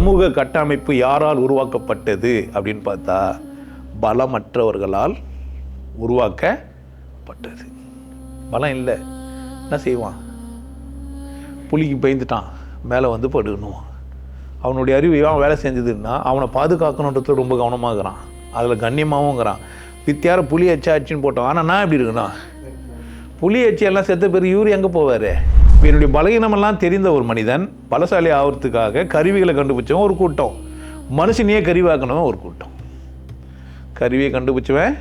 சமூக கட்டமைப்பு யாரால் உருவாக்கப்பட்டது அப்படின்னு பார்த்தா பலமற்றவர்களால் உருவாக்கப்பட்டது. பலம் இல்லை, என்ன செய்வான்? புலிக்கு பயந்துட்டான், மேலே வந்து படுக்கணும். அவனுடைய அறிவு அவன் வேலை செஞ்சதுன்னா அவனை பாதுகாக்கணுன்றதுல ரொம்ப கவனமாகறான், அதில் கண்ணியமாகவுங்கிறான். வித்தியார புலி அச்சாச்சின்னு போட்டான். ஆனால் நான் எப்படி இருக்குண்ணா, புலி அச்சி எல்லாம் செத்த பேர் இவரு எங்கே போவார்? என்னுடைய பலகீனமெல்லாம் தெரிந்த ஒரு மனிதன் பலசாலி ஆகிறதுக்காக கருவிகளை கண்டுபிடிச்சவன் ஒரு கூட்டம், மனுஷனையே கருவியாக்கணும் ஒரு கூட்டம். கருவியை கண்டுபிடிச்சவன்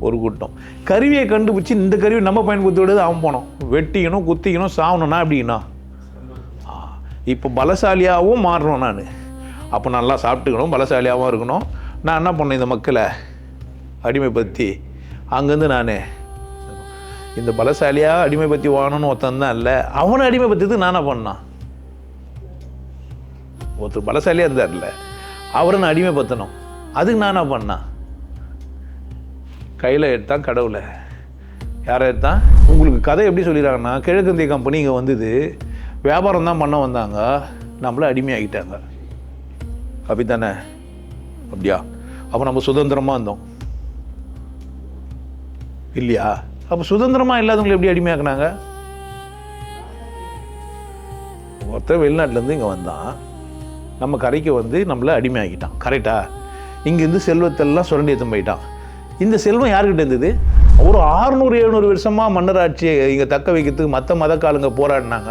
ஒரு கூட்டம், கருவியை கண்டுபிடிச்சி இந்த கருவி நம்ம பயன்படுத்தி விடுறது அவன் போனோம். வெட்டிக்கணும், குத்திக்கணும், சாவணும்னா அப்படின்னா இப்போ பலசாலியாகவும் மாறணும். நான் அப்போ நல்லா சாப்பிட்டுக்கணும், பலசாலியாகவும் இருக்கணும். நான் என்ன பண்ணேன், இந்த மக்களை அடிமைப்படுத்தி அங்கேருந்து நான் இந்த பலசாலியாக அடிமைப்படுத்தி வாங்கணும்னு ஒருத்தன் தான் இல்லை, அவனை அடிமைப்படுத்திட்டு நானே பண்ணான். ஒருத்தர் பலசாலியாக இருந்தார் இல்லை, அவரை நான் அடிமைப்படுத்தணும், அதுக்கு நானா பண்ணான். கையில் எடுத்தான் கடவுளை. யாரை எடுத்தான்? உங்களுக்கு கதை எப்படி சொல்லிடுறாங்கன்னா, கிழக்கிந்திய கம்பெனி இங்கே வந்தது, வியாபாரம் தான் பண்ண வந்தாங்க, நம்மளை அடிமையாகிட்டாங்க. அப்படி தானே? அப்படியா? அப்போ நம்ம சுதந்திரமாக இருந்தோம் இல்லையா? அப்போ சுதந்திரமாக இல்லாதவங்களை எப்படி அடிமையாக்குனாங்க? ஒருத்தர் வெளிநாட்டிலேருந்து இங்கே வந்தான், நம்ம கரைக்கு வந்து நம்மளை அடிமையாக்கிட்டான். கரெக்டா? இங்கேருந்து செல்வத்தெல்லாம் சுரண்டி எடுத்து போயிட்டான். இந்த செல்வம் யாருக்கிட்ட இருந்தது? ஒரு 600-700 வருஷமாக மன்னராட்சியை இங்கே தக்க வைக்கிறதுக்கு மற்ற மதக்காலுங்க போராடினாங்க.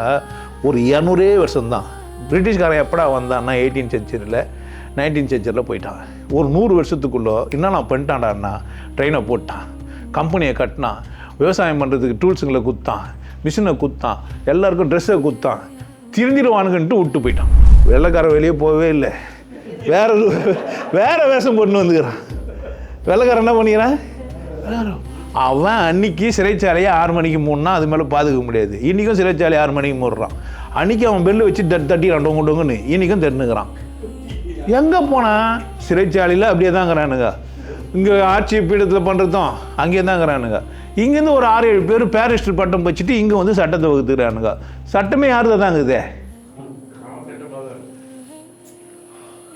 ஒரு 200 வருஷம்தான். பிரிட்டிஷ்காரன் எப்படா வந்தான்னா 18th century 19th century போயிட்டான். ஒரு 100 வருஷத்துக்குள்ளே என்னென்ன பண்ணிட்டான்டான்னா, ட்ரெயினை போட்டான், கம்பெனியை கட்டினான், விவசாயம் பண்ணுறதுக்கு டூல்ஸுங்களை குத்தான், மிஷினை குத்தான், எல்லாருக்கும் ட்ரெஸ்ஸை குத்தான், திருந்திடுவானுங்கன்ட்டு விட்டு போயிட்டான். வெள்ளைக்காரன் வெளியே போகவே இல்லை, வேற வேஷம் போட்டுன்னு வந்துக்கிறான். வெள்ளைக்காரன் என்ன பண்ணிக்கிறான்? அவன் அன்னைக்கு சிறைச்சாலையை 6 மணிக்கு மூணுனா அது மேலே பாதுக்க முடியாது. இன்றைக்கும் சிறைச்சாலையை 6 மணிக்கு மூடுறான். அன்றைக்கி அவன் பெல்லு வச்சு தட்டி கொண்டுங்கன்னு இன்றைக்கும் தட்டுனுக்கிறான். எங்கே போனான்? சிறைச்சாலையில் அப்படியே தாங்கிறானுங்க. இங்கே ஆட்சி பீடத்தில் பண்ணுறதும் அங்கேயே தாங்கிறானுங்க. இங்கேருந்து ஒரு 6-7 பேர் பேரிஸ்டர் பட்டம் வச்சுட்டு இங்கே வந்து சட்டத்தை வகுத்துக்கிறானுங்க. சட்டமே யாரு தாங்குதே?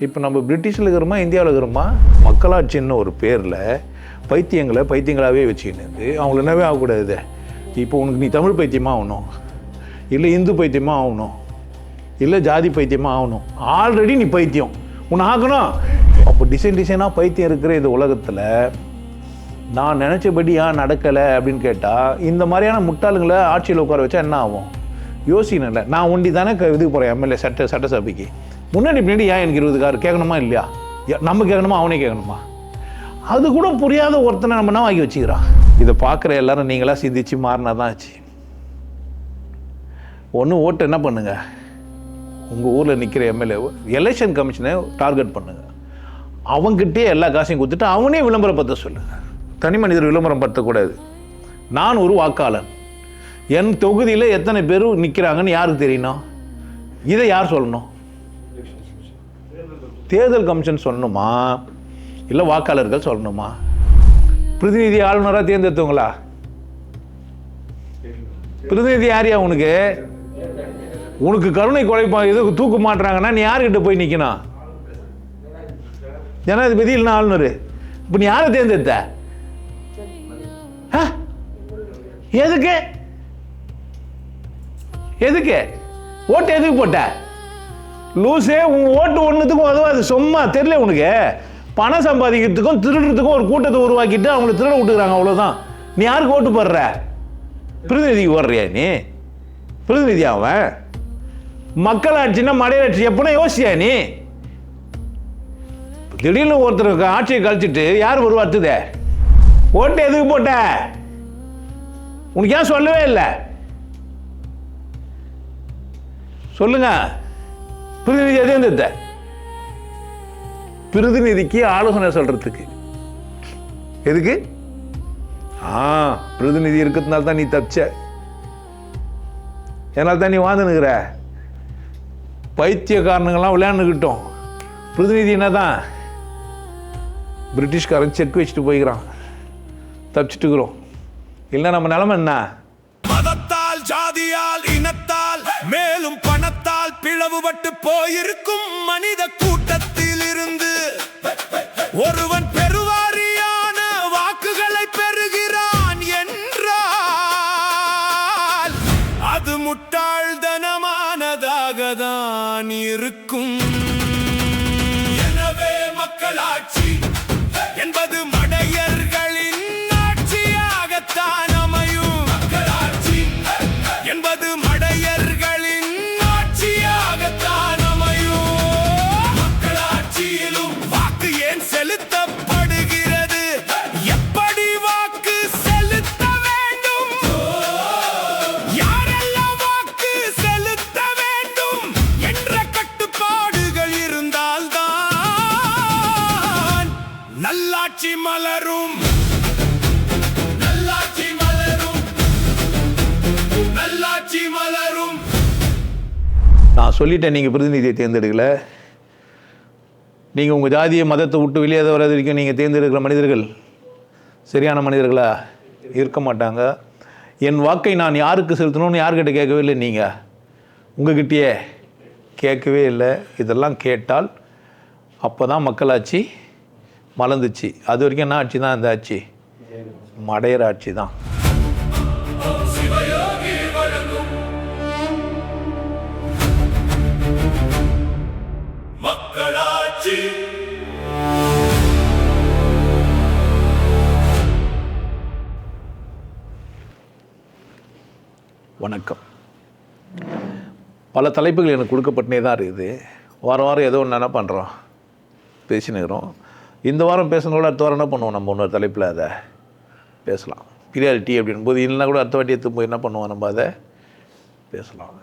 இப்போ நம்ம பிரிட்டிஷில் இருக்கிறோமா, இந்தியாவில் இருக்கிறோமா? மக்களாட்சின்னு ஒரு பேரில் பைத்தியங்களாகவே வச்சுக்கிட்டு அவங்களுக்கு என்னவே ஆகக்கூடாது. இப்போ உனக்கு நீ தமிழ் பைத்தியமாக ஆகணும், இல்லை இந்து பைத்தியமாக ஆகணும், இல்லை ஜாதி பைத்தியமாக ஆகணும். ஆல்ரெடி நீ பைத்தியம், உன்னை ஆகணும். அப்போ டிசைனாக பைத்தியம் இருக்கிற இந்த உலகத்தில் நான் நினச்சபடி ஏன் நடக்கலை அப்படின்னு கேட்டால், இந்த மாதிரியான முட்டாளுங்களை ஆட்சியில் உட்கார வச்சா என்ன ஆகும் யோசிக்கணும். இல்லை நான் ஒண்டி தானே இதுக்கு போகிறேன், எம்எல்ஏ சட்டசபைக்கு. முன்னாடி பின்னாடி ஏன் எனக்கு 20 கார் கேட்கணுமா இல்லையா? நம்ம கேட்கணுமா, அவனே கேட்கணுமா? அது கூட புரியாத ஒருத்தனை நம்ம என்ன வாங்கி வச்சுக்கிறான். இதை பார்க்குற எல்லாரும் நீங்களாக சிந்திச்சு மாறினா தான் ஆச்சு. ஒன்று ஓட்டு என்ன பண்ணுங்க, உங்கள் ஊரில் நிற்கிற எம்எல்ஏ எலெக்ஷன் கமிஷனை டார்கெட் பண்ணுங்க. அவங்ககிட்டே எல்லா காசையும் கொடுத்துட்டு அவனே விளம்பரப்படுத்த சொல்லுங்கள். தனி மனிதர் விளம்பரம் படுத்தக்கூடாது. நான் ஒரு வாக்காளன், என் தொகுதியில் எத்தனை பேர் நிற்கிறாங்கன்னு யாருக்கு தெரியணும்? இதை யார் சொல்லணும்? தேர்தல் கமிஷன் சொல்லணுமா, இல்லை வாக்காளர்கள் சொல்லணுமா? பிரதிநிதி ஆளுநராக தேர்ந்தெடுத்தவங்களா? பிரதிநிதி யாரையா உனக்கு கருணை கொலை எதுக்கு தூக்க மாட்டுறாங்கன்னா நீ யாருக்கிட்ட போய் நிற்கணும்? ஜனாதிபதி இல்லைன்னா ஆளுநர். இப்போ நீ யாரை தேர்ந்தெடுத்த? எதுக்கு ஓட்டு எதுக்கு போட்ட? லூசே, உங்க ஓட்டு ஒன்றுத்துக்கும் அதுவும் அது சும்மா தெரியல உனக்கு. பணம் சம்பாதிக்கிறதுக்கும் திருடுறதுக்கும் ஒரு கூட்டத்தை உருவாக்கிட்டு அவங்களை திருட விட்டுக்கிறாங்க, அவ்வளோதான். நீ யாருக்கு ஓட்டு போடுற? பிரதிநிதிக்கு போடுறியா நீ? பிரதிநிதி அவன். மக்களாட்சின்னா மடையாட்சி எப்படின்னா யோசியா நீ? திடீர்னு ஒருத்தருக்கு ஆட்சியை கழிச்சிட்டு யார் உருவாத்துதே? ஓட்டு எதுக்கு போட்ட? உனக்கு ஏன் சொல்லவே இல்லை? சொல்லுங்க. பிரதிநிதி எதே பிரதிநிதிக்கு ஆலோசனை சொல்றதுக்கு. எதுக்கு? பிரதிநிதி இருக்கிறதுனால தான் நீ தப்பிச்ச, அதனால தான் நீ வாழ்ந்துனுக்கிற. பைத்திய காரணங்கள்லாம் விளையாண்டுக்கிட்டோம். பிரதிநிதி என்னதான் பிரிட்டிஷ்காரன் செக் வச்சுட்டு போய்க்கிறான், தப்பிச்சுட்டு இருக்கிறோம். இல்லை நம்ம நிலைமை என்ன? மதத்தால், ஜாதியால், இனத்தால், மேலும் பணத்தால் பிளவுபட்டு போயிருக்கும் மனித கூட்டத்தில் இருந்து ஒருவன் பெருவாரியான வாக்குகளை பெறுகிறான் என்றால் அது முட்டாள்தனமானதாக தான் இருக்கும். எனவே மக்களாட்சி என்பது மடையர்களின் ஆட்சியாகத்தான் அமையும். மக்களாட்சி என்பது மடையர்களின் ஆட்சியாகத்தான் அமையும். மக்களாட்சியிலும் வாக்கு ஏன் செலுத்தப்படுகிறது, எப்படி வாக்கு செலுத்த வேண்டும், யாரெல்லாம் வாக்கு செலுத்த வேண்டும் என்ற கட்டுப்பாடுகள் இருந்தால்தான் நல்லாட்சி மலரும். நல்லாட்சி மலரும். நல்லாட்சி மலரும். நான் சொல்லிட்டேன், நீங்கள் பிரதிநிதியை தேர்ந்தெடுக்கல. நீங்கள் உங்கள் ஜாதிய மதத்தை விட்டு வெளியே வராது வரைக்கும் நீங்கள் தேர்ந்தெடுக்கிற மனிதர்கள் சரியான மனிதர்களா இருக்க மாட்டாங்க. என் வாக்கை நான் யாருக்கு செலுத்தணும்னு யார்கிட்ட கேட்கவே இல்லை, நீங்கள் உங்ககிட்டயே கேட்கவே இல்லை. இதெல்லாம் கேட்டால் அப்போ தான் மக்களாட்சி மலர்ந்துச்சு. அது வரைக்கும் என்ன ஆட்சி தான் இந்த ஆட்சி? மடையர் ஆட்சி தான். மக்களாட்சி. வணக்கம். பல தலைப்புகள் எனக்கு கொடுக்கப்பட்டே தான் இருக்குது. வாரம் வாரம் ஏதோ ஒன்று என்ன பண்ணுறோம், பேசினுக்கிறோம். இந்த வாரம் பேசுனதோட அடுத்த வாரம் என்ன பண்ணுவோம், நம்ம இன்னொரு தலைப்பில் அதை பேசலாம். பிரியாரிட்டி அப்படின் போது இல்லைனா கூட அடுத்த வாட்டி எடுத்து போய் என்ன பண்ணுவோம், நம்ம அதை பேசலாம்.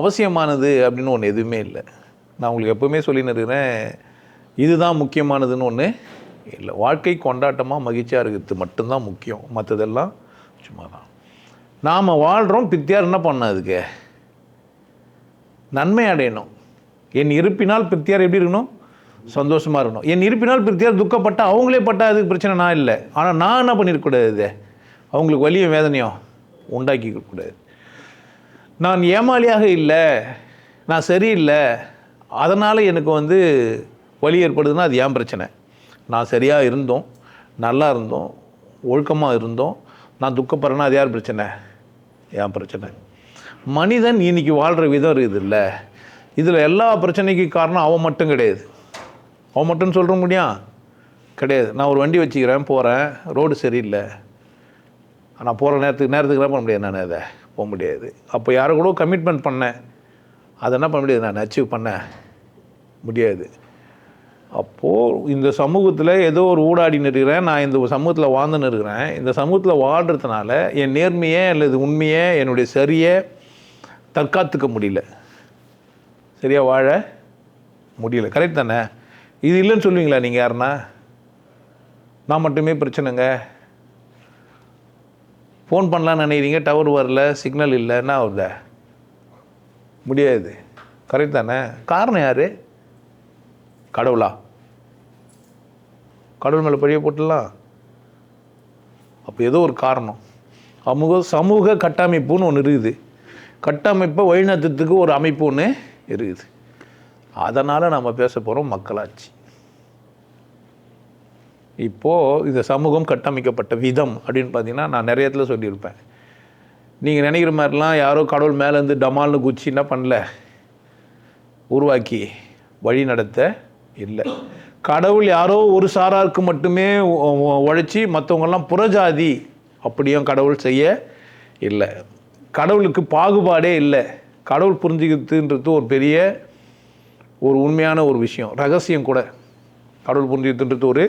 அவசியமானது அப்படின்னு ஒன்று எதுவுமே இல்லை. நான் உங்களுக்கு எப்போவுமே சொல்லின்னு இருக்கிறேன், இதுதான் முக்கியமானதுன்னு ஒன்று இல்லை. வாழ்க்கை கொண்டாட்டமாக மகிழ்ச்சியாக இருக்கிறது மட்டும்தான் முக்கியம், மற்றதெல்லாம் சும்மா தான். நாம் வாழ்கிறோம், பித்தியார் என்ன பண்ண அதுக்கு நன்மை அடையணும். என் இருப்பினால் பித்தியார் எப்படி இருக்கணும், சந்தோஷமாக இருக்கணும். என் இருப்பினால் பித்தியார் துக்கப்பட்டா அவங்களே பட்டா அதுக்கு பிரச்சனை நான் இல்லை. ஆனால் நான் என்ன பண்ணியிருக்கக்கூடாது, அவங்களுக்கு வலியும் வேதனையும் உண்டாக்கிக்கூடாது. நான் ஏமாளியாக இல்லை, நான் சரியில்லை, அதனால் எனக்கு வலி ஏற்படுதுன்னா அது ஏன் பிரச்சனை. நான் சரியாக இருந்தோம், நல்லா இருந்தோம், ஒழுக்கமாக இருந்தோம், நான் துக்கப்படுறேன்னா அது யார் பிரச்சனை, ஏன் பிரச்சனை. மனிதன் இன்னைக்கு வாழ்கிற விதம் இருக்குது இல்லை, இதில் எல்லா பிரச்சனைக்கு காரணம் அவன் மட்டும் கிடையாது. அவன் மட்டும் சொல்கிற முடியும் கிடையாது. நான் ஒரு வண்டி வச்சுக்கிறேன், போகிறேன், ரோடு சரியில்லை, நான் போகிற நேரத்துக்கு என்ன பண்ண முடியாது, நான் அதை போக முடியாது. அப்போ யாரை கூட கமிட்மெண்ட் பண்ணேன், அதை என்ன பண்ண முடியாது, நான் அச்சீவ் பண்ண முடியாது. அப்போது இந்த சமூகத்தில் ஏதோ ஒரு ஊடாடின்னு இருக்கிறேன், நான் இந்த சமூகத்தில் வாழ்ந்துன்னு இருக்கிறேன். இந்த சமூகத்தில் வாழ்கிறதுனால என் நேர்மையை அல்லது உண்மையை என்னுடைய சரியை தற்காத்துக்க முடியல, சரியாக வாழ முடியல. கரெக்ட் தானே? இது இல்லைன்னு சொல்லுவீங்களா நீங்கள் யாருன்னா? நான் மட்டுமே பிரச்சனைங்க, ஃபோன் பண்ணலான்னு நினைக்கிறீங்க, டவர் வரல, சிக்னல் இல்லைன்னா வருத முடியாது. கரெக்ட் தானே? காரணம் யார்? கடவுளா? கடவுள் மேலே பழிய போட்டுடலாம்? அப்போ ஏதோ ஒரு காரணம். சமூக கட்டமைப்புன்னு ஒன்று இருக்குது, கட்டமைப்பை வழிநடத்துறதுக்கு ஒரு அமைப்பு ஒன்று இருக்குது. அதனால் நம்ம பேச போகிறோம் மக்களாட்சி. இப்போது இந்த சமூகம் கட்டமைக்கப்பட்ட விதம் அப்படின்னு பார்த்தீங்கன்னா, நான் நிறைய இடத்துல சொல்லியிருப்பேன். நீங்கள் நினைக்கிற மாதிரிலாம் யாரோ கடவுள் மேலேருந்து டமால்னு குச்சி என்ன பண்ணல, உருவாக்கி வழி நடத்த இல்லை. கடவுள் யாரோ ஒரு சாராருக்கு மட்டுமே உழைச்சி மற்றவங்கெல்லாம் புறஜாதி அப்படியும் கடவுள் செய்ய இல்லை. கடவுளுக்கு பாகுபாடே இல்லை. கடவுள் புரிஞ்சுக்கிறதுன்றது ஒரு பெரிய ஒரு உண்மையான ஒரு விஷயம், ரகசியம் கூட. கடவுள் புரிஞ்சுக்கிறதுன்றது ஒரு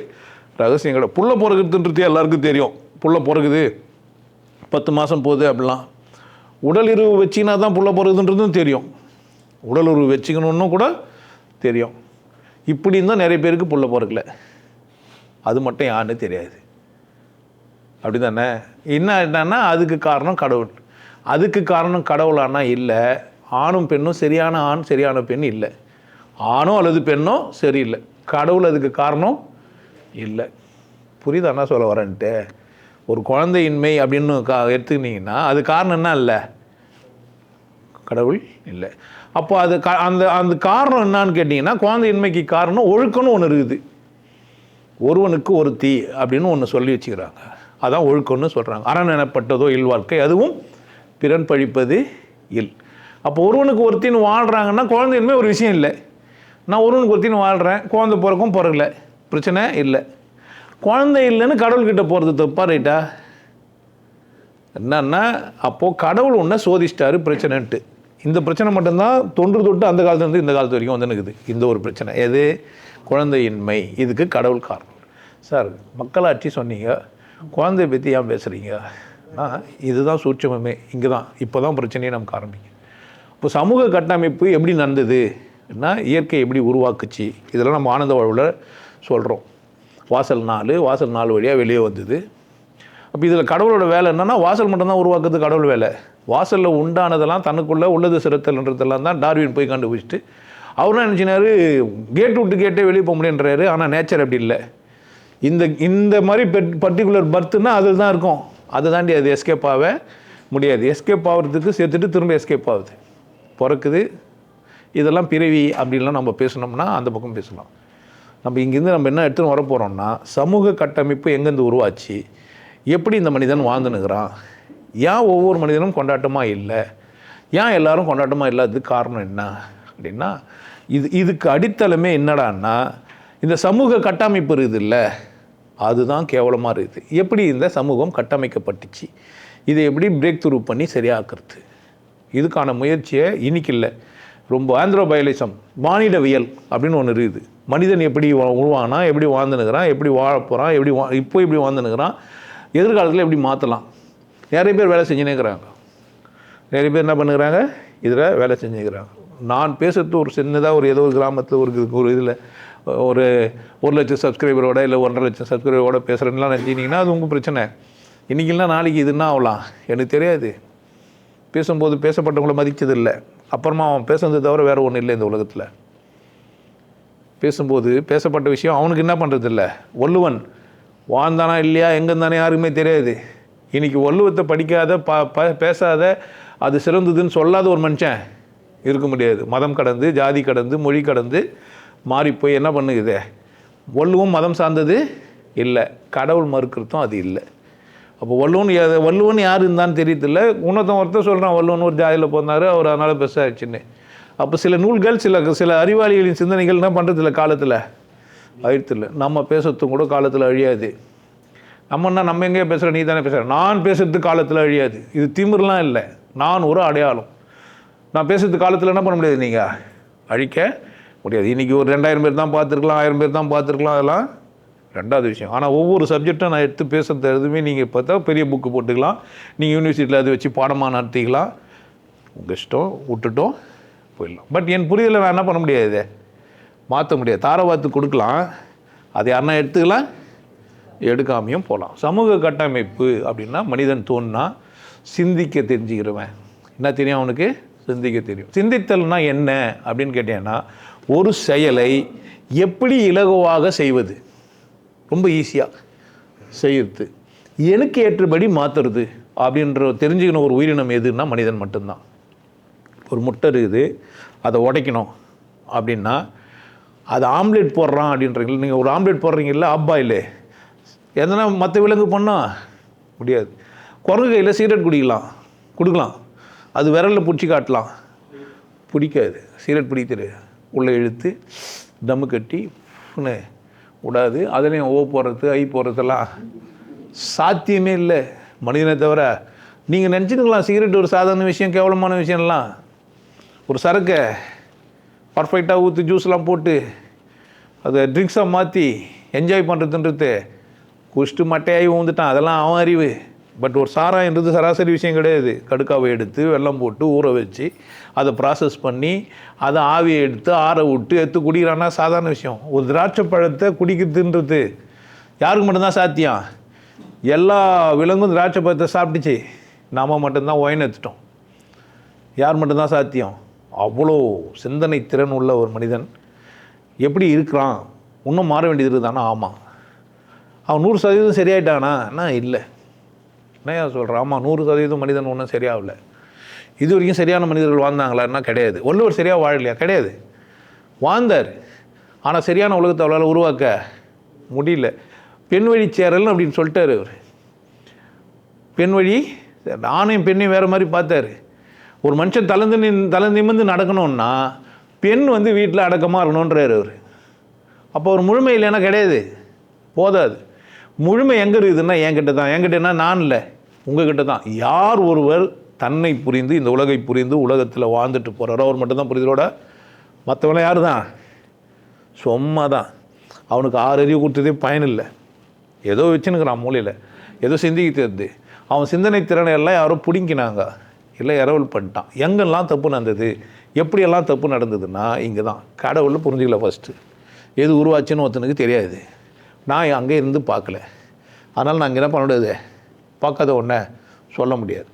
ரகசியம் கூட. புள்ள பிறகுதுன்றது எல்லாருக்கும் தெரியும். புள்ள பிறகுது 10 மாதம் போகுது அப்படிலாம். உடல் உறவு வச்சிங்கன்னா தான் புள்ள பிறகுதுன்றதும் தெரியும், உடல் உறவு வச்சுக்கணுன்னு கூட தெரியும். இப்படி இருந்தால் நிறைய பேருக்கு புள்ள பிறக்கல, அது மட்டும் யாருன்னு தெரியாது. அப்படி தானே? என்னன்னா அதுக்கு காரணம் கடவுள். அதுக்கு காரணம் கடவுளானா இல்லை, ஆணும் பெண்ணும் சரியான ஆண் சரியான பெண் இல்லை, ஆணோ அல்லது பெண்ணோ சரியில்லை, கடவுள் அதுக்கு காரணம் இல்லை. புரியுதா என்ன சொல்ல வரேன்ட்டு? ஒரு குழந்தையின்மை அப்படின்னு எடுத்துக்கிட்டிங்கன்னா அது காரணம் என்ன இல்லை, கடவுள் இல்லை. அப்போ அது அந்த அந்த காரணம் என்னான்னு கேட்டிங்கன்னா, குழந்தையின்மைக்கு காரணம் ஒழுக்கம்னு ஒன்று இருக்குது. ஒருவனுக்கு ஒருத்தி அப்படின்னு ஒன்று சொல்லி வச்சுக்கிறாங்க. அதான் ஒழுக்கம்னு சொல்கிறாங்க. அரண் எனப்பட்டதோ இல்வாழ்க்கை, அதுவும் பிறன் பழிப்பது இல். அப்போ ஒருவனுக்கு ஒருத்தின்னு வாழ்கிறாங்கன்னா குழந்தையின்மை ஒரு விஷயம் இல்லை. நான் ஒருவனுக்கு ஒருத்தின்னு வாழ்கிறேன், குழந்தை பிறக்கும் பிறகுல, பிரச்சனை இல்லை. குழந்தை இல்லைன்னு கடவுள்கிட்ட போகிறது தப்பா ரைட்டா? என்னன்னா அப்போது கடவுள் ஒன்றை சோதிச்சிட்டாரு பிரச்சனைன்ட்டு. இந்த பிரச்சனை மட்டும்தான் தொன்று தொட்டு அந்த காலத்துலேருந்து இந்த காலத்து வரைக்கும் வந்துனுக்குது. இந்த ஒரு பிரச்சனை எது? குழந்தையின்மை. இதுக்கு கடவுள் காரணம். சார் மக்களாட்சி சொன்னீங்க, குழந்தைய பற்றி ஏன் பேசுகிறீங்க? இதுதான் சூட்சமே. இங்கே தான் இப்போ தான் பிரச்சனையே நமக்கு ஆரம்பிக்கும். இப்போ சமூக கட்டமைப்பு எப்படி நடந்ததுன்னா, இயற்கை எப்படி உருவாக்குச்சு, இதெல்லாம் நம்ம ஆனந்த வாழ்வில் சொல்கிறோம். வாசல் 4 வழியாக வெளியே வந்தது. அப்போ இதில் கடவுளோட வேலை என்னென்னா, வாசல் மட்டும்தான் உருவாக்குறது கடவுள் வேலை. வாசலில் உண்டானதெல்லாம் தனக்குள்ளே உள்ளது சிறுத்தல்ன்றதெல்லாம் தான் டார்வின் போய் கண்டுபிடிச்சிட்டு அவர் என்ன நினச்சினாரு, கேட்டு விட்டு கேட்டே வெளியே போக முடியுன்றாரு. ஆனால் நேச்சர் அப்படி இல்லை. இந்த மாதிரி பர்டிகுலர் பர்த்துனா அதில் தான் இருக்கும். அதை தாண்டி அது எஸ்கேப் ஆக முடியாது. எஸ்கேப் ஆகிறதுக்கு சேர்த்துட்டு திரும்ப எஸ்கேப் ஆகுது, பிறக்குது. இதெல்லாம் பிறவி அப்படின்லாம் நம்ம பேசணும்னா அந்த பக்கம் பேசலாம். நம்ம இங்கேருந்து நம்ம என்ன எடுத்துன்னு வர போகிறோம்னா, சமூக கட்டமைப்பு எங்கேருந்து உருவாச்சு, எப்படி இந்த மனிதன் வாழ்ந்துனுக்கிறான், ஏன் ஒவ்வொரு மனிதனும் கொண்டாட்டமாக இல்லை, ஏன் எல்லாரும் கொண்டாட்டமாக இல்லாததுக்கு காரணம் என்ன அப்படின்னா, இதுக்கு அடித்தளமே என்னடான்னா, இந்த சமூக கட்டமைப்பு இருக்குது இல்லை, அதுதான் கேவலமாக இருக்குது. எப்படி இந்த சமூகம் கட்டமைக்கப்பட்டுச்சு, இதை எப்படி பிரேக் த்ரூ பண்ணி சரியாக்குறது, இதுக்கான முயற்சியை இன்னைக்கு இல்லை. ரொம்ப ஆந்த்ரோபயலிசம், மானிடவியல் அப்படின்னு ஒன்று இருக்குது. மனிதன் எப்படி உருவானா, எப்படி வாழ்ந்துனுக்கிறான், எப்படி வாழ போகிறான், இப்போ எப்படி வாழ்ந்துனுக்கிறான், எதிர்காலத்தில் எப்படி மாற்றலாம். நிறைய பேர் வேலை செஞ்சுன்னுக்கிறாங்க. நிறைய பேர் என்ன பண்ணுறாங்க, இதில் வேலை செஞ்சுக்கிறாங்க. நான் பேசுறது ஒரு சின்னதாக ஒரு ஏதோ ஒரு கிராமத்தில் ஒரு இதில் ஒரு 1 லட்சம் சப்ஸ்கிரைபரோட இல்லை 1.5 லட்சம் சப்ஸ்கிரைபரோட பேசுகிறேன்லாம் நினச்சிட்டிங்கன்னா அது உங்கள் பிரச்சனை. இன்றைக்கெல்லாம் நாளைக்கு இதுன்னா ஆகலாம், எனக்கு தெரியாது. பேசும்போது பேசப்பட்டவங்கள மதித்தது இல்லை, அப்புறமா அவன் பேசுனது தவிர வேறு ஒன்றும் இல்லை இந்த உலகத்தில். பேசும்போது பேசப்பட்ட விஷயம் அவனுக்கு என்ன பண்ணுறது இல்லை. வள்ளுவன் வாழ்ந்தானா இல்லையா, எங்கே இருந்தானே யாருக்குமே தெரியாது. இன்றைக்கி வள்ளுவத்தை படிக்காத பேசாத, அது சிறந்ததுன்னு சொல்லாத ஒரு மனுஷன் இருக்க முடியாது. மதம் கடந்து, ஜாதி கடந்து, மொழி கடந்து மாறிப்போய் என்ன பண்ணுக்குது. வள்ளுவம் மதம் சார்ந்தது இல்லை, கடவுள் மறுக்கிறதும் அது இல்லை. அப்போ வள்ளுவன் யார் இருந்தான்னு தெரியதில்ல. ஒருத்தர் சொல்கிறான் வள்ளுவன் ஒரு ஜாதியில் போனார், அவர் அதனால் பெருசாகிடுச்சுன்னு. அப்போ சில நூல்கள் சில அறிவாளிகளின் சிந்தனைகள் என்ன பண்ணுறதில்ல, காலத்தில் அழித்தில்லை. நம்ம பேசுறதும் கூட காலத்தில் அழியாது. நம்ம எங்கேயோ பேசுகிற, நீ தானே பேசுகிற, நான் பேசுறது காலத்தில் அழியாது. இது திமிர்லாம் இல்லை, நான் ஒரு அடையாளம். நான் பேசுறது காலத்தில் என்ன பண்ண முடியாது, நீங்கள் அழிக்க முடியாது. இன்றைக்கி ஒரு 2000 பேர் தான் பார்த்துருக்கலாம், 1000 பேர் தான் பார்த்துருக்கலாம், அதெல்லாம் ரெண்டாவது விஷயம். ஆனால் ஒவ்வொரு சப்ஜெக்டும் நான் எடுத்து பேசுகிறது எதுவுமே நீங்கள் பார்த்தா பெரிய புக்கு போட்டுக்கலாம், நீங்கள் யூனிவர்சிட்டியில் அதை வச்சு பாடமாக நடத்திக்கலாம், உங்கள் இஷ்டம், விட்டுட்டோம் போயிடலாம். பட் என் புரிதலை நான் என்ன பண்ண முடியாது, மாற்ற முடியாது. தாரவாத்து கொடுக்கலாம், அதை யாருன்னா எடுத்துக்கலாம், எடுக்காமையும் போகலாம். சமூக கட்டமைப்பு அப்படின்னா மனிதன் தோணுனா சிந்திக்க தெரிஞ்சுக்கிறவன். என்ன தெரியும் அவனுக்கு? சிந்திக்க தெரியும். சிந்தித்தல்னா என்ன அப்படின்னு கேட்டேன்னா, ஒரு செயலை எப்படி இலகுவாக செய்வது, ரொம்ப ஈஸியாக செய்யறது, எனக்கு ஏற்றபடி மாற்றுறது அப்படின்ற தெரிஞ்சுக்கணும். ஒரு உயிரினம் எதுன்னா மனிதன் மட்டும்தான். ஒரு முட்டை இருக்குது, அதை உடைக்கணும் அப்படின்னா அது ஆம்லேட் போடுறான் அப்படின்றீங்களா, நீங்கள் ஒரு ஆம்லேட் போடுறீங்களா, ஆஃப் பாயிலு எதனா மற்ற விலங்கு பண்ணால் முடியாது. குரங்கு கையில் சிகரெட் கொடுக்கலாம், அது விரலில் பிடிச்சி காட்டலாம், பிடிக்காது. சிகரெட் பிடிக்கிறது உள்ளே இழுத்து தம்மு கட்டி விடாது. அதுலேயும் போடுறது, போடுறதெல்லாம் சாத்தியமே இல்லை மனிதனை தவிர. நீங்கள் நினச்சிக்கலாம் சிகரெட் ஒரு சாதாரண விஷயம், கேவலமான விஷயம்லாம். ஒரு சரக்கை பர்ஃபெக்டாக ஊற்றி ஜூஸ்லாம் போட்டு அதை ட்ரிங்க்ஸாக மாற்றி என்ஜாய் பண்ணுறதுன்றது குஷ்டு மட்டையாகி ஊந்துட்டான், அதெல்லாம் அவன் அறிவு. பட் ஒரு சாராயன்றது சராசரி விஷயம் கிடையாது. கடுக்காவை எடுத்து வெல்லம் போட்டு ஊற வச்சு அதை ப்ராசஸ் பண்ணி அதை ஆவியை எடுத்து ஆற விட்டு குடிக்கிறான்னா சாதாரண விஷயம். ஒரு திராட்சை பழத்தை குடிக்கிறதுன்றது யாருக்கு மட்டும்தான் சாத்தியம்? எல்லா விலங்கும் திராட்சை பழத்தை சாப்பிட்டுச்சு, நாம் மட்டும்தான் ஒயின் எடுத்துட்டோம். யார் மட்டும்தான் சாத்தியம்? அவ்வளோ சிந்தனை திறன் உள்ள ஒரு மனிதன் எப்படி இருக்கிறான்? இன்னும் மாற வேண்டியது இருக்குதானா? ஆமாம். அவன் 100% சரியாயிட்டானா? இல்லை. என்ன சொல்கிறான்? ஆமாம், 100% மனிதன் ஒன்றும் சரியாகல. இது வரைக்கும் சரியான மனிதர்கள் வாழ்ந்தாங்களான்னா கிடையாது. வள்ளுவர் சரியாக வாழலையா? கிடையாது, வாழ்ந்தார். ஆனால் சரியான உலகத்தை அவளால் உருவாக்க முடியல. பெண் வழி சேரல் அப்படின்னு சொல்லிட்டார் அவர். பெண் வழி, ஆணையும் பெண்ணையும் வேறு மாதிரி பார்த்தாரு. ஒரு மனுஷன் தலை நிமிர்ந்து நடக்கணும்னா பெண் வந்து வீட்டில் அடக்கமாக இருக்கணுன்றார் அவர். அப்போ ஒரு முழுமை இல்லைன்னா கிடையாது, போதாது. முழுமை எங்கே இருக்குதுன்னா என்கிட்ட தான். என்கிட்டனா நான் இல்லை, உங்ககிட்ட தான். யார் ஒருவர் தன்னை புரிந்து இந்த உலகை புரிந்து உலகத்தில் வாழ்ந்துட்டு போகிறாரோ அவர் மட்டும்தான் புரிதலோட. மற்றவங்களாம் யார் தான்? சும்மா தான். அவனுக்கு 6 அறிவு கொடுத்ததே பயனில்லை. ஏதோ வச்சுன்னுக்கிறான் மூலையில், ஏதோ சிந்திக்க தெரியுது. அவன் சிந்தனை திறனை எல்லாம் யாரோ பிடிங்கினாங்க, இல்லை இரவல் பண்ணிட்டான். எங்கெல்லாம் தப்பு நடந்தது, எப்படியெல்லாம் தப்பு நடந்ததுன்னா இங்கே தான். கடவுள் புரிஞ்சுக்கல ஃபஸ்ட்டு. எது உருவாச்சுன்னு ஒருத்தனுக்கு தெரியாது. நான் அங்கே இருந்து பார்க்கல, அதனால் நான் அங்கே என்ன பண்ண முடியாது, பார்க்காத ஒன்றை சொல்ல முடியாது.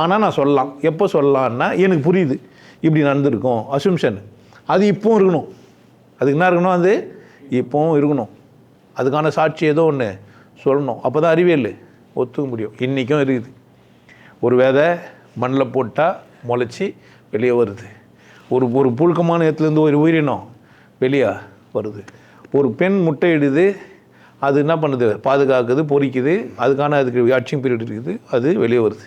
ஆனால் நான் சொல்லலாம். எப்போ சொல்லலான்னா எனக்கு புரியுது இப்படி நடந்திருக்கும், அசம்ஷன். அது இப்போவும் இருக்கணும். அதுக்கு என்ன இருக்கணும்? அது இப்போவும் இருக்கணும். அதுக்கான சாட்சி ஏதோ ஒன்று சொல்லணும். அப்போ தான் அறிவியல் ஒத்துக்க முடியும். இன்றைக்கும் இருக்குது. ஒரு விதை மண்ணில் போட்டால் முளைச்சி வெளியே வருது. ஒரு புழுக்கமான இடத்துலேருந்து ஒரு உயிரினம் வெளியே வருது. ஒரு பெண் முட்டையிடுது, அது என்ன பண்ணுது, பாதுகாக்குது, பொறிக்குது. அதுக்கு வாட்சிங் பீரியட் இருக்குது, அது வெளியே வருது.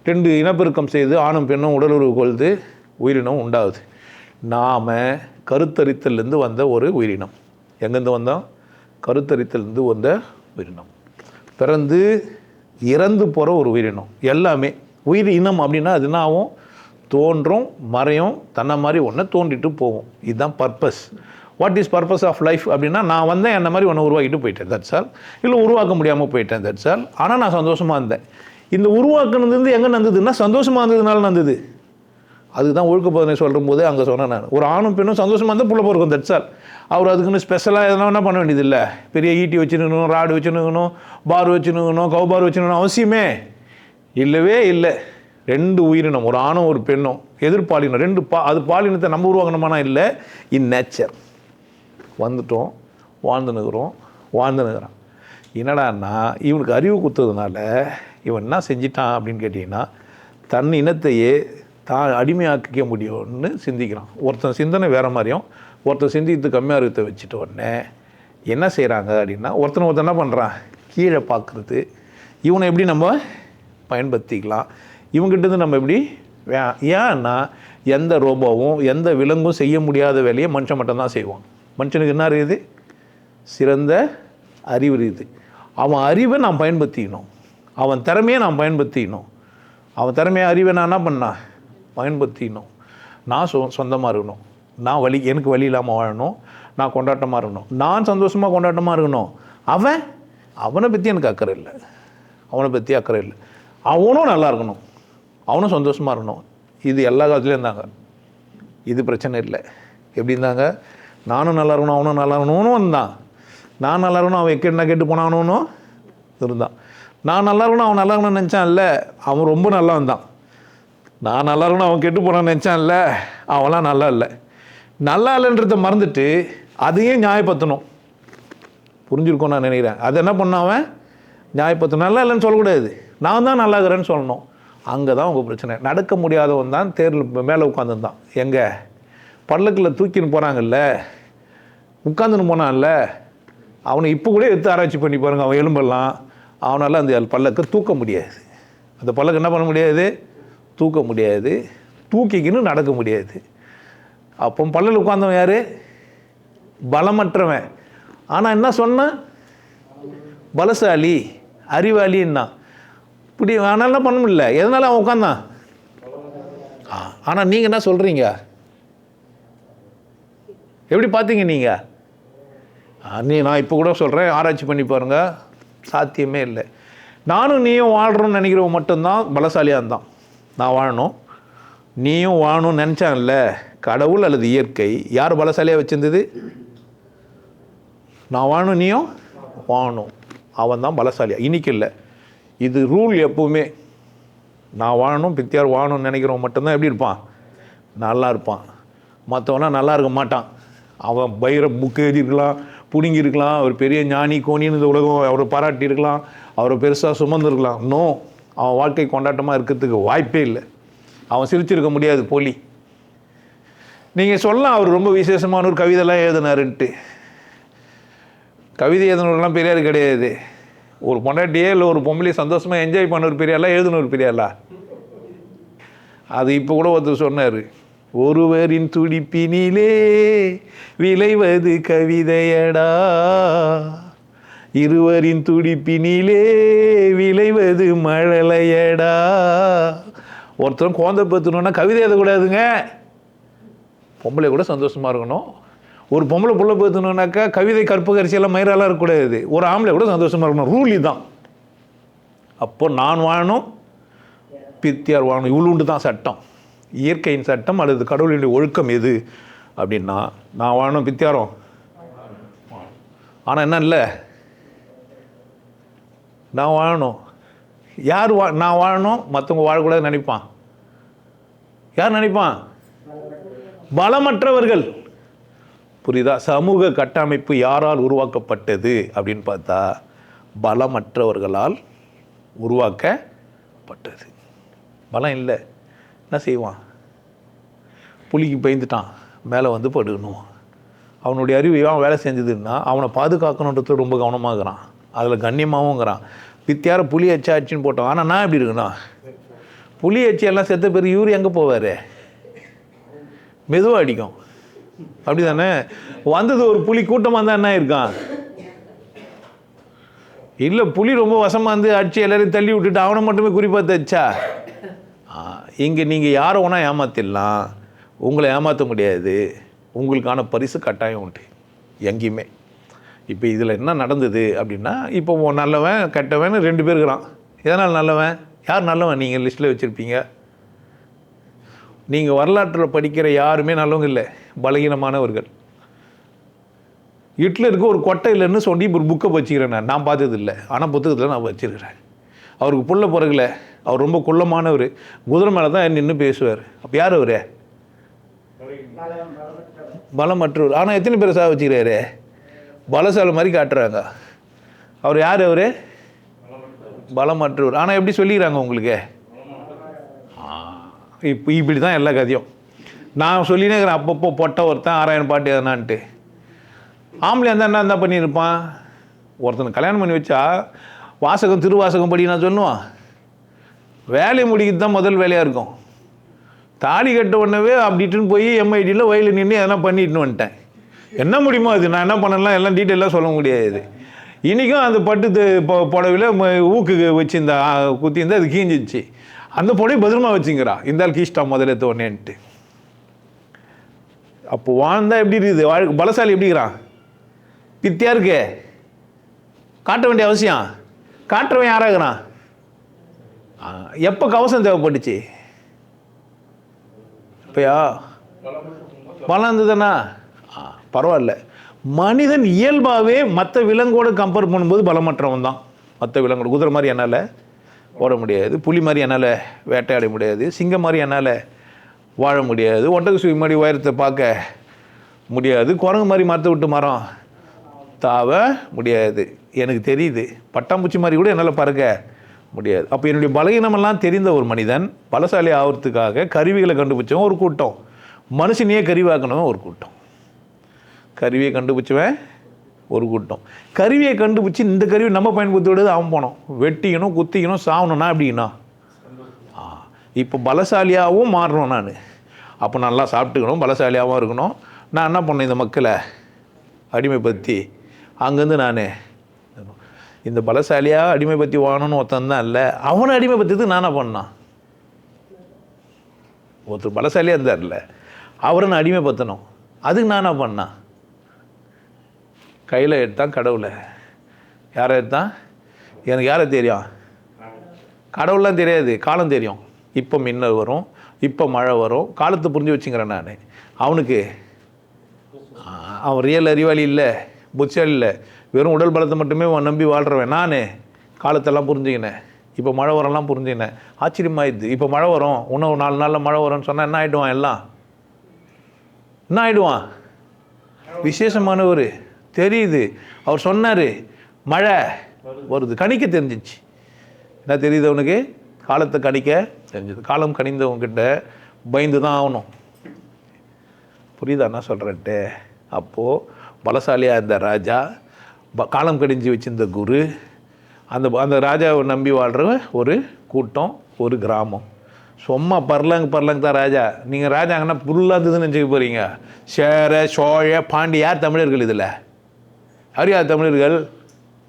2 இனப்பெருக்கம் செய்து ஆணும் பெண்ணும் உடலுறவு கொள்து, உயிரினம் உண்டாகுது. நாம் கருத்தரித்தலேருந்து வந்த ஒரு உயிரினம். எங்கேருந்து வந்தோம்? கருத்தரித்தலேருந்து வந்த உயிரினம். பிறந்து இறந்து போகிற ஒரு உயிரினம். எல்லாமே உயிர் இனம் அப்படின்னா அது என்ன ஆகும்? தோன்றும், மறையும், தன்னை மாதிரி ஒன்று தோண்டிட்டு போகும். இதுதான் purpose. What is purpose of life அப்படின்னா, நான் வந்தேன் என்ன மாதிரி ஒன்று உருவாக்கிட்டு போயிட்டேன், தட்ஸ் ஆல். இல்லை உருவாக்க முடியாமல் போயிட்டேன், தட்ஸ் ஆல். ஆனால் நான் சந்தோஷமாக இருந்தேன். இந்த உருவாக்குனது எங்கே நடந்ததுன்னா சந்தோஷமாக இருந்ததுனால நடந்தது. அதுதான் ஒழுக்க போதனை சொல்லும் போது அங்கே சொன்னேன் நான். ஒரு ஆணும் பெண்ணும் சந்தோஷமாக இருந்தால் புள்ள பிறக்கும், தட்ஸ் ஆல். அவர் அதுக்குன்னு ஸ்பெஷலாக எதனா என்ன பண்ண வேண்டியதில்லை. பெரிய ஈட்டி வச்சுருக்கணும், ராடு வச்சுருக்கணும், பார் வச்சுருக்கணும், கவுபார் வச்சுருக்கணும் அவசியமே இல்லவே இல்லை. 2 உயிரினம், ஒரு ஆணும் ஒரு பெண்ணும், எதிர்பாலினம் 2 அது பாலினத்தை நம்ம உருவாக்கணுமானா இல்லை. இன் நேச்சர் வந்துட்டோம், வாழ்ந்துனுக்குறான். என்னடான்னா இவனுக்கு அறிவு கொடுத்ததுனால இவன் என்ன செஞ்சிட்டான் அப்படின்னு கேட்டிங்கன்னா, தன் இனத்தையே தான் அடிமையாக்கிக்க முடியும்னு சிந்திக்கிறான். ஒருத்தன் சிந்தனை வேறு மாதிரியும், ஒருத்தன் சிந்தித்து கம்மியாக இருக்கிறத வச்சுட்ட உடனே என்ன செய்கிறாங்க அப்படின்னா, ஒருத்தன் என்ன பண்ணுறான், கீழே பார்க்குறது. இவனை எப்படி நம்ம பயன்படுத்திக்கலாம், இவங்ககிட்டருந்து நம்ம எப்படி. ஏன்னா எந்த ரோபோவும் எந்த விலங்கும் செய்ய முடியாத வேலையை மனுஷன் மட்டும்தான் செய்வான். மனுஷனுக்கு என்ன இருக்குது? சிறந்த அறிவு இருக்குது. அவன் அறிவை நான் பயன்படுத்திக்கணும், அவன் திறமையை நான் பயன்படுத்திக்கணும். அவன் திறமையை அறிவை நான் என்ன பண்ணான், பயன்படுத்திக்கணும். நான் சொந்தமாக இருக்கணும், நான் எனக்கு வழி இல்லாமல் வாழணும், நான் கொண்டாட்டமாக இருக்கணும், நான் சந்தோஷமாக கொண்டாட்டமாக இருக்கணும். அவனை பற்றி எனக்கு அக்கறை இல்லை, அவனும் நல்லா இருக்கணும், அவனும் சந்தோஷமாக இருக்கணும். இது எல்லா காலத்துலேயும் இருந்தாங்க, இது பிரச்சனை இல்லை. எப்படி இருந்தாங்க? நானும் நல்லா இருக்கணும், அவனும் நல்லா இருக்கணும்னு வந்தான். நான் நல்லா இருக்கணும், அவன் என்ன கேட்டு போனானு இருந்தான். நான் நல்லா இருக்கணும், அவன் நல்லா இருக்கணும்னு நினச்சான்ல, அவன் ரொம்ப நல்லா இருந்தான். நான் நல்லா இருக்கணும், அவன் கெட்டு போனான்னு நினச்சான்ல, அவன்லாம் நல்லா இல்லை. நல்லா இல்லைன்றதை மறந்துட்டு அதையும் நியாயப்படுத்தணும். புரிஞ்சுருக்கோம் நான் நினைக்கிறேன். அது என்ன பண்ண, அவன் நியாயப்படுத்தணும். நல்லா இல்லைன்னு சொல்லக்கூடாது, நான் தான் நல்லா இருக்கிறேன்னு சொல்லணும். அங்கே தான் உங்கள் பிரச்சனை. நடக்க முடியாதவன் தான் தேரில் மேலே உட்காந்துருந்தான். எங்கே? பல்லக்கில் தூக்கின்னு போகிறாங்கல்ல, உட்காந்துன்னு போனான்ல, அவனை இப்போ கூட எடுத்து ஆராய்ச்சி பண்ணி பாருங்கள். அவன் எலும்பெல்லாம் அவனால் அந்த பல்லக்கை தூக்க முடியாது. அந்த பல்லக்கு என்ன பண்ண முடியாது? தூக்க முடியாது, தூக்கிக்கின்னு நடக்க முடியாது. அப்போ பல்லில் உட்கார்ந்தவன் யார்? பலமற்றவன். ஆனால் என்ன சொன்னான்? பலசாலி, அறிவாளின்னா. இப்படி ஆனால் என்ன பண்ண முடியல. எதனால அவன் உட்காந்தான்? ஆனால் நீங்கள் என்ன சொல்கிறீங்க? எப்படி பார்த்தீங்க நீங்கள்? நான் இப்போ கூட சொல்கிறேன், ஆராய்ச்சி பண்ணி பாருங்கள், சாத்தியமே இல்லை. நானும் நீயும் வாழ்கிறோன்னு நினைக்கிறவன் மட்டும்தான் பலசாலியாக இருந்தான். நான் வாழணும், நீயும் வாழணும்னு நினச்சான்ல கடவுள் அல்லது இயற்கை, யார் பலசாலியாக வச்சுருந்தது? நான் வாழணும், நீயும் வாழணும், அவன் தான் பலசாலியாக. இன்னைக்கு இல்லை, இது ரூல். எப்போவுமே நான் வாழணும், பித்தியார் வாழணும்னு நினைக்கிறவன் மட்டும்தான் எப்படி இருப்பான்? நல்லா இருப்பான். மற்றவனா நல்லா இருக்க மாட்டான். அவன் பயிர புக்கு எழுதியிருக்கலாம், பிடுங்கியிருக்கலாம், அவர் பெரிய ஞானி கோணின்னு இந்த உலகம் அவரை பாராட்டியிருக்கலாம், அவரை பெருசாக சுமந்துருக்கலாம். நோ, அவன் வாழ்க்கை கொண்டாட்டமாக இருக்கிறதுக்கு வாய்ப்பே இல்லை. அவன் சிரிச்சிருக்க முடியாது போலி. நீங்கள் சொல்லலாம் அவர் ரொம்ப விசேஷமான ஒரு கவிதைலாம் எழுதினாருன்ட்டு. கவிதை எழுதினவரெலாம் பெரியார் கிடையாது. ஒரு பொண்டாட்டியே இல்லை ஒரு பொம்பளை சந்தோஷமாக என்ஜாய் பண்ண ஒரு பெரியாரெலாம் எழுதின ஒரு பெரியாரா? அது இப்போ கூட ஒருத்தர் சொன்னார், ஒருவரின் துடிப்பினிலே விளைவது கவிதையடா, இருவரின் துடிப்பினிலே விளைவது மழலையடா. ஒருத்தரும் குழந்தை பெற்றுணுன்னா கவிதை எழுதக்கூடாதுங்க, பொம்பளை கூட சந்தோஷமாக இருக்கணும். ஒரு பொம்பளை புள்ள பெற்றுணுன்னாக்கா கவிதை கற்பகரிசியெல்லாம் மயிரெல்லாம் இருக்கக்கூடாது. ஒரு ஆம்பளை கூட சந்தோஷமாக இருக்கணும். ரூல் இதுதான். அப்போ நான் வாழணும், பித்தியார் வாழணும், இவ்வளோண்டு தான் சட்டம். இயற்கையின் சட்டம் அல்லது கடவுளுடைய ஒழுக்கம் எது அப்படின்னா, நான் வாழணும், பித்தியாரம். ஆனால் என்ன இல்லை, நான் வாழணும். யார் நான் வாழணும், மற்றவங்க வாழக்கூடாது நினைப்பான். யார் நினைப்பான்? பலமற்றவர்கள். புரியுதா? சமூக கட்டமைப்பு யாரால் உருவாக்கப்பட்டது அப்படின்னு பார்த்தா பலமற்றவர்களால் உருவாக்கப்பட்டது. பலம் இல்லை, என்ன செய்வான்? புலிக்கு பயந்துட்டான், மேலே வந்து படுக்கணும். அவனுடைய அறிவு அவன் வேலை செஞ்சதுன்னா அவனை பாதுகாக்கணுன்றது ரொம்ப கவனமாகறான், அதில் கண்ணியமாகவுங்கிறான். பித்தியார புலி அச்சின்னு போட்டான். ஆனால் நான் எப்படி இருக்குண்ணா, புலி அச்சி எல்லாம் செத்த பேர் இவரு எங்கே போவார்? மெதுவாக அடிக்கும், அப்படி தானே? வந்தது ஒரு புலி கூட்டமாக இருந்தால் என்ன இருக்கான்? இல்லை, புலி ரொம்ப வசமாக வந்து அடிச்சு எல்லாரையும் தள்ளி விட்டுட்டு அவனை மட்டுமே குறிப்பாக தச்சா. இங்கே நீங்கள் யாரை வேணால் ஏமாற்றிடலாம், உங்களை ஏமாற்ற முடியாது. உங்களுக்கான பரிசு கட்டாயம் உண்டு எங்கேயுமே. இப்போ இதில் என்ன நடந்தது அப்படின்னா, இப்போ நல்லவன் கெட்டவன் 2 பேர் இருக்கிறான். எதனால் நல்லவன்? யார் நல்லவன் நீங்கள் லிஸ்ட்டில் வச்சுருப்பீங்க? நீங்கள் வரலாற்றில் படிக்கிற யாருமே நல்லவங்க இல்லை, பலகீனமானவர்கள். ஹிட்லருக்கு ஒரு கொட்டை இல்லைன்னு சொல்லி ஒரு புக்கை வச்சுக்கிறேன். நான் பார்த்தது இல்லை, ஆனால் புத்தகத்தில் நான் வச்சுருக்கிறேன். அவருக்கு புள்ள பிறகுல, அவர் ரொம்ப குள்ளமானவர், குதிரை மேலே தான் நின்று பேசுவார். அப்போ யார் அவர்? பலமற்றவர். ஆனால் எத்தனை பேரை சாக வச்சுக்கிறாரு? பலசாலை மாதிரி காட்டுறாங்க. அவர் யார்? அவர் பலமற்றவர். ஆனால் எப்படி சொல்லிக்கிறாங்க உங்களுக்கு? இப்போ இப்படி தான் எல்லா கதையும். நான் சொல்லினே இருக்கிறேன், அப்பப்போ பொட்டை ஒருத்தன் 6000 பாட்டு எதனான்ட்டு. ஆம்பளை இருந்தால் என்ன பண்ணியிருப்பான்? ஒருத்தனை கல்யாணம் பண்ணி வச்சா வாசகம் திருவாசகம் படி நான் சொல்லுவான். வேலையை முடிக்கிறது தான் முதல் வேலையாக இருக்கும். தாலி கட்ட உடனே அப்படிட்டுன்னு போய் எம்ஐடியில் வயலில் நின்று எதனா பண்ணிட்டுன்னு வந்துட்டேன். என்ன முடியுமோ அது நான் என்ன பண்ணலாம் எல்லாம் டீட்டெயிலாக சொல்ல முடியாது. இன்றைக்கும் அந்த பட்டு புடவையில் ஊக்கு வச்சு இந்த குத்திருந்து அது கீஞ்சிச்சு. அந்த புடவை பத்திரமா வச்சுங்கிறா, இந்த கீஷ்டா முதல்ல தோணேன்ட்டு. அப்போ வாழ்ந்தா எப்படி இருக்குது? பலசாலி எப்படிங்கிறான்? பித்தியா இருக்கு, காட்ட வேண்டிய அவசியம். காட்டுறவன் யாராகிறான்? எப்போ கவசம் தேவைப்பட்டுச்சு? இப்போயா பலம் இருந்ததுன்னா பரவாயில்ல. மனிதன் இயல்பாகவே மற்ற விலங்கோடு கம்பேர் பண்ணும்போது பலமற்றவன் தான். மற்ற விலங்கோடு குதிரை மாதிரி என்னால் ஓட முடியாது, புலி மாதிரி என்னால் வேட்டையாட முடியாது, சிங்கம் மாதிரி என்னால் வாழ முடியாது, ஒட்டக சுவி மாதிரி உயரத்தை பார்க்க முடியாது, குரங்கு மாதிரி மரத்தை விட்டு மரம் தாவ முடியாது. எனக்கு தெரியுது, பட்டாம்பூச்சி மாதிரி கூட என்னால் பறக்க முடியாது. அப்போ என்னுடைய பலகீனமெல்லாம் தெரிந்த ஒரு மனிதன் பலசாலி ஆகிறதுக்காக கருவிகளை கண்டுபிடிச்சவன் ஒரு கூட்டம், மனுஷனையே கருவாக்கணும் ஒரு கூட்டம், கருவியை கண்டுபிடிச்சவன் ஒரு கூட்டம். கருவியை கண்டுபிடிச்சி இந்த கருவி நம்ம பயன்படுத்தி விடுறது அவன் போனோம். வெட்டிக்கணும், குத்திக்கணும், சாகணும்னா அப்படின்னா இப்போ பலசாலியாகவும் மாறணும். நான் அப்போ நல்லா சாப்பிட்டுக்கணும், பலசாலியாகவும் இருக்கணும். நான் என்ன பண்ணேன்? இந்த மக்களை அடிமைப்படுத்தி அங்கேருந்து நான் இந்த பலசாலியாக அடிமைப்படுத்தி வாங்கணும்னு ஒருத்தன் தான் இல்லை, அவனை அடிமைப்படுத்திட்டு நானே பண்ணான். ஒருத்தர் பலசாலியாக இருந்தார் இல்லை, அவரை நான் அடிமைப்படுத்தணும். அதுக்கு நானா பண்ணான்? கையில் எடுத்தான் கடவுளை. யாரை எடுத்தான்? எனக்கு யாரை தெரியும்? கடவுள்லாம் தெரியாது, காலம் தெரியும். இப்போ மின்னல் வரும், இப்போ மழை வரும், காலத்தை புரிஞ்சு வச்சுங்கிறேன் நான். அவனுக்கு அவன் ரியல் அறிவாளி இல்லை, புத்திசாலி இல்லை, வெறும் உடல் பலத்தை மட்டுமே நம்பி வாழ்கிறவன். நான் காலத்தெல்லாம் புரிஞ்சுக்கினேன், இப்போ மழை வரலாம் புரிஞ்சுக்கினேன். ஆச்சரியமாயிடுது. இப்போ மழை வரும், இன்னும் 4 நாளில் மழை வரும்னு சொன்னால் என்ன ஆகிடுவான்? எல்லாம் என்ன ஆகிடுவான்? விசேஷமானவர் தெரியுது. அவர் சொன்னார் மழை வருது, கணிக்க தெரிஞ்சிச்சு. என்ன தெரியுது அவனுக்கு? காலத்தை கணிக்க தெரிஞ்சது. காலம் கணிந்தவங்ககிட்ட பயந்து தான் ஆகணும். புரியுதா என்ன சொல்கிறேன்ட்டு? அப்போது பலசாலியாக இருந்த ராஜா, காலம் கடிஞ்சு வச்சிருந்த குரு, அந்த ராஜாவை நம்பி வாழ்கிற ஒரு கூட்டம், ஒரு கிராமம். சும்மா பர்லங்க தான் ராஜா. நீங்கள் ராஜாங்கன்னா புல்லாக இருந்ததுன்னு நினச்சிக்க போகிறீங்க. சேர, சோழ, பாண்டிய, யார் தமிழர்கள் இதில்? யார் யார் தமிழர்கள்?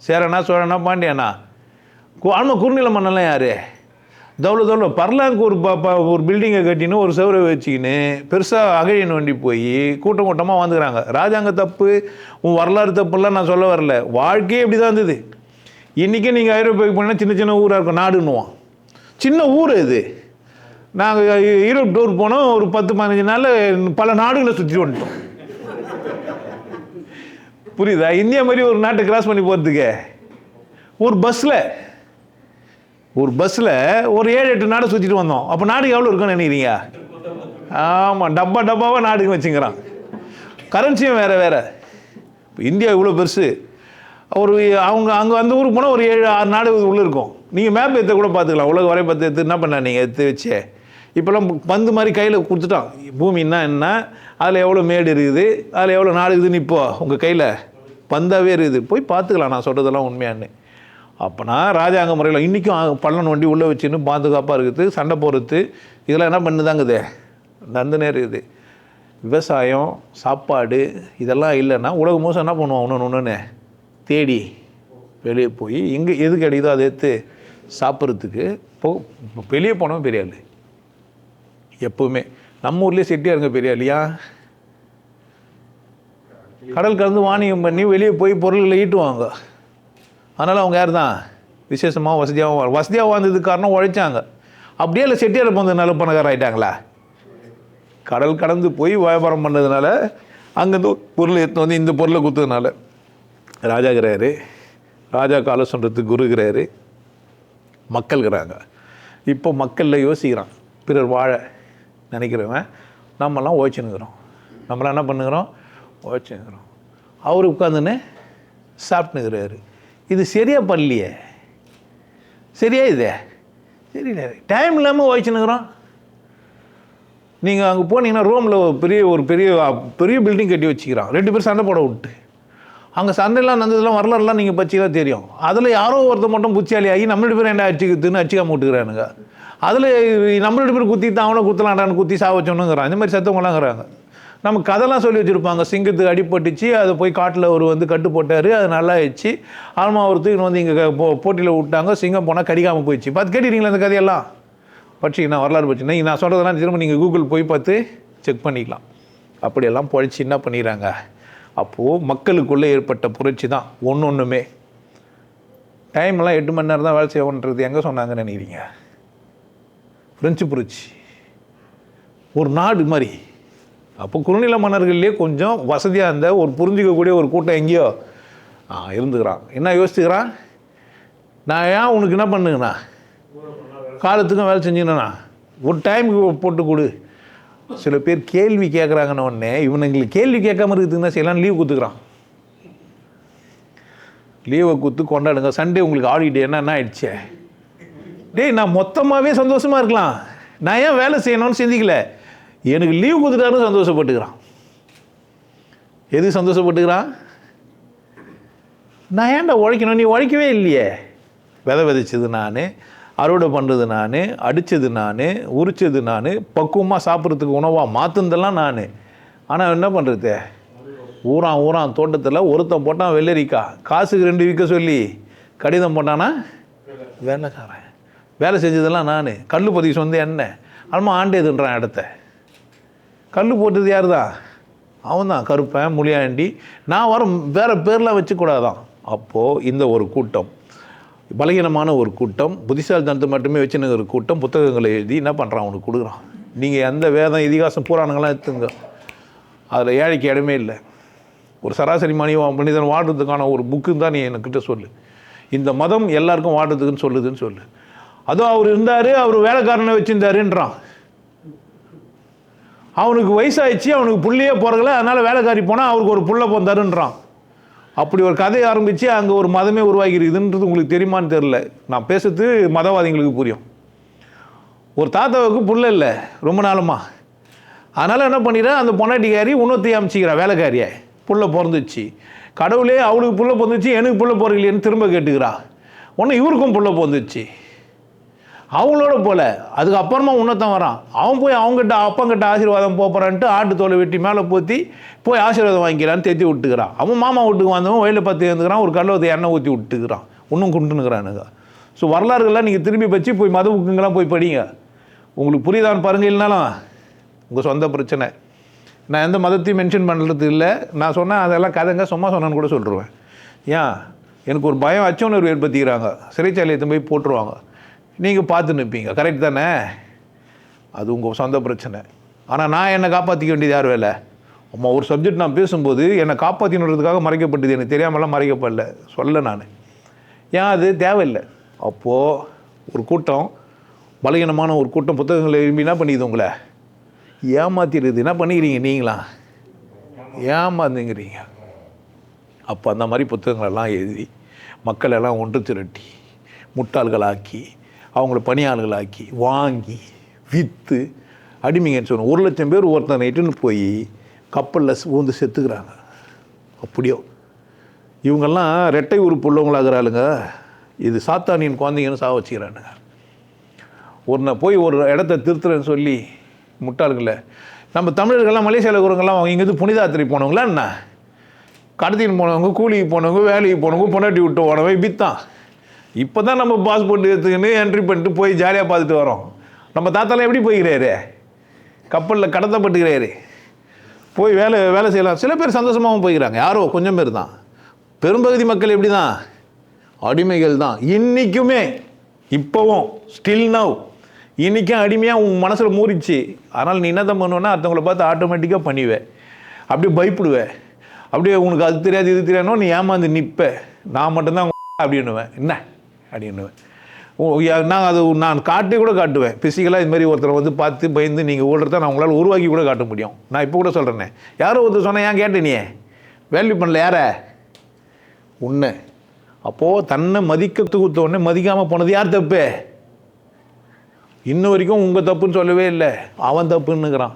சேரனா, சோழனா, பாண்டியானா? ஆமாம், குறுநில மன்னெல்லாம் யார்? தௌல பர்லாங்கு ஒரு பில்டிங்கை கட்டின்னு ஒரு செவரை வச்சுக்கின்னு பெருசாக அகழின்னு வண்டி போய் கூட்டம் கூட்டமாக வந்துக்கிறாங்க. ராஜாங்க தப்பு, உன் வரலாறு தப்புலாம் நான் சொல்ல வரல. வாழ்க்கையே இப்படி தான் இருந்தது. இன்றைக்கி நீங்கள் ஐரோப்பாவுக்கு போனால் சின்ன சின்ன ஊராக இருக்கும், நாடுன்னுவோம். சின்ன ஊர் இது. நாங்கள் யூரோப் டூர் போனோம், ஒரு 10-15 நாளில் பல நாடுகளை சுற்றி வந்துட்டோம். புரியுதா? இந்தியா மாதிரி ஒரு நாட்டை கிராஸ் பண்ணி போகிறதுக்கு ஒரு பஸ்ஸில் ஒரு 7-8 நாடை சுற்றிட்டு வந்தோம். அப்போ நாடுக்கு எவ்வளோ இருக்குன்னு நினைக்கிறீங்க? ஆமாம், டப்பாவாக நாடுக்கு வச்சுக்கிறான். கரன்சியும் வேறு. இப்போ இந்தியா இவ்வளோ பெருசு. அங்கே அந்த ஊருக்கு போனால் ஒரு 7-6 நாடு உள்ளே இருக்கும். நீங்கள் மேப் எடுத்து கூட பார்த்துக்கலாம். உலக வரைபடத்தை எடுத்து என்ன பண்ண நீங்கள் எடுத்து வச்சு இப்போல்லாம் பந்து மாதிரி கையில் கொடுத்துட்டான். பூமின்னா என்ன, அதில் எவ்வளோ மேடு இருக்குது, அதில் எவ்வளோ நாடு இருக்குதுன்னு இப்போ உங்கள் கையில் பந்தாவே இருக்குது. போய் பார்த்துக்கலாம் நான் சொல்கிறதெல்லாம் உண்மையானு. அப்போனா ராஜாங்க முறையில் இன்றைக்கும் பள்ளன் வண்டி உள்ளே வச்சுன்னு பாதுகாப்பாக இருக்குது, சண்டை போடுறது, இதெல்லாம் என்ன பண்ணுதாங்குது, நடந்துனே இருக்குது. விவசாயம், சாப்பாடு இதெல்லாம் இல்லைன்னா உலக மோசம் என்ன பண்ணுவோம்? ஒன்று தேடி வெளியே போய் எங்கே எது கிடைக்குதோ அதை எடுத்து சாப்பிட்றதுக்கு வெளியே போனோம். பெரிய ஆள் எப்போவுமே நம்ம ஊர்லேயே செட்டியாக இருங்க பெரிய ஆளியா. கடல் கலந்து வாணிகம் பண்ணி வெளியே போய் பொருள்களை ஈட்டுவாங்க. அதனால் அவங்க யார் தான் விசேஷமாக வசதியாக வாழ்ந்ததுக்கு காரணம் உழைச்சாங்க. அப்படியே இல்லை செட்டியார் போனதுனால பணக்காரர் ஆகிட்டாங்களா? கடல் கடந்து போய் வியாபாரம் பண்ணதுனால அங்கேருந்து பொருள் எடுத்து வந்து இந்த பொருளை கொடுத்ததுனால ராஜாங்கிறாரு. ராஜாவுக்கு ஆலோசனைறதுக்கு குருங்கிறாரு. மக்கள்கிறாங்க. இப்போ மக்களில் யோசிக்கிறான். பிறர் வாழ நினைக்கிறவன் நம்மலாம் ஓய்ச்சினுக்கிறோம். நம்மளாம் என்ன பண்ணுகிறோம்? ஓய்ச்சினுக்கிறோம். அவர் உட்காந்துன்னு சாப்பிட்டுனுக்கிறாரு. இது சரியா பண்ணலையே, சரியா இதே சரியில்லை. டைம் இல்லாமல் ஓய்ச்சினுக்கிறோம். நீங்கள் அங்கே போனீங்கன்னா ரோமில் ஒரு பெரிய பில்டிங் கட்டி வச்சுக்கிறான். 2 பேர் சண்டை போட விட்டு அங்கே சண்டைலாம் நடந்ததுலாம் வரலாறுலாம் நீங்கள் பச்சிதான் தெரியும். அதில் யாரோ ஒருத்தர் மட்டும் புத்தியாளி ஆகி நம்மளோட பேர் என்ன அடிச்சுக்குதுன்னு அடிச்சுக்காம விட்டுக்கிறானுங்க. அதில் நம்மளோட பேர் குத்தித்தான் அவனை குத்தலாண்டான்னு குத்தி சாவச்சோன்னுங்கிறான். இந்த மாதிரி சத்தவங்களாங்கிறாங்க. நம்ம கதைலாம் சொல்லி வச்சுருப்பாங்க. சிங்கத்துக்கு அடிப்பட்டுச்சு, அதை போய் காட்டில் ஒரு கட்டு போட்டார், அது நல்லா ஆயிடுச்சு. ஆல்மா ஒருத்தர் வந்து இங்கே போட்டியில் விட்டாங்க, சிங்கம் போனால் கடிக்காமல் போயிடுச்சு. பார்த்து கேட்டுக்கிறீங்களா அந்த கதையெல்லாம்? படிச்சிங்கன்னா வரலாறு படிச்சுன்னா நான் சொல்கிறதெல்லாம் திரும்ப நீங்கள் கூகுள் போய் பார்த்து செக் பண்ணிக்கலாம். அப்படியெல்லாம் படித்து என்ன பண்ணிடுறாங்க. அப்போது மக்களுக்குள்ளே ஏற்பட்ட புரட்சி தான் ஒன்றுமே. டைம்லாம் 8 மணி நேரம் தான் வேலை செய்யணுன்றது எங்கே சொன்னாங்கன்னு நினைக்கிறீங்க? பிரெஞ்சு புரட்சி ஒரு நாடு மாதிரி. அப்போ குறுநில மன்னர்கள்லேயே கொஞ்சம் வசதியாக இருந்த ஒரு புரிஞ்சிக்கக்கூடிய ஒரு கூட்டம் எங்கேயோ இருந்துக்கிறான். என்ன யோசிச்சுக்கிறான்? நான் ஏன் உனக்கு என்ன பண்ணுங்கண்ணா, காலத்துக்கும் வேலை செஞ்சுக்கணுண்ணா, ஒரு டைமுக்கு போட்டு கொடு. சில பேர் கேள்வி கேட்குறாங்கன்னு உடனே இவனுங்களுக்கு கேள்வி கேட்காம இருக்குதுன்னா செய்யலாம், லீவ் கொடுத்துக்கிறான். லீவை கொடுத்து கொண்டாடுங்க. சண்டே உங்களுக்கு ஹாலிடே என்ன ஆயிடுச்சே? டேய், நான் மொத்தமாகவே சந்தோஷமாக இருக்கலாம், நான் ஏன் வேலை செய்யணும்னு சிந்திக்கல, எனக்கு லீவ் கொடுத்துட்டாருன்னு சந்தோஷப்பட்டுக்கிறான். எது சந்தோஷப்பட்டுக்கிறான்? நான் ஏன்டா உழைக்கணும்? நீ உழைக்கவே இல்லையே. விதை விதைச்சது நான், அறுவடை பண்ணுறது நான், அடித்தது நான், உரித்தது நான், பக்குவமாக சாப்பிட்றதுக்கு உணவாக மாற்றுனதெல்லாம் நான். ஆனால் என்ன பண்ணுறது, ஊரான் தோட்டத்தில் ஒருத்தன் போட்டான் வெள்ளரிக்காய், காசுக்கு 2 விற்க சொல்லி கடிதம் போட்டானா வேலைக்காரன். வேலை செஞ்சதெல்லாம் நான். கல் பதிவு சொந்த என்ன அல்மா ஆண்டேதுன்றான் இடத்த. கல் போட்டது யார் தான்? அவன் தான், கருப்பன், முளியாண்டி. நான் வேறு பேர்லாம் வச்சுக்கூடாதான். அப்போது இந்த ஒரு கூட்டம், பலகீனமான ஒரு கூட்டம், புத்திசாலித்தனத்தை மட்டுமே வச்சுன்னு ஒரு கூட்டம் புத்தகங்களை எழுதி என்ன பண்ணுறான், அவனுக்கு கொடுக்குறான். நீங்கள் எந்த வேதம், இதிகாசம், புராணங்கள்லாம் எடுத்துங்க, அதில் ஏழைக்கு இடமே இல்லை. ஒரு சராசரி மனிதன் வாழ்கிறதுக்கான ஒரு புக்கு தான் நீ என்கிட்ட சொல்லு. இந்த மதம் எல்லாருக்கும் வாழ்கிறதுக்குன்னு சொல்லுதுன்னு சொல்லு. அதுவும் அவர் இருந்தார், அவர் வேலைக்காரனை வச்சுருந்தாருன்றான். அவனுக்கு வயசாகிடுச்சு, அவனுக்கு புள்ளையே போகிறதில்ல, அதனால் வேலைக்காரி போனால் அவருக்கு ஒரு புள்ள போந்தாருன்றான். அப்படி ஒரு கதையை ஆரம்பித்து அங்கே ஒரு மதமே உருவாகி இருக்குதுன்றது உங்களுக்கு தெரியுமான்னு தெரில. நான் பேசுறது மதவாதிகளுக்கு புரியும். ஒரு தாத்தாவுக்கு புள்ள இல்லை ரொம்ப நாளுமா. அதனால் என்ன பண்ணிடுறேன், அந்த பொண்டாட்டிக்காரி இன்னொருத்தையும் அமைச்சிக்கிறா வேலைக்காரியை. புள்ள பிறந்துச்சு, கடவுளே அவளுக்கு புள்ள பிறந்துச்சு எனக்கு புள்ள பிறக்கலையேன்னு திரும்ப கேட்டுக்கிறா. ஒன்று இவருக்கும் புள்ள பிறந்துச்சு, அவங்களோட போல. அதுக்கப்புறமா இன்னொருத்தன் வரான், அவன் போய் அவங்ககிட்ட அப்பங்கிட்ட ஆசீர்வாதம் போகிறான்ட்டு ஆட்டு தோலை வெட்டி மேலே போற்றி போய் ஆசீர்வாதம் வாங்கிக்கிறான்னு தேத்தி விட்டுக்கிறான். அவன் மாமா வீட்டுக்கு வந்தவன் வயலில் பார்த்து இருந்துக்கிறான், ஒரு கல்லை எண்ணெய் ஊற்றி விட்டுக்கிறான், இன்னும் குண்டுனுக்கிறானுங்க. ஸோ வரலாறுகள்லாம் நீங்கள் திரும்பி வச்சு போய் மத புக்குங்கெல்லாம் போய் படிங்க, உங்களுக்கு புரியுதான்னு பாருங்க. இல்லைனாலும் உங்கள் சொந்த பிரச்சனை. நான் எந்த மதத்தையும் மென்ஷன் பண்ணுறது இல்லை, நான் சொன்னேன் அதெல்லாம் கதைங்க சும்மா சொன்னேன்னு கூட சொல்லிடுவேன். ஏன் எனக்கு ஒரு பயம் அச்சோன்னு ஏற்படுத்திக்கிறாங்க, சிறைச்சாலையத்தை போய் போட்டுருவாங்க, நீங்கள் பார்த்து நிற்பீங்க. கரெக்ட் தானே? அது உங்கள் சொந்த பிரச்சனை. ஆனால் நான் என்னை காப்பாற்றிக்க வேண்டியது யார் வேலை? அம்மா ஒரு சப்ஜெக்ட் நான் பேசும்போது என்னை காப்பாற்றினுறதுக்காக மறைக்கப்பட்டது, எனக்கு தெரியாமலாம் மறைக்கப்படல, சொல்ல நான். ஏன் அது தேவையில்லை. அப்போது ஒரு கூட்டம், பலகீனமான ஒரு கூட்டம் புத்தகங்களை விரும்பி என்ன பண்ணிடுது, உங்களை ஏமாத்திடுது. என்ன பண்ணிக்கிறீங்க நீங்களா? ஏமாந்துங்கிறீங்க. அப்போ அந்த மாதிரி புத்தகங்களெல்லாம் எழுதி மக்களெல்லாம் ஒன்று திரட்டி முட்டாள்களாக்கி அவங்கள பணியாளர்களாக்கி வாங்கி விற்று அடிமைங்கன்னு சொன்னோம். 1,00,000 பேர் ஒருத்தன் நைட்டுன்னு போய் கப்பலில் ஊந்து செத்துக்கிறாங்க. அப்படியோ இவங்கெல்லாம் ரெட்டை உறுப்பு உள்ளவங்களாகிறாளுங்க. இது சாத்தானியின் குழந்தைங்கன்னு சாவ வச்சுக்கிறானுங்க. ஒன்றை போய் ஒரு இடத்த திருத்துறேன்னு சொல்லி முட்டாள்களை. நம்ம தமிழர்கள்லாம் மலேசியாவில் இருக்கிறவங்கலாம் அவங்க இங்கேருந்து புனித யாத்திரை போனவங்களா என்ன, கடத்தின்னு போனவங்க, கூலிக்கு போனவங்க, வேலைக்கு போனவங்க, பொண்டாட்டி விட்டு போனவங்க இப்படித்தான். இப்போ தான் நம்ம பாஸ்போர்ட் எடுத்துக்கின்னு என்ட்ரி பண்ணிட்டு போய் ஜாலியாக பார்த்துட்டு வரோம். நம்ம தாத்தாலாம் எப்படி போய்க்கிறாரு, கப்பலில் கடத்தப்பட்டுக்கிறாரு, போய் வேலை செய்யலாம். சில பேர் சந்தோஷமாகவும் போய்க்கிறாங்க, யாரோ கொஞ்சம் பேர் தான். பெரும்பகுதி மக்கள் எப்படி தான், அடிமைகள் தான் இன்றைக்குமே. இப்போவும் ஸ்டில் நவ் இன்றைக்கும் அடிமையாக உன் மனசில் மூறிச்சு. அதனால் நீ என்ன தான் பண்ணுவேன்னா அடுத்தவங்களை பார்த்து ஆட்டோமேட்டிக்காக பண்ணிவேன், அப்படியே பயப்படுவேன், அப்படியே உனக்கு அது தெரியாது இது தெரியாதோ நீ ஏமாந்து நிற்ப. நான் மட்டும்தான் அப்படின்னுவேன், என்ன அப்படின்னுவேன். நான் காட்டி கூட காட்டுவேன் ஃபிசிக்கலாக. இதுமாரி ஒருத்தரை வந்து பார்த்து பயந்து நீங்கள் ஓடுறத நான் உங்களால் உருவாக்கி கூட காட்ட முடியும். நான் இப்போ கூட சொல்கிறேனே, யாரோ ஒருத்தர் சொன்னேன், ஏன் கேட்டேன், நீ வேல்யூ பண்ணல யாரை உன்னை. அப்போது தன்னை மதிக்கிறதுக்கு உடனே மதிக்காமல் போனது யார் தப்பு? இன்ன வரைக்கும் உங்கள் தப்புன்னு சொல்லவே இல்லை, அவன் தப்புன்னுக்கிறான்.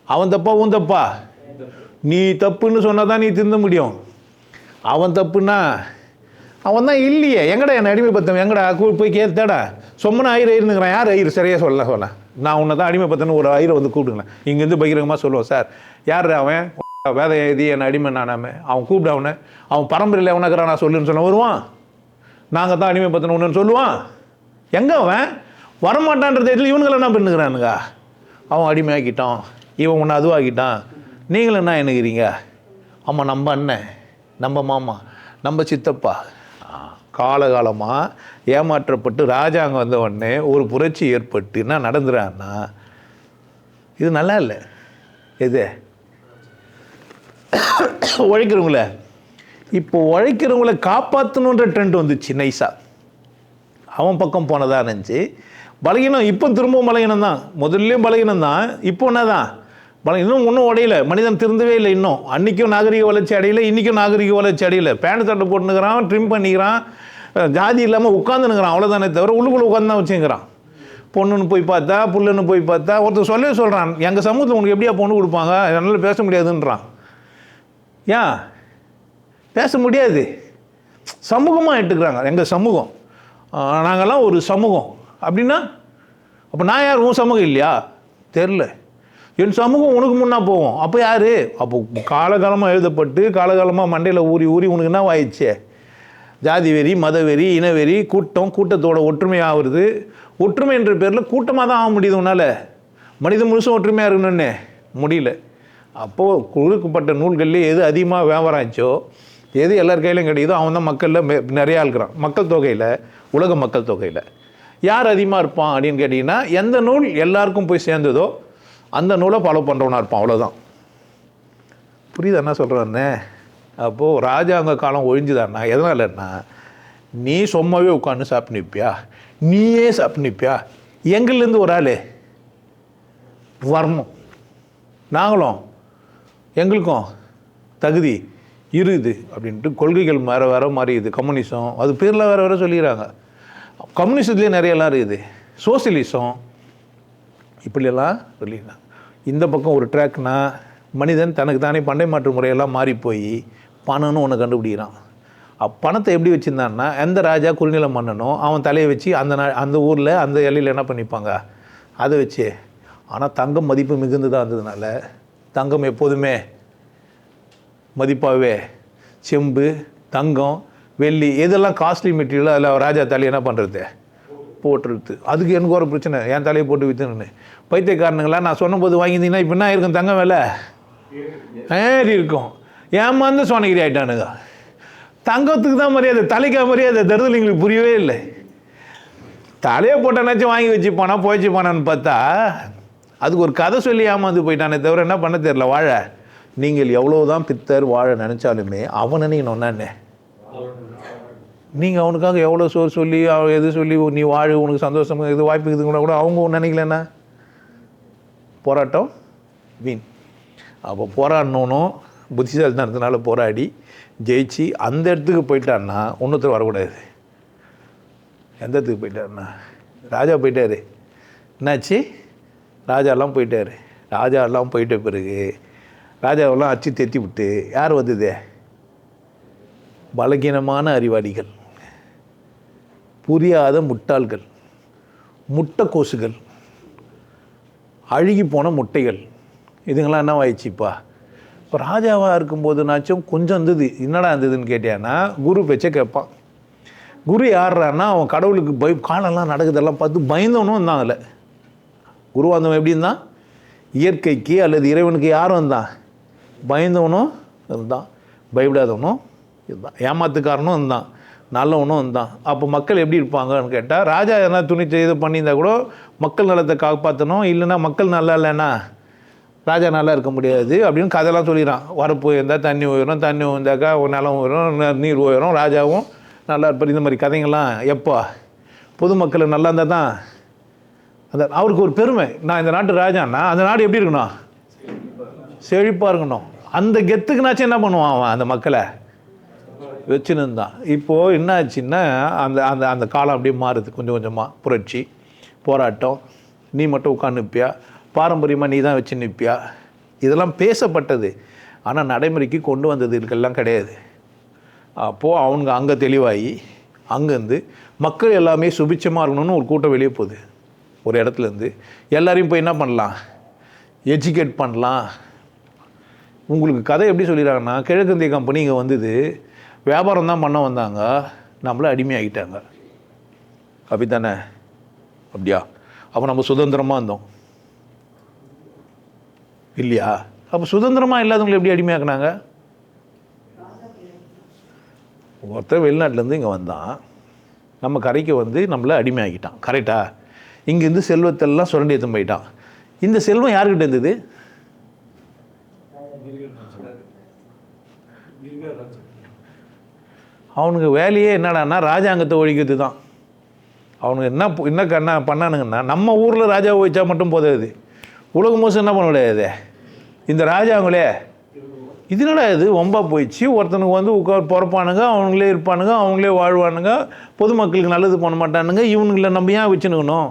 அவன் தப்பா உன் தப்பா? நீ தப்புன்னு சொன்னால் தான் நீ திருந்த முடியும். அவன் தப்புன்னா அவன் தான் இல்லையே. எங்கடா என்னை அடிமைப்படுத்தவன், எங்கடா போய் கேட்டாடா சொம்மனை ஐயர் ஐயருந்துக்கிறான். யார் ஐயர்? சரியாக சொல்ல நான் உன்னை தான் அடிமைப்படுத்தன்னு ஒரு ஐயரை வந்து கூப்பிடுங்களேன். இங்கேருந்து பகிரங்கமாக சொல்லுவோம், சார் யார் அவன் வேத எழுதி என்னை அடிமை நானாமே, அவன் கூப்பிட அவனை, அவன் பரம்பரையில் எவனாக்கிறா நான் சொல்லுன்னு சொன்ன வருவான். நாங்கள் தான் அடிமைப்படுத்தணும் ஒன்றுன்னு சொல்லுவான். எங்கே அவன் வரமாட்டான்றது இதில் இவனுங்களை என்ன பண்ணுகிறானுங்க, அவன் அடிமையாக்கிட்டான், இவன் ஒன்று அதுவாகிட்டான், நீங்களும் என்ன என்னங்கிறீங்க? ஆமாம், நம்ம அண்ணன், நம்ம மாமா, நம்ம சித்தப்பா காலகாலமாக ஏமாற்றப்பட்டு ராஜாங்கம் வந்த உடனே ஒரு புரட்சி ஏற்பட்டு என்ன நடந்துறான்னா இது நல்லா இல்லை. எது உழைக்கிறவங்கள இப்போ உழைக்கிறவங்கள காப்பாற்றணுன்ற ட்ரெண்ட் வந்துச்சு நைஸாக. அவன் பக்கம் போனதா நினச்சி பலகீனம். இப்போ திரும்பவும் பலகீனம் தான், முதல்லையும் பலகீனம் தான், இப்போ என்ன தான் இன்னும் ஒன்றும் உடையல. மனிதன் திருந்தவே இல்லை இன்னும். அன்றைக்கும் நாகரிக வளர்ச்சி அடையலை, இன்றைக்கும் நாகரிக வளர்ச்சி அடையலை. பேண்ட் சட்டை போட்டுனுக்கிறான், ட்ரிம் பண்ணிக்கிறான், ஜாதி இல்லாமல் உட்காந்துனுக்கிறான், அவ்வளோதானே தவிர உள்ளுக்குள்ளே உட்காந்து தான் வச்சுக்கிறான். பொண்ணுன்னு போய் பார்த்தா புல்லுன்னு போய் பார்த்தா ஒருத்தர் சொல்லவே சொல்கிறான், எங்கள் சமூகத்தில் உனக்கு எப்படியா பொண்ணு கொடுப்பாங்க, என்னால் பேச முடியாதுன்றான். ஏன் பேச முடியாது? சமூகமாக எடுத்துக்கிறாங்க. எங்கள் சமூகம், நாங்கள்லாம் ஒரு சமூகம் அப்படின்னா அப்போ நான் யார்? உன் சமூகம் இல்லையா? தெரில. என் சமூகம் உனக்கு முன்னா போவோம். அப்போ யார்? அப்போ காலகாலமாக எழுதப்பட்டு காலகாலமாக மண்டையில் ஊறி ஊறி உனக்கு என்ன ஆயிடுச்சு? ஜாதி வெறி, மத வெறி, இனவெறி, கூட்டத்தோட ஒற்றுமை ஆகுறது. ஒற்றுமை என்ற பேரில் கூட்டமாக தான் ஆக முடியுது உன்னால். மனிதன் முழுசும் ஒற்றுமையாக இருக்கணும்னு முடியல. அப்போது கொடுக்கப்பட்ட நூல்கள்லேயே எது அதிகமாக வியாபாரம் ஆச்சோ, எது எல்லார் கையிலும் கிடைக்குதோ அவன் தான் மக்களில் நிறையா இருக்கிறான். மக்கள் தொகையில், உலக மக்கள் தொகையில் யார் அதிகமாக இருப்பான் அப்படின்னு கேட்டிங்கன்னா, எந்த நூல் எல்லாருக்கும் போய் சேர்ந்ததோ அந்த நூலை ஃபாலோ பண்ணுறவனா இருப்பான். அவ்வளோதான். புரியுது என்ன சொல்கிறேன்னு? அப்போது ராஜாங்க காலம் ஒழிஞ்சுதான்னா எதனாலன்னா, நீ சும்மாவே உட்காந்து சாப்பிட்டு நிற்பியா, நீயே சாப்பிட்டு நிற்பியா, எங்கள்லேருந்து ஒரு ஆள் வரணும், நாங்களும் எங்களுக்கும் தகுதி இருக்குது அப்படின்ட்டு கொள்கைகள் வேறு மாறியுது. கம்யூனிசம் அது பேரில் வேறு சொல்லிக்கிறாங்க. கம்யூனிசத்துலேயே நிறையலாம் இருக்குது. சோசியலிசம் இப்படியெல்லாம் சொல்லியிருந்தாங்க. இந்த பக்கம் ஒரு ட்ராக்னா மனிதன் தனக்கு தானே பண்டை மாற்று முறையெல்லாம் மாறி போய் பணம்னு ஒன்று கண்டுபிடிக்கிறான். பணத்தை எப்படி வச்சுருந்தான்னா, எந்த ராஜா குறுநில மன்னனோ அவன் தலையை வச்சு அந்த ஊரில் அந்த எல்லையில் என்ன பண்ணிப்பாங்க அதை வச்சு. ஆனால் தங்கம் மதிப்பு மிகுந்ததாக இருந்ததுனால தங்கம் எப்போதுமே மதிப்பாகவே செம்பு, தங்கம், வெள்ளி இதெல்லாம் காஸ்ட்லி மெட்டீரியல் அதில் ராஜா தலையை என்ன பண்ணுறது போட்டுருது. அதுக்கு எனக்கு ஒரு பிரச்சனை, என் தலையை போட்டு விற்றுன்னு பைத்தியக்காரனுங்களா நான் சொன்னபோது வாங்கியிருந்தீங்கன்னா இப்போ என்ன இருக்கும், தங்கம் விலை ஏறி இருக்கும். ஏமாந்து சோனகிரி ஆகிட்டானுங்க. தங்கத்துக்கு தான் மரியாதை, தலைக்கா மரியாதை தருதல் எங்களுக்கு புரியவே இல்லை. தலையை போட்டானாச்சும் வாங்கி வச்சு போனா போயிடுச்சு போனான்னு பார்த்தா அதுக்கு ஒரு கதை சொல்லி ஏமாந்து போயிட்டானே தவிர என்ன பண்ண தெரியல. வாழ நீங்கள் எவ்வளோதான் பித்தர் வாழ நினச்சாலுமே அவனை நீங்கள் ஒன்னானே, நீங்கள் அவனுக்காக எவ்வளோ சொல்லி எது சொல்லி நீ வாழ உனக்கு சந்தோஷம் இது வாய்ப்பு இருக்குதுன்னா கூட அவங்க ஒன்று நினைக்கலன்னா போராட்டம் வீண். அப்போ போராடணும் புத்திசாலித்தனத்தினால போராடி ஜெயிச்சு அந்த இடத்துக்கு போயிட்டான்னா ஒன்றுத்தர் வரக்கூடாது. எந்த இடத்துக்கு போயிட்டாருன்னா ராஜா போயிட்டார். என்னாச்சு, ராஜாலாம் போயிட்டார். ராஜாலாம் போயிட்ட பிறகு ராஜாவெல்லாம் அச்சு தெத்தி விட்டு யார் வந்தது, பலகீனமான அறிவாளிகள், புரியாத முட்டாள்கள், முட்டைக்கோசுகள், அழுகி போன முட்டைகள், இதுங்களாம் என்ன ஆயிடுச்சுப்பா. இப்போ ராஜாவாக இருக்கும்போதுனாச்சும் கொஞ்சம் இருந்தது. என்னடா இருந்ததுன்னு கேட்டியான்னா குரு பேச்சை கேட்பான். குரு யார்றான்னா அவன் கடவுளுக்கு காலெல்லாம் நடக்குதெல்லாம் பார்த்து பயந்தவனும் இருந்தான். அதில் குரு வந்தவன் எப்படி இருந்தான், இயற்கைக்கு அல்லது இறைவனுக்கு யாரும் இருந்தான், பயந்தவனும் இருந்தான், பயப்படாதவனும் இருந்தான், ஏமாத்துக்காரனும் இருந்தான், நல்லவனும் இருந்தான். அப்போ மக்கள் எப்படி இருப்பாங்கன்னு கேட்டால் ராஜா எதனா துணிச்சு இது பண்ணியிருந்தா கூட மக்கள் நலத்தை காப்பாற்றணும், இல்லைன்னா மக்கள் நல்லா இல்லைன்னா ராஜா நல்லா இருக்க முடியாது அப்படின்னு கதையெல்லாம் சொல்லிடுறான். வரப்பு இருந்தால் தண்ணி உயரும், தண்ணி உயர்ந்தாக்கா நிலம் உயரும், நீர் உயரும், ராஜாவும் நல்லா இருப்பார். இந்த மாதிரி கதைங்கள்லாம் எப்போ பொதுமக்கள் நல்லா இருந்தால் தான் அந்த அவருக்கு ஒரு பெருமை. நான் இந்த நாட்டு ராஜான்னா அந்த நாடு எப்படி இருக்கணும், செழிப்பாக இருக்கணும். அந்த கெத்துக்குனாச்சும் என்ன பண்ணுவான் அவன் அந்த மக்களை வச்சுன்னு இருந்தான். இப்போது என்ன ஆச்சுன்னா அந்த அந்த அந்த காலம் அப்படியே மாறுது கொஞ்சம் கொஞ்சமாக. புரட்சி, போராட்டம், நீ மட்டும் உட்காந்து நிற்பியா, பாரம்பரியமாக நீ தான் வச்சு நிற்பியா, இதெல்லாம் பேசப்பட்டது. ஆனால் நடைமுறைக்கு கொண்டு வந்தது இதுக்கெல்லாம் கிடையாது. அப்போது அவங்க அங்கே தெளிவாகி அங்கேருந்து மக்கள் எல்லாமே சுபிட்சமாக இருக்கணும்னு ஒரு கூட்டம் வெளியே போகுது. ஒரு இடத்துலேருந்து எல்லாரையும் போய் என்ன பண்ணலாம், எஜுகேட் பண்ணலாம். உங்களுக்கு கதை எப்படி சொல்லிடுறாங்கன்னா, கிழக்கிந்திய கம்பெனி இங்கே வந்தது, வியாபாரம் தான் பண்ண வந்தாங்க, நம்மளை அடிமையாகிட்டாங்க. அப்படி தானே? அப்படியா? அப்போ நம்ம சுதந்திரமாக இருந்தோம் இல்லையா? அப்போ சுதந்திரமாக இல்லாதவங்களை எப்படி அடிமையாக்குனாங்க? ஒருத்தர் வெளிநாட்டிலேருந்து இங்கே வந்தான், நம்ம கரைக்கு வந்து நம்மளை அடிமையாக்கிட்டான். கரெக்டா? இங்கேருந்து செல்வத்தெல்லாம் சுரண்டி எடுத்து போயிட்டான். இந்த செல்வம் யாருக்கிட்ட இருந்தது? அவனுக்கு வேலையே என்னடான்னா ராஜாங்கத்தை ஒழிக்கிறது தான். அவனுக்கு என்ன பண்ணானுங்கன்னா, நம்ம ஊரில் ராஜாவை வச்சா மட்டும் போதாது, உலகம் மோசம் என்ன பண்ண முடியாது. இந்த ராஜாங்களே இது என்னடா இது ஒம்பா போயிடுச்சு, ஒருத்தனுக்கு வந்து பிறப்பானுங்க, அவங்களே இருப்பானுங்க, அவங்களே வாழ்வானுங்க, பொதுமக்களுக்கு நல்லது பண்ண மாட்டானுங்க, இவனுங்களை நம்ம ஏன் வச்சுனுக்கணும்?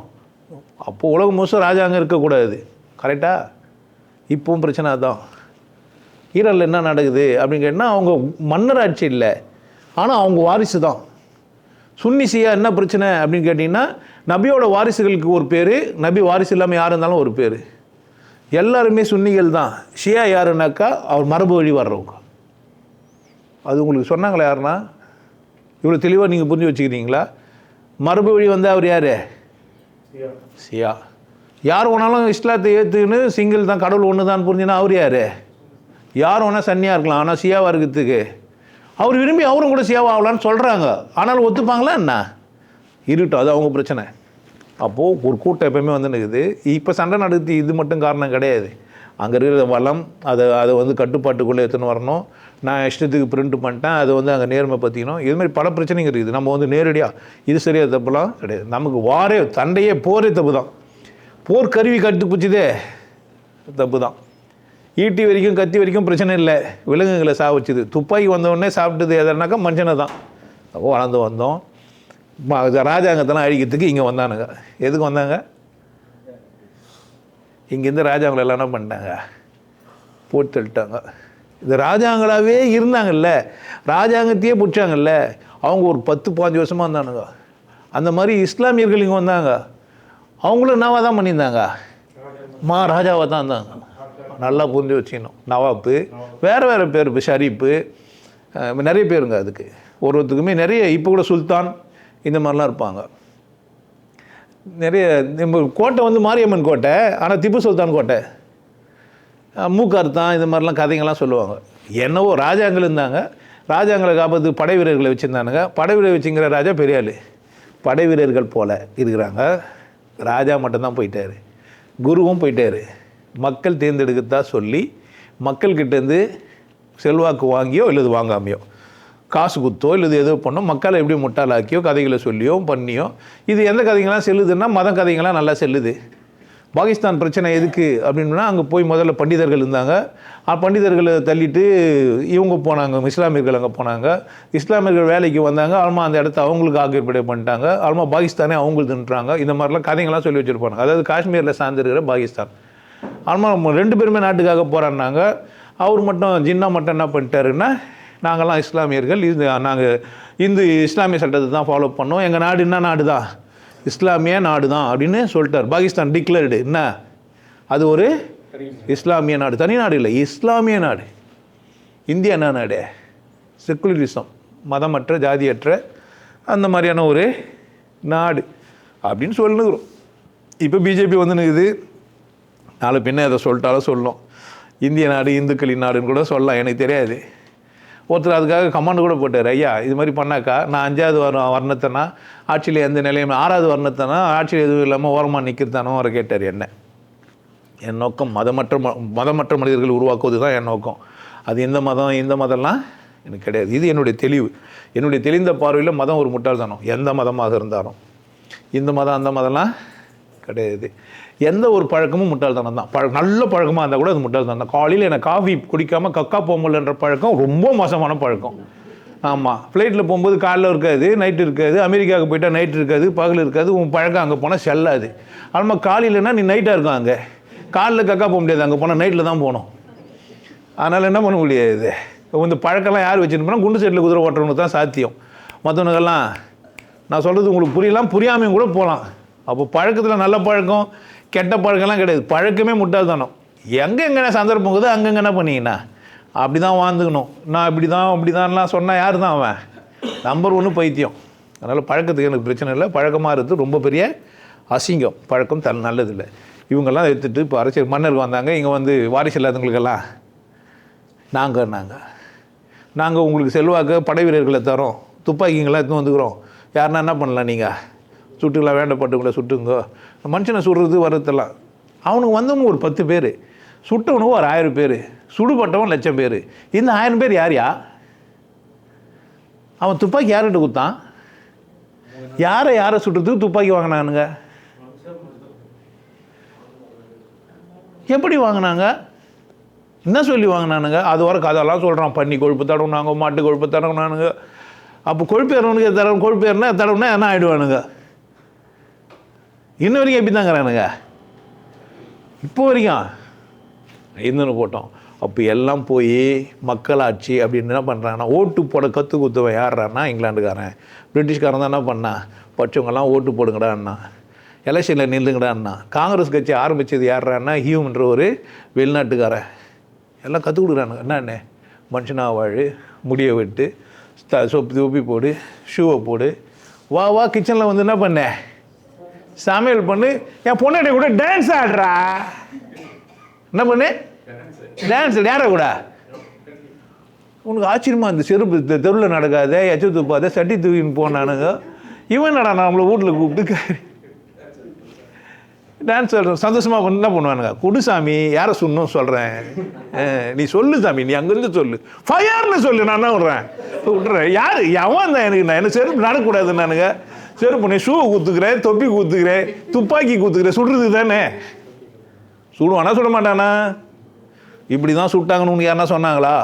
அப்போது உலகம் மோசம் ராஜாங்க இருக்கக்கூடாது. கரெக்டாக? இப்போவும் பிரச்சனை தான். ஈரானில் என்ன நடக்குது அப்படின்னு கேட்டால் அவங்க மன்னர் ஆட்சி இல்லை, ஆனால் அவங்க வாரிசு தான். சுன்னி ஷியா என்ன பிரச்சனை அப்படின்னு கேட்டிங்கன்னா, நபியோட வாரிசுகளுக்கு ஒரு பேர், நபி வாரிசு இல்லாமல் யார் இருந்தாலும் ஒரு பேர். எல்லாருமே சுன்னிகள் தான். ஷியா யாருன்னாக்கா அவர் மரபு வழி வர்றவங்க. அது உங்களுக்கு சொன்னாங்களா யாருன்னா? இவ்வளோ தெளிவாக நீங்கள் புரிஞ்சு வச்சுக்கிறீங்களா? மரபு வழி வந்து அவர் யார்? ஷியா. யார் வேணாலும் இஸ்லாத்தை ஏற்றுன்னு சிங்கிள் தான், கடவுள் ஒன்று தான் புரிஞ்சுன்னா அவர் யார்? யார் வேணால் சன்னியாக இருக்கலாம், ஆனால் ஷியாவாக இருக்கிறதுக்கு அவர் விரும்பி அவரும் கூட ஷியாவாக ஆகலான்னு சொல்கிறாங்க. ஆனாலும் ஒத்துப்பாங்களா என்ன? இருட்டோம், அது அவங்க பிரச்சனை. அப்போது ஒரு கூட்டம் எப்போயுமே வந்து நிற்குது. இப்போ சண்டை நடத்தி இது மட்டும் காரணம் கிடையாது. அங்கே இருக்கிற வளம் அதை வந்து கட்டுப்பாட்டுக்குள்ளே எடுத்துன்னு வரணும். நான் இஷ்டத்துக்கு பிரிண்ட் பண்ணிட்டேன், அது வந்து அங்கே நேர்மை பற்றிக்கணும். இதுமாதிரி பல பிரச்சனைங்க இருக்குது. நம்ம வந்து நேரடியாக இது சரியாக தப்புலாம் கிடையாது. நமக்கு சண்டையே போரே தப்பு தான். போர் கருவி கட்டுப்பிடிச்சதே தப்பு தான். ஈட்டி வரைக்கும் கத்தி வரைக்கும் பிரச்சனை இல்லை, விலங்குகளை சாவிச்சுது. துப்பாக்கி வந்தவுடனே சாப்பிட்டது எதனாக்கா மனுஷனை தான். அப்போ வளர்ந்து வந்தோம். ராஜாங்கத்தெல்லாம் அழிக்கிறதுக்கு இங்கே வந்தானுங்க. எதுக்கு வந்தாங்க? இங்கேருந்து ராஜாங்களை எல்லாம் என்ன பண்ணிட்டாங்க, போட்டு தள்ளிட்டாங்க. இந்த ராஜாங்களாகவே இருந்தாங்கல்ல, ராஜாங்கத்தையே பிடிச்சாங்கல்ல, அவங்க ஒரு 10-15 வருஷமாக இருந்தானுங்க. அந்த மாதிரி இஸ்லாமியர்கள் இங்கே வந்தாங்க, அவங்களும் என்னவா தான் பண்ணியிருந்தாங்க, ராஜாவாக தான் இருந்தாங்க. நல்லா புரிஞ்சு வச்சுக்கணும். நவாப்பு, வேறு வேறு பேர், இப்போ ஷரீப்பு, நிறைய பேருங்க. அதுக்கு ஒருத்தருக்குமே நிறைய, இப்போ கூட சுல்தான் இந்த மாதிரிலாம் இருப்பாங்க. நிறைய நம்ம கோட்டை வந்து மாரியம்மன் கோட்டை, ஆனால் திப்பு சுல்தான் கோட்டை, மூக்கார்த்தான், இந்த மாதிரிலாம் கதைங்கள்லாம் சொல்லுவாங்க. என்னவோ ராஜாங்கள் இருந்தாங்க, ராஜாங்களை காப்பது படை வீரர்களை வச்சுருந்தானுங்க. படை வீரர் வச்சுங்கிற ராஜா பெரிய ஆள், படை வீரர்கள் போல் இருக்கிறாங்க. ராஜா மட்டும்தான் போயிட்டார், குருவும் போயிட்டார். மக்கள் தேர்ந்தெடுக்கத்தா சொல்லி மக்கள்கிட்டேருந்து செல்வாக்கு வாங்கியோ இல்லது வாங்காமையோ, காசு குத்தோ இல்லது எதோ பண்ணோம், மக்களை எப்படி முட்டாளாக்கியோ கதைகளை சொல்லியோ பண்ணியோ, இது எந்த கதைகள்லாம் செல்லுதுன்னா மத கதைகள்லாம் நல்லா செல்லுது. பாகிஸ்தான் பிரச்சனை எதுக்கு அப்படின்னா, அங்கே போய் முதல்ல பண்டிதர்கள் இருந்தாங்க, பண்டிதர்களை தள்ளிட்டு இவங்க போனாங்க, இஸ்லாமியர்கள் அங்கே போனாங்க. இஸ்லாமியர்கள் வேலைக்கு வந்தாங்க, ஆல்மா அந்த இடத்த அவங்களுக்கு ஆக்கிரமிப்பு பண்ணிட்டாங்க, ஆல்மா பாகிஸ்தானே அவங்களுக்கு தின்றாங்க. இந்த மாதிரிலாம் கதைகள்லாம் சொல்லி வச்சுருப்பாங்க. அதாவது காஷ்மீரில் சார்ந்திருக்கிற பாகிஸ்தான். ஆல்மா 2 பேருமே நாட்டுக்காக போராடினாங்க. அவர் மட்டும் ஜின்னா மட்டும் என்ன பண்ணிட்டாருன்னா, நாங்கள்லாம் இஸ்லாமியர்கள், இது நாங்கள் இஸ்லாமிய சட்டத்தை தான் ஃபாலோ பண்ணோம், எங்கள் நாடு என்ன நாடு தான், இஸ்லாமிய நாடு தான் அப்படின்னு சொல்லிட்டார். பாகிஸ்தான் டிக்ளேர்டு என்ன, அது ஒரு இஸ்லாமிய நாடு, தனி நாடு இல்லை, இஸ்லாமிய நாடு. இந்தியா என்ன நாடு, செக்குலரிசம், மதமற்ற ஜாதியற்ற அந்த மாதிரியான ஒரு நாடு அப்படின்னு சொல்லுகிறோம். இப்போ பிஜேபி வந்து நிற்குது, நாளை பின்ன அதை சொல்லிட்டாலும் சொல்லணும், இந்திய நாடு இந்துக்களின் நாடுன்னு கூட சொல்லலாம், எனக்கு தெரியாது. ஒருத்தர் அதுக்காக கமாண்டு கூட போட்டார், ஐயா இது மாதிரி பண்ணாக்கா நான் 5வது வர்ணத்தைனா ஆட்சியில் எந்த நிலையும், 6வது வர்ணத்தைனா ஆட்சியில் எதுவும் இல்லாமல் ஓரமாக நிற்கிறதானோ அவரை கேட்டார். என் நோக்கம் மதமற்ற மனிதர்கள் உருவாக்குவது தான் என் நோக்கம். அது இந்த மதம்லாம் எனக்கு கிடையாது. இது என்னுடைய தெளிவு, என்னுடைய தெளிந்த பார்வையில் மதம் ஒரு முட்டாள்தானம். எந்த மதமாக இருந்தாலும் இந்த மதம் அந்த மதம்லாம் கிடையாது. எந்த ஒரு பழக்கமும் முட்டாள்தானம் தான். நல்ல பழக்கமாக இருந்தால் கூட அது முட்டாள்தானம் தான். காலையில் எனக்கு காஃபி குடிக்காமல் கக்கா போகமுடியலன்ற பழக்கம் ரொம்ப மோசமான பழக்கம். ஆமாம், ஃப்ளைட்டில் போகும்போது காலையில் இருக்காது, நைட்டு இருக்காது, அமெரிக்காவுக்கு போயிட்டால் நைட்டு இருக்காது, பகல் இருக்காது, உன் பழக்கம் அங்கே போனால் செல்லாது. அதுமாதிரி காலையிலனா நீ நைட்டாக இருக்கும், அங்கே காலையில் கக்கா போக முடியாது, அங்கே போனால் நைட்டில் தான் போகணும். அதனால் என்ன பண்ண முடியாது, இந்த பழக்கம்லாம் யார் வச்சுருப்போம்னா குண்டு சைட்டில் குதிரை ஓட்டுறவனுக்கு தான் சாத்தியம். மற்றவனுக்கெல்லாம் நான் சொல்கிறது உங்களுக்கு புரியாமையும் கூட போகலாம். அப்போ பழக்கத்தில் நல்ல பழக்கம் கெட்ட பழக்கம்லாம் கிடையாது, பழக்கமே முட்டாள்தானம். எங்கெங்கன்னா சந்தர்ப்பம் போகுது அங்கங்கே என்ன பண்ணிங்கன்னா அப்படி தான் வாழ்ந்துக்கணும். நான் அப்படிதான்லாம் சொன்னால் யார் தான் அவன், நம்பர் 1 பைத்தியம். அதனால் பழக்கத்துக்கு எனக்கு பிரச்சனை இல்லை, பழக்கமாக இருக்குது ரொம்ப பெரிய அசிங்கம், பழக்கம் நல்லதில்லை. இவங்கெல்லாம் எடுத்துகிட்டு இப்போ அரசியல் மன்னர்கள் வந்தாங்க, இங்கே வந்து வாரிசு இல்லாதவங்களுக்கெல்லாம் நாங்கள் உங்களுக்கு செல்வாக்க படை வீரர்களை தரோம், துப்பாக்கிங்களாம் எடுத்து வந்துக்கிறோம், யாருன்னா என்ன பண்ணலாம், நீங்கள் சுட்டுக்கலாம், வேண்டப்பட்டவங்களை சுட்டுங்க. மனுஷனை சுடுறது வரதெல்லாம் அவனுக்கு வந்தவங்க ஒரு 10 பேர், சுட்டவனுக்கு ஒரு 1000 பேர், சுடுபட்டவன் 1,00,000 பேர். இந்த 1000 பேர் யாரையா, அவன் துப்பாக்கி யார்கிட்ட கொடுத்தான், யாரை சுட்டுறதுக்கு துப்பாக்கி வாங்கினானுங்க, எப்படி வாங்கினாங்க, என்ன சொல்லி வாங்கினானுங்க, அது வர கதெல்லாம் சொல்கிறான். பன்னி கொழுப்பு தடவுனாங்க, மாட்டு கொழுப்பு தடவுனானுங்க. அப்போ கொழுப்பு ஏறவனுக்கு கொழுப்பு ஏறினா தடவுனா என்ன ஆகிடுவானுங்க, இன்ன வரைக்கும் எப்படி தாங்கிறானுங்க, இப்போ வரைக்கும் இருந்துன்னு போட்டோம். அப்போ எல்லாம் போய் மக்களாட்சி அப்படின்னு என்ன பண்ணுறாங்கன்னா, ஓட்டு போட குத்துவன் யார்றான்னா இங்கிலாண்டுக்காரன், பிரிட்டிஷ்காரன் தான் என்ன பண்ணான், பச்சவங்கெல்லாம் ஓட்டு போடுங்கடான்னா, எலெக்ஷனில் நில்லுங்கடான்னா. காங்கிரஸ் கட்சி ஆரம்பித்தது யார்றான்னா ஹியூம்ன்ற ஒரு வெளிநாட்டுக்காரன். எல்லாம் கற்றுக் கொடுக்குறானுங்க, என்னென்ன மனுஷனாக வாழு, முடியை வெட்டு, தொப்பி போடு, ஷூவை போடு, வா கிச்சனில் வந்து என்ன பண்ண சமையல் பண்ணு, என் பொண்ணாடி கூட டான்ஸ் ஆடுறா, என்ன பண்ணு டான்ஸ், யாரை கூட உனக்கு ஆச்சரியமா இந்த செருப்பு தெருவில் நடக்காத, எச்ச துப்பாத, சட்டி தூக்கின்னு போனானுங்க. இவன் நடா நம்மளை வீட்டில் கூப்பிட்டு டான்ஸ் ஆடுற சந்தோஷமாக என்ன பண்ணுவானுங்க, குடுசாமி யாரை சொல்லணும் சொல்கிறேன், நீ சொல்லு சாமி, நீ அங்கேருந்து சொல்லு, ஃபயர்னு சொல்லு, நான் என்ன விட்றேன் யார் எவன் தான் எனக்கு, நான் என்ன செருப்பு நடக்கூடாது, நானுங்க செருப்பு நீ ஷூ ஊற்றுக்கிறேன், தொப்பி ஊற்றுக்கிறேன், துப்பாக்கி ஊற்றுக்கிறேன், சுடுறது தானே, சுடுவானா சுட மாட்டானா, இப்படி தான் சுட்டாங்கன்னு உனக்கு யாருன்னா சொன்னாங்களா,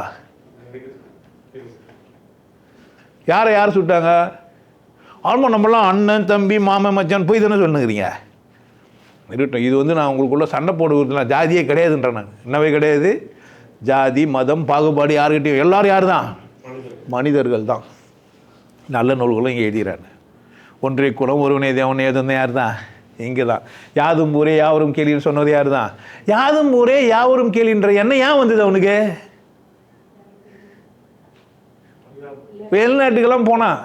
யார் சுட்டாங்க, ஆல்மோ நம்மளாம் அண்ணன் தம்பி மாமன் மச்சான் போய் தானே சொல்லுங்கிறீங்க. இருக்கட்டும். இது வந்து நான் உங்களுக்குள்ள சண்டை போடுவதுனா ஜாதியே கிடையாதுன்றேன் நான். என்னவே கிடையாது. ஜாதி மதம் பாகுபாடு யாருக்கிட்டையும் எல்லாரும் யார் தான்? மனிதர்கள் தான். நல்ல நூல்களும் இங்கே எழுதுகிறார். ஒன்றை குலம் ஒருவனே தேவன் ஏதுன்னு யார் தான்? இங்கே தான். யாதும் ஊரே யாவரும் கேளின்னு சொன்னது யார் தான்? யாதும் ஊரே யாவரும் கேளின்ற எண்ணம் ஏன் வந்தது அவனுக்கு? வெளிநாட்டுக்கெல்லாம் போனான்,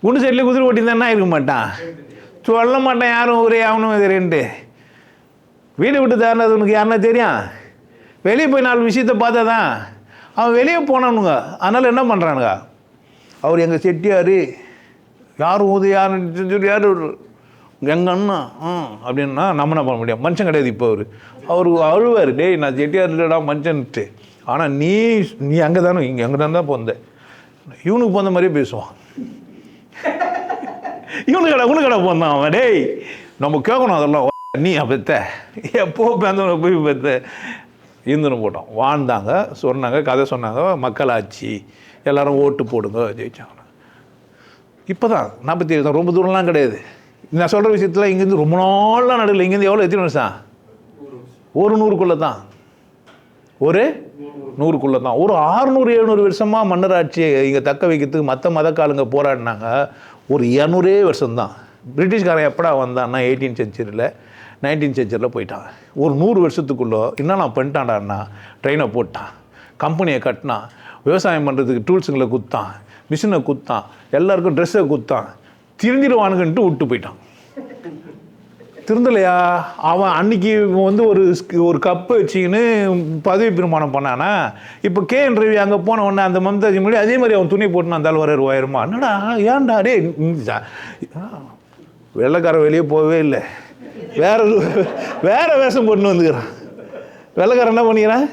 குண்டு சைடில் குதிரை ஓட்டியிருந்தான்னா இருக்க மாட்டான், சொல்ல மாட்டான் யாரும் ஊரே ஆகணும் இதுன்ட்டு. வீடு விட்டு தானது உனக்கு யாருன்னா தெரியும்? வெளியே போய் 4 விஷயத்தை பார்த்தா தான் அவன் வெளியே போனானுங்க. அதனால் என்ன பண்ணுறானுங்க, அவர் எங்கள் செட்டியார் யாரும் ஊது யார் யார் எங்கள் அண்ணா அப்படின்னா நம்ம என்ன பண்ண முடியும்? மனுஷன் கிடையாது. இப்போ அவர் அழுவார், டேய் நான் செட்டியார் இல்லைடா மனுஷன்ட்டு. ஆனால் நீ அங்கே தானே இங்கே அங்கே தான் போந்த, இவனுக்கு போந்த மாதிரியே பேசுவான். இவனு கடை போந்தான் அவன். டேய் நம்ம கேட்கணும் அதெல்லாம். நீ பெத்த எப்போ பேந்த போய் பெத்த இருந்துன்னு போட்டோம். வாழ்ந்தாங்க, சொன்னாங்க, கதை சொன்னாங்க, மக்களாட்சி, எல்லோரும் ஓட்டு போடுங்க, ஜெயிச்சாங்க. இப்போ தான் 47 ரொம்ப தூரம்லாம் கிடையாது. நான் சொல்கிற விஷயத்தில் இங்கேருந்து ரொம்ப நாள்லாம் நடுவில். இங்கேருந்து எவ்வளோ எத்தனை வருஷம்? ஒரு 100க்குள்ளே தான். ஒரு 100க்குள்ளே தான். ஒரு 600-700 வருஷமாக மன்னராட்சியை இங்கே தக்க வைக்கிறதுக்கு மற்ற மதக்காலுங்க போராடினாங்க. ஒரு 200 வருஷம்தான். பிரிட்டிஷ்காரன் எப்படா வந்தான்னா 18th century 19th century போயிட்டான். ஒரு 100 வருஷத்துக்குள்ளே என்னென்ன பண்ணிட்டான்டான்னா, ட்ரெயினை போட்டான், கம்பெனியை கட்டினான், விவசாயம் பண்ணுறதுக்கு டூல்ஸுங்களை குத்தான், மிஷினை குத்தான், எல்லாருக்கும் ட்ரெஸ்ஸை குத்தான், திருந்திடுவானுங்கன்ட்டு விட்டு போயிட்டான். திருந்தலையா? அவன் அன்னைக்கு வந்து ஒரு கப்பு வச்சுக்கின்னு பதவி பிரமாணம் பண்ணானா, இப்போ KN ரவி அங்கே போன உடனே அந்த மம்தாஜி முன்னாடி அதே மாதிரி அவன் துணி போட்டுன்னு அந்த வர உயரமா. என்னடா ஏன்டா டே, வெள்ளைக்காரன் வெளியே போகவே இல்லை, வேற வேஷம் போட்டுன்னு வந்துக்கிறான். வெள்ளைக்காரன் என்ன பண்ணிக்கிறான்?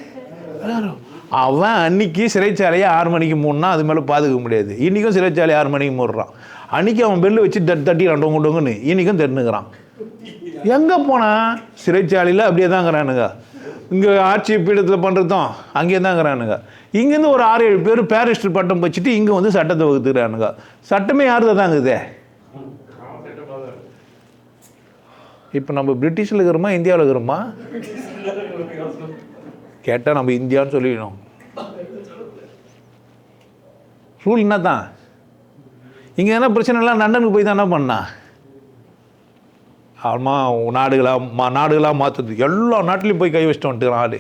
அவன் அன்னைக்கு சிறைச்சாலையை 6 மணிக்கு மூடினா அது மேலே பாதுகாக்க முடியாது. இன்றைக்கும் சிறைச்சாலை 6 மணிக்கு மூடுறான். அன்றைக்கி அவன் பெல்லு வச்சு தட்டி டொங்குன்னு இன்றைக்கும் தெரிஞ்சுக்கிறான். எங்கே போனான்? சிறைச்சாலையில் அப்படியே தாங்கிறானுங்க. இங்கே ஆட்சி பீடத்தில் பண்ணுறதும் அங்கேயே தாங்கிறானுங்க. இங்கேருந்து ஒரு 6-7 பேர் பேரிஸ்டர் பட்டம் வச்சுட்டு இங்கே வந்து சட்டத்தை வகுத்துக்கிறானுங்க. சட்டமே யாருதான் தாங்குதே? இப்போ நம்ம பிரிட்டிஷில் இருக்கிறோமா இந்தியாவில் இருக்கிறோமா? கேட்டால் நம்ம இந்தியான்னு சொல்லிடணும். ரூல் என்ன தான்? இங்கே என்ன பிரச்சனைலாம் லண்டனுக்கு போய் தான் என்ன பண்ணா? ஆமாம், நாடுகளாக மாற்றுது. எல்லா நாட்டிலையும் போய் கை வச்சுட்டு வந்துட்டு ஆடு.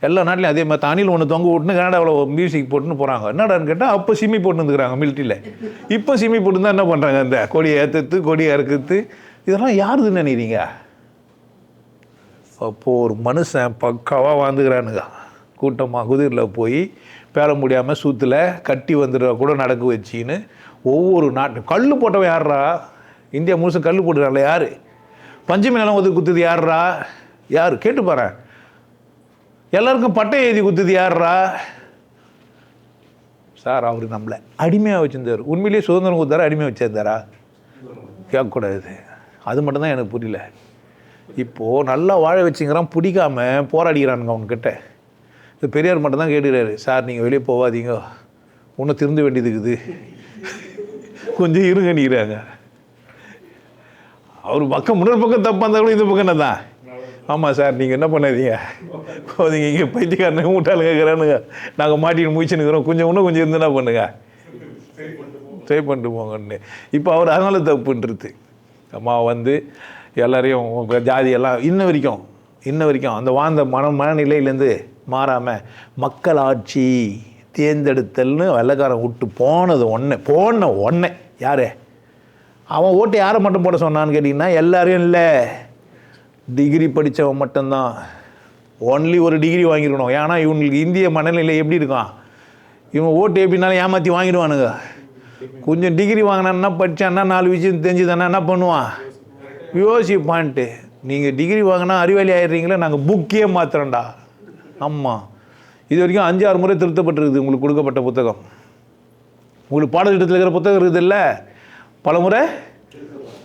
எல்லா நாட்டிலையும் அதே மாதிரி அணில் ஒன்று தொங்க விட்டுன்னு கனடாவில் மியூசிக் போட்டுன்னு போகிறாங்க. என்னடான்னு கேட்டால் அப்போ சிம்மி போட்டுன்னு வந்துக்கிறாங்க மிலிட்ரியில். இப்போ சிம்மி போட்டு தான் என்ன பண்ணுறாங்க? இந்த கொடியை ஏற்றுறது, கொடியை இறக்குறது, இதெல்லாம் யாருதுன்னு நினைக்கிறீங்க? அப்போது ஒரு மனுஷன் பக்காவாக வாழ்ந்துக்கிறானுங்க. கூட்டமாக குதிரில் போய் பேர முடியாமல் சூத்தில் கட்டி வந்துடுற கூட நடக்க வச்சின்னு ஒவ்வொரு நாட்டு கல் போட்டவன் யார்ரா? இந்தியா முழுசும் கல் போட்டுறான்ல யார்? பஞ்சமி நிலம் ஒதுக்கி குத்துது யார்ரா? யார் கேட்டு பாரு. எல்லாருக்கும் பட்டை எழுதி குத்துது யார்ரா? சார் அவர் நம்மளை அடிமையாக வச்சுருந்தார். உண்மையிலேயே சுதந்திரம் கொடுத்தாரா அடிமையாக வச்சுருந்தாரா? கேட்கக்கூடாது. அது மட்டும்தான் எனக்கு புரியல. இப்போது நல்லா வாழ வச்சுங்கிறான், பிடிக்காமல் போராடிக்கிறானுங்க அவன்கிட்ட. இந்த பெரியார் மட்டும்தான் கேட்டுக்கிறாரு, சார் நீங்கள் வெளியே போகாதீங்க, ஒன்றும் திருந்து வேண்டியது இருக்குது, கொஞ்சம் இருங்க நீக்கிறாங்க. அவர் பக்கம் முன்னொரு பக்கம் தப்பாக இருந்தால் கூட இந்த பக்கம் என்ன தான்? ஆமாம் சார் நீங்கள் என்ன பண்ணாதீங்க, போதீங்க, இங்கே பைத்தியக்காரனுங்க மூட்டாளுங்க இருக்கிறானுங்க, நாங்கள் மாட்டின்னு முடிச்சுன்னுக்கிறோம், இன்னும் கொஞ்சம் இருந்து என்ன பண்ணுங்க, சரி பண்ணிட்டு போங்கன்னு. இப்போ அவர் அதனால தப்புன்றது. அம்மா வந்து எல்லாரையும் ஜாதியெல்லாம் இன்ன வரைக்கும் அந்த வாழ்ந்த மனநிலையிலேருந்து மாறாமல் மக்களாட்சி தேர்ந்தெடுத்தல்னு வெள்ளைக்காரன் விட்டு போன ஒன்று யார் அவன் ஓட்டு யாரை மட்டும் போட சொன்னான்னு கேட்டிங்கன்னா எல்லாரையும் இல்லை, டிகிரி படித்தவன் மட்டும்தான். ஒன்லி ஒரு டிகிரி வாங்கிடணும். ஏன்னா இவங்களுக்கு இந்திய மனநிலை எப்படி இருக்கான், இவன் ஓட்டு எப்படின்னாலும் ஏமாற்றி வாங்கிடுவானுங்க. கொஞ்சம் டிகிரி வாங்கினான்னா படித்தான்னா 4 விஷயம் தெரிஞ்சுதானா என்ன பண்ணுவான், யோசிப்பான்ட்டு. நீங்கள் டிகிரி வாங்கினா அறிவாளி ஆயிடுறீங்களா, நாங்கள் புக்கே மாத்திரம்டா. ஆமாம், இது வரைக்கும் 5-6 முறை திருத்தப்பட்டிருக்குது உங்களுக்கு கொடுக்கப்பட்ட புத்தகம். உங்களுக்கு பாடத்திட்டத்தில் இருக்கிற புத்தகம் இருக்குது இல்லை, பல முறை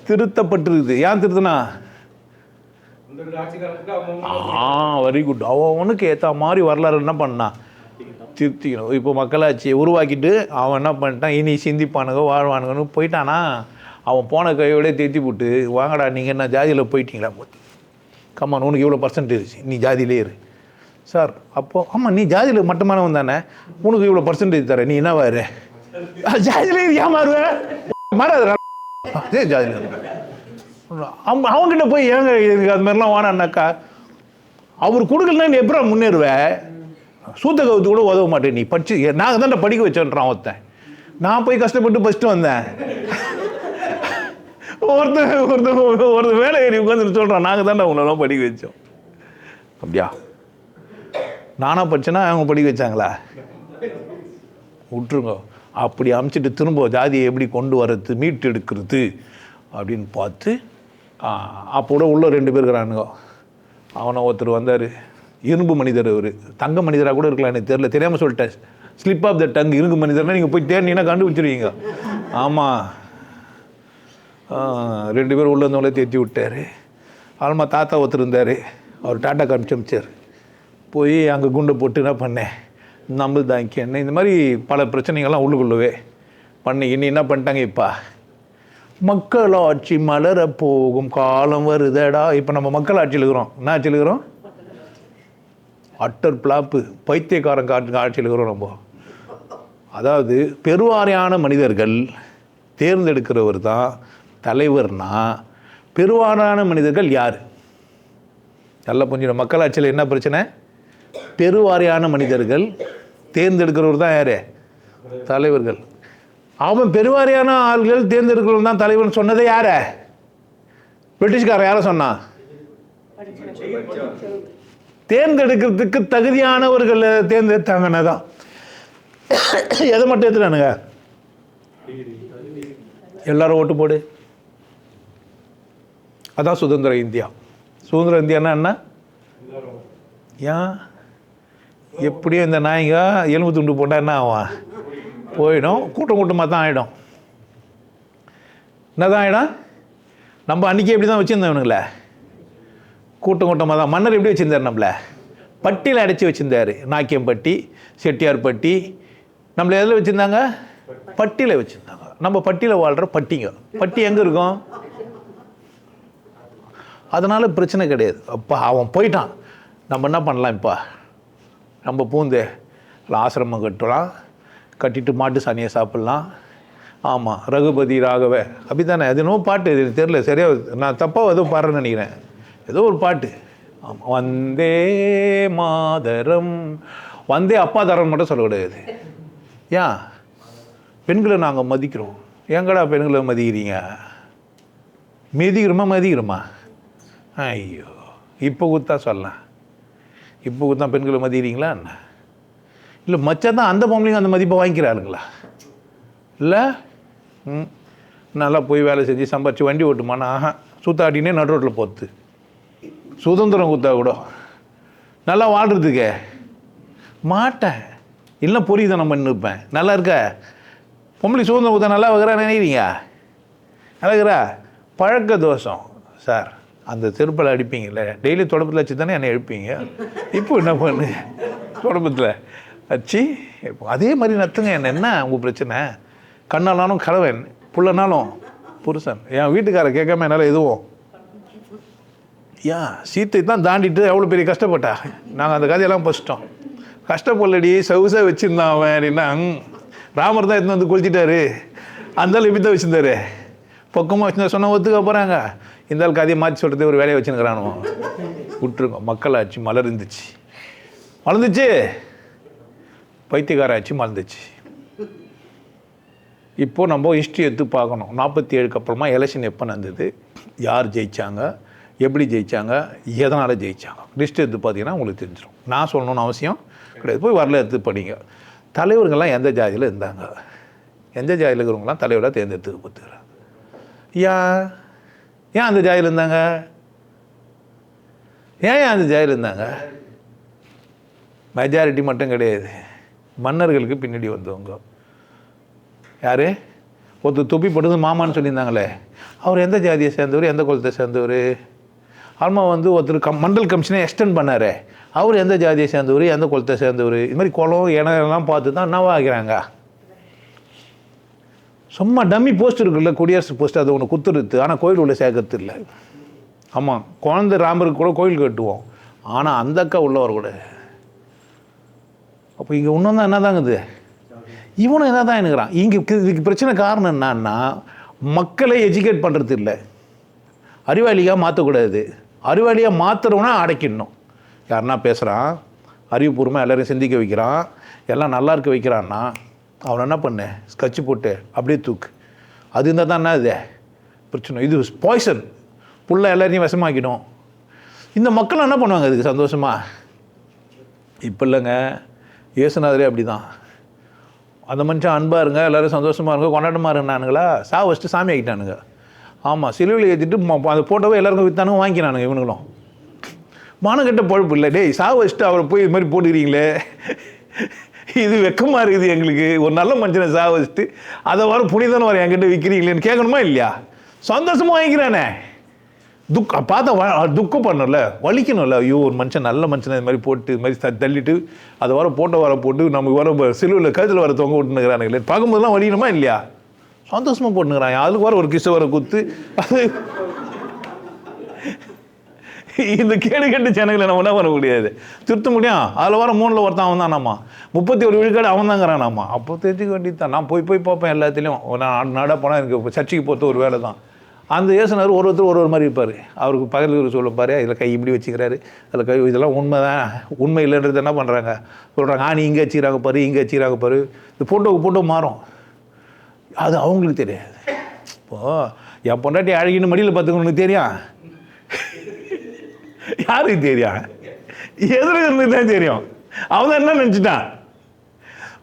திருத்தப்பட்டிருக்குது. ஏன் திருத்தினா? Very good. அவனுக்கு ஏற்ற மாதிரி வரலாறு என்ன பண்ணான், திருத்திக்கணும். இப்போ மக்களாட்சியை உருவாக்கிட்டு அவன் என்ன பண்ணிட்டான், இனி சிந்திப்பானுங்க வாழ்வானுங்கன்னு போயிட்டானா, அவன் போன கையோடய தேத்தி போட்டு வாங்கடா நீங்கள் என்ன ஜாதியில் போயிட்டீங்களா கம்மான் உனக்கு இவ்வளோ பர்சன்டேஜ் நீ ஜாதியிலே இரு சார் அப்போது ஆமாம் நீ ஜாதியில் மட்டமானவன் தானே உனக்கு இவ்வளோ பர்சன்டேஜ் தரேன் நீ என்ன வாரு ஜாதியிலே ஏன் மாறுவேன் மாறாது அதே ஜாதியில் அவங்ககிட்ட போய் ஏங்க எனக்கு அது மாதிரிலாம் வானான்னாக்கா அவர் கொடுக்கலன்னா நீ எப்படா முன்னேறுவேன் சூத்த கவுத்து கூட உதவ மாட்டேன் நீ படிச்சு நாங்கள் தான் படிக்க வச்சோன்றான் ஒருத்தன் நான் போய் கஷ்டப்பட்டு ஃபஸ்ட்டு வந்தேன் ஒருத்தர் வேலை ஏறி உட்காந்து சொல்கிறான் நாங்கள் தான்டா உங்களெல்லாம் படிக்க வச்சோம் அப்படியா நானாக படித்தேன்னா அவங்க படிக்க வச்சாங்களா விட்டுருங்க அப்படி அமுச்சிட்டு திரும்ப ஜாதியை எப்படி கொண்டு வர்றது மீட்டு எடுக்கிறது அப்படின்னு பார்த்து அப்போ உள்ள 2 பேர் இருக்கிறானுங்க அவனை ஒருத்தர் வந்தார் இரும்பு மனிதர் அவர் தங்க மனிதராக கூட இருக்கலாம் எனக்கு தெரியல தெரியாமல் சொல்லிட்டேன் ஸ்லிப் ஆஃப் த டங் இரும்பு மனிதர்னால் நீங்கள் போய் தேடினீங்கன்னா கண்டுபிடிச்சிருவீங்க ஆமாம் 2 பேர் உள்ளே இருந்தவங்களே தேத்தி விட்டார் ஆல்மா தாத்தா ஒருத்தர் இருந்தார் அவர் டாட்டா காமிச்சார் போய் அங்கே குண்டை போட்டு என்ன பண்ணேன் நம்மள் தாங்கி என்ன இந்த மாதிரி பல பிரச்சனைகள்லாம் உள்ளுக்குள்ளவே பண்ணி இன்னும் என்ன பண்ணிட்டாங்க இப்போ மக்களாட்சி மலர போகும் காலம் வருதடா இப்போ நம்ம மக்களாட்சியில் இருக்கிறோம் என்ன ஆட்சியில் இருக்கிறோம் அட்டர் பிளாப்பு பைத்தியக்காரன் ஆட்சியில் இருக்கிறோம் நம்ம அதாவது பெருவாரியான மனிதர்கள் தேர்ந்தெடுக்கிறவர் தான் தலைவர்னா பெருவாரியான மனிதர்கள் யார் நல்லா புரிஞ்சிடும் மக்களாட்சியில் என்ன பிரச்சனை பெருவாரியான மனிதர்கள் தேர்ந்தெடுக்கிறவர் தான் யார் தலைவர்கள் அவன் பெருவாரியான ஆள்கள் தேர்ந்தெடுக்கிறவன் தான் தலைவன் சொன்னதே யார பிரிட்டிஷ்காரன் யாரை சொன்னான் தேர்ந்தெடுக்கிறதுக்கு தகுதியானவர்களை தேர்ந்தெடுத்தாங்கன்னா தான் எதை மட்டும் எடுத்துட்டானுங்க எல்லாரும் ஓட்டு போடு அதான் சுதந்திர இந்தியா சுதந்திர இந்தியானா என்ன ஏன் எப்படியும் இந்த நாய்ங்க எலும்பு துண்டு போட்டால் என்ன ஆகும் போயிடும் கூட்டமாக தான் ஆகிடும் என்ன தான் ஆகிடும் நம்ம அன்றைக்கி எப்படி தான் வச்சுருந்தவனுங்களே கூட்டமாக தான் மன்னர் எப்படி வச்சுருந்தார் நம்மளை பட்டியில் அடைச்சி வச்சுருந்தார் நாக்கியம்பட்டி செட்டியார்பட்டி நம்மளை எதில் வச்சுருந்தாங்க பட்டியில் வச்சுருந்தாங்க நம்ம பட்டியில் வாழ்கிற பட்டிங்க பட்டி எங்கே இருக்கும் அதனால் பிரச்சனை கிடையாது அப்போ அவன் போயிட்டான் நம்ம என்ன பண்ணலாம் இப்போ நம்ம பூந்து ஆசிரமம் கட்டலாம் கட்டிட்டு மாட்டு சாணியை சாப்பிட்லாம் ஆமாம் ரகுபதி ராகவ அப்படி தானே அது இன்னும் பாட்டு இது தெரில சரியாக நான் தப்பாக எதுவும் பாடுறேன்னு நினைக்கிறேன் ஏதோ ஒரு பாட்டு ஆமாம் வந்தே மாதரம் வந்தே அப்பா தரம் மட்டும் சொல்ல கிடையாது ஏன் பெண்களை நாங்கள் மதிக்கிறோம் எங்கடா பெண்களை மதிக்கிறீங்க மதிக்கிறோமா ஐயோ இப்போ குத்தா சொல்லலாம் இப்போ குத்தா பெண்களை மதிக்கிறீங்களா என்ன இல்லை மச்சா தான் அந்த பொம்பளைங்க அந்த மதிப்பை வாங்கிக்கிறாளுங்களா இல்லை நல்லா போய் வேலை செஞ்சு சம்பாரிச்சு வண்டி ஓட்டுமானா சுத்தாட்டினே நடு ரோட்டில் போத்து சுதந்திரம் குத்தா கூட நல்லா வாழ்கிறதுக்கே மாட்டேன் இல்லை பொறிதான் பண்ணி நிற்பேன் நல்லா இருக்க பொம்பளை சுதந்திரம் குத்தா நல்லா வைக்கிறா நினைக்கிறீங்க அழகிறா பழக்க தோஷம் சார் அந்த செருப்பில் அடிப்பீங்கள்ல டெய்லி தொடப்பத்தில் வச்சு தானே என்னை எழுப்பீங்க இப்போ என்ன பண்ணு தொடப்பத்தில் வச்சு அதே மாதிரி நத்துங்க என்ன உங்கள் பிரச்சனை கண்ணானாலும் கலவன் புள்ளனாலும் புருஷன் என் வீட்டுக்காரை கேட்காம என்னால் எதுவும் ஏன் சீத்தை தான் தாண்டிட்டு எவ்வளோ பெரிய கஷ்டப்பட்டா நாங்கள் அந்த கதையெல்லாம் பசிட்டோம் கஷ்டப்படலடி சவுசாக வச்சுருந்தான் அவன் அப்படின்னா ராமர் தான் எடுத்து வந்து குளிச்சிட்டாரு அந்த இப்படி தான் வச்சுருந்தாரு பக்கமாக வச்சுருந்தா சொன்னால் ஒத்துக்க போகிறாங்க இந்த ஆள் கதையை மாற்றி சொல்கிறது ஒரு வேலையை வச்சுருக்கிறானோ விட்டுருங்க மக்களாட்சி மலர்ந்துச்சு மலர்ந்துச்சு பைத்தியக்காராட்சி மலர்ந்துச்சு இப்போது நம்ம ஹிஸ்ட்ரி எடுத்து பார்க்கணும் 47க்கு அப்புறமா எலெக்ஷன் எப்போ நடந்தது யார் ஜெயித்தாங்க எப்படி ஜெயித்தாங்க எதனால் ஜெயித்தாங்க லிஸ்ட் எடுத்து பார்த்தீங்கன்னா உங்களுக்கு தெரிஞ்சிடும் நான் சொல்லணும்னு அவசியம் கிடையாது போய் வரல எடுத்து படிங்க தலைவர்கள்லாம் எந்த ஜாதியில் இருந்தாங்க எந்த ஜாதியில் இருக்கிறவங்களாம் தலைவராக தேர்ந்தெடுத்து பார்த்துக்கிறாங்க ஏன் அந்த ஜாதியில் இருந்தாங்க ஏன் அந்த ஜாதியில் இருந்தாங்க மெஜாரிட்டி மட்டும் கிடையாது மன்னர்களுக்கு பின்னாடி வந்தவங்க யார் ஒருத்தர் தொப்பி போட்டது மாமான்னு சொல்லியிருந்தாங்களே அவர் எந்த ஜாதியை சேர்ந்தவர் எந்த குலத்தை சேர்ந்தவர் ஆல்மா வந்து ஒருத்தர் மண்டல் கமிஷனை எக்ஸ்டெண்ட் பண்ணார் அவர் எந்த ஜாதியை சேர்ந்தவர் எந்த குலத்தை சேர்ந்தவர் இது மாதிரி குளம் இடம் எல்லாம் பார்த்து தான் என்னவா ஆகிறாங்க சும்மா டம்மி போஸ்ட் இருக்குல்ல, குடியரசு போஸ்ட், அது ஒன்று குத்துருது. ஆனால் கோயில் உள்ள சேர்க்கறது இல்லை. ஆமாம், குழந்தை ராமருக்கு கூட கோயில் கட்டுவோம். ஆனால் அந்த அக்கா உள்ள வரக்கூட. அப்போ இங்கே இன்னும் தான் என்ன தாங்குது, இவனும் என்ன தான் எனக்குறான். இங்கே இதுக்கு பிரச்சனை காரணம் என்னன்னா, மக்களை எஜுகேட் பண்ணுறது இல்லை. அறிவாளியாக மாற்றக்கூடாது. அறிவாளியாக மாற்றுறவனா அடைக்கணும். யாருன்னா பேசுகிறான், அறிவுபூர்வமாக எல்லோரையும் சிந்திக்க வைக்கிறான், எல்லாம் நல்லா இருக்க வைக்கிறான்னா அவனை என்ன பண்ணு, ஸ்கட்சி போட்டு அப்படியே தூக்கு. அது இருந்தால் தான் என்ன இது பிரச்சனை. இது பாய்சன், புள்ள எல்லாரையும் விஷமாக்கிடும். இந்த மக்கள் என்ன பண்ணுவாங்க இதுக்கு சந்தோஷமா? இப்போ இல்லைங்க, இயேசுநாதரே அப்படி தான். அந்த மனுஷன் அன்பாக இருங்க, எல்லோரும் சந்தோஷமாக இருங்க, கொண்டாட்டமாக இருந்தானுங்களா, வச்சுட்டு சாமி ஆகிட்டானுங்க. ஆமாம், சிலுவையில் ஏற்றிட்டு அந்த ஃபோட்டோவை எல்லாருக்கும் விற்றானுங்க, வாங்கிக்கிறானுங்க. இவனுங்களும் மானக்கட்ட பழப்பு இல்லை. டேய், வச்சுட்டு அவரை போய் இது மாதிரி போட்டுக்கிறீங்களே, இது வெக்கமாக இருக்குது எங்களுக்கு. ஒரு நல்ல மனுஷனை வச்சுட்டு அதை வர புனிதன வர என்கிட்ட விற்கிறீங்களேன்னு கேட்கணுமா இல்லையா? சந்தோஷமாக வாங்கிக்கிறானே. பார்த்தா துக்கம் பண்ணல, வலிக்கணும்ல. ஐயோ, ஒரு மனுஷன் நல்ல மனுஷனை இது மாதிரி போட்டு இது மாதிரி தள்ளிட்டு அதை வர போட்டு நமக்கு வர சிலுவையில் கழுத்தில் வர தொங்க விட்டுனுக்கிறானுங்களே, பார்க்கும்போதுலாம் வலிக்கணுமா இல்லையா? சந்தோஷமாக போட்டுனுக்கிறான். அதுக்கு வர ஒரு கிறிஸ்தவரை குத்து. அது இந்த கேடு கட்டு சேனல்களை நம்ம என்ன பண்ண முடியாது, திருத்த முடியும். அதில் வர 3ல் ஒருத்தன் அவன் தான். நாமா 31 விழுக்காடு அவன் தாங்கிறான். நாமா அப்போ தெரிஞ்சுக்க வேண்டியது தான். நான் போய் பார்ப்பேன் எல்லாத்துலேயும். நான் நாடாக போனால் எனக்கு சர்ச்சைக்கு போகிறது ஒரு வேலை தான். அந்த இயேசுநாதர் ஒருத்தர் ஒரு மாதிரி இருப்பார். அவருக்கு பக்கத்தில் சொல்லுப்பார், இதில் கை இப்படி வச்சுக்கிறாரு, அதில் கை, இதெல்லாம் உண்மை தான். உண்மை இல்லைன்றது என்ன பண்ணுறாங்க, சொல்கிறாங்க, நீ இங்கே வச்சுக்கிறாங்க பாரு, இங்கே வச்சுக்கிறாங்க பாரு. இந்த ஃபோட்டோ மாறும். அது அவங்களுக்கு தெரியாது. இப்போது என் பொண்டாட்டி அழகின்னு மடியில் பார்த்துக்கணுன்னு தெரியும். யாருக்கு தெரியும்? எதிர்க்கு தான் தெரியும். அவன் தான் என்ன நினச்சிட்டான்,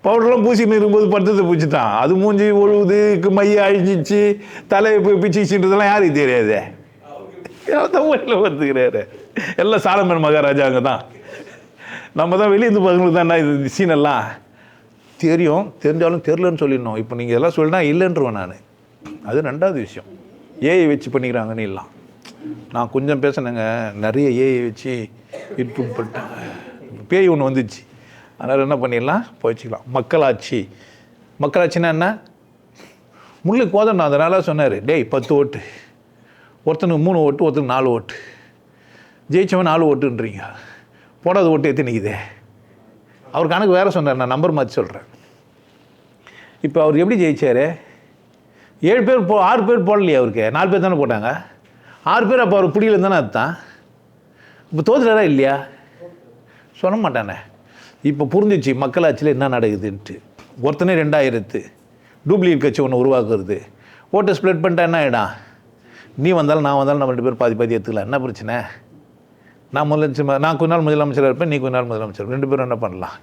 பவுடர்லாம் பூசின்னு இருக்கும்போது பட்டத்தை பூச்சிட்டான். அது மூஞ்சி ஒழுகுது, மைய அழிஞ்சிச்சு, தலையை போய் பிச்சுக்கிச்சுன்றதெல்லாம் யாருக்கு தெரியாது? தமிழில் பார்த்துக்கிறாரு. எல்லாம் சாலமன் மகாராஜா அங்கே தான். நம்ம தான் வெளியேந்து பசங்களுக்கு தான் இது சீனெல்லாம் தெரியும். தெரிஞ்சாலும் தெரிலன்னு சொல்லிடணும். இப்போ நீங்கள் எல்லாம் சொல்லினா இல்லைன்றவேன் நான். அது 2வது விஷயம். ஏஐ வச்சு பண்ணிக்கிறாங்கன்னு இல்லாம். நான் கொஞ்சம் பேசினேங்க, நிறைய ஏஐ வச்சு இன்புட் பண்ணிட்டேன். பேய் ஒன்று வந்துச்சு. அதனால் என்ன பண்ணிடலாம், போய்ச்சிக்கலாம். மக்களாட்சின்னா என்ன? முள்ளு கோதண்ணா அதனால சொன்னார், டேய் 10 ஓட்டு, ஒருத்தனுக்கு 3 ஓட்டு, ஒருத்தனுக்கு 4 ஓட்டு, ஜெயிச்சவன் 4 ஓட்டுன்றீங்க, போடாத ஓட்டு எத்தி நிற்குதே. அவர் கணக்கு வேறு சொன்னார், நான் நம்பர் மாற்றி சொல்கிறேன். இப்போ அவர் எப்படி ஜெயிச்சார்? 7 பேர் 6 பேர் போடலையே அவருக்கு, 4 பேர் தானே போட்டாங்க. 6 பேர் அப்போ அவர் பிடிக்கலன்னு தானே அர்த்தம். இப்போ தோத்துறாரா இல்லையா? சொல்ல மாட்டானே. இப்போ புரிஞ்சிச்சு மக்களாட்சியில் என்ன நடக்குதுன்ட்டு. ஒருத்தனே 2000 டூப்ளிகேட் கட்சி ஒன்று உருவாக்குறது. ஓட்டை ஸ்ப்ளிட் பண்ணிட்டா என்ன ஆகிடும்? நீ வந்தாலும் நான் வந்தாலும் நம்ம 2 பேர் பாதி எடுத்துக்கலாம். என்ன பிரச்சனை? நான் கொஞ்ச நாள் முதலமைச்சராக இருப்பேன், நீ கொஞ்ச நாள் முதலமைச்சர், 2 பேரும் என்ன பண்ணலாம்?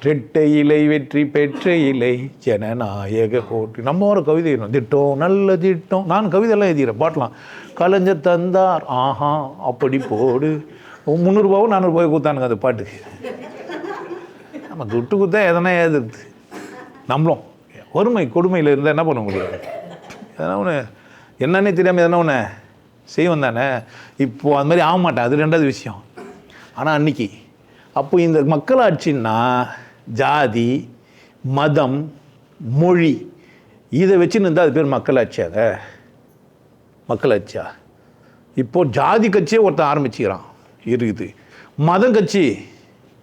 ரெட்டை இலை வெற்றி பெற்ற இலை ஜனநாயக கோட்டி. நம்ம ஒரு கவிதை திட்டம், நல்ல திட்டம். நான் கவிதையெல்லாம் எழுதிக்கிறேன், பாட்டலாம். கலைஞர் தந்தார், ஆஹா அப்படி போடு. 300 ரூபாவோ 400 ரூபாய் கொடுத்தானுங்க அந்த பாட்டுக்கு. நம்ம துட்டு கொடுத்தா எதனா ஏதுறது. நம்மளும் ஒருமை கொடுமையில் இருந்தால் என்ன பண்ண முடியாது? எதனா ஒன்று என்னன்னே தெரியாமல் எதனா ஒன்று செய்வோம் தானே. இப்போது அது மாதிரி ஆக மாட்டேன், அது 2வது விஷயம். ஆனால் அன்றைக்கி அப்போ இந்த மக்களாட்சின்னா ஜாதி, மதம், மொழி இதை வச்சுன்னு இருந்தால் அது பேர் மக்களாட்சியாக? மக்களாட்சியா? இப்போது ஜாதி கட்சியே ஒருத்தன் ஆரம்பிச்சுக்கிறான், இருக்குது. மதம் கட்சி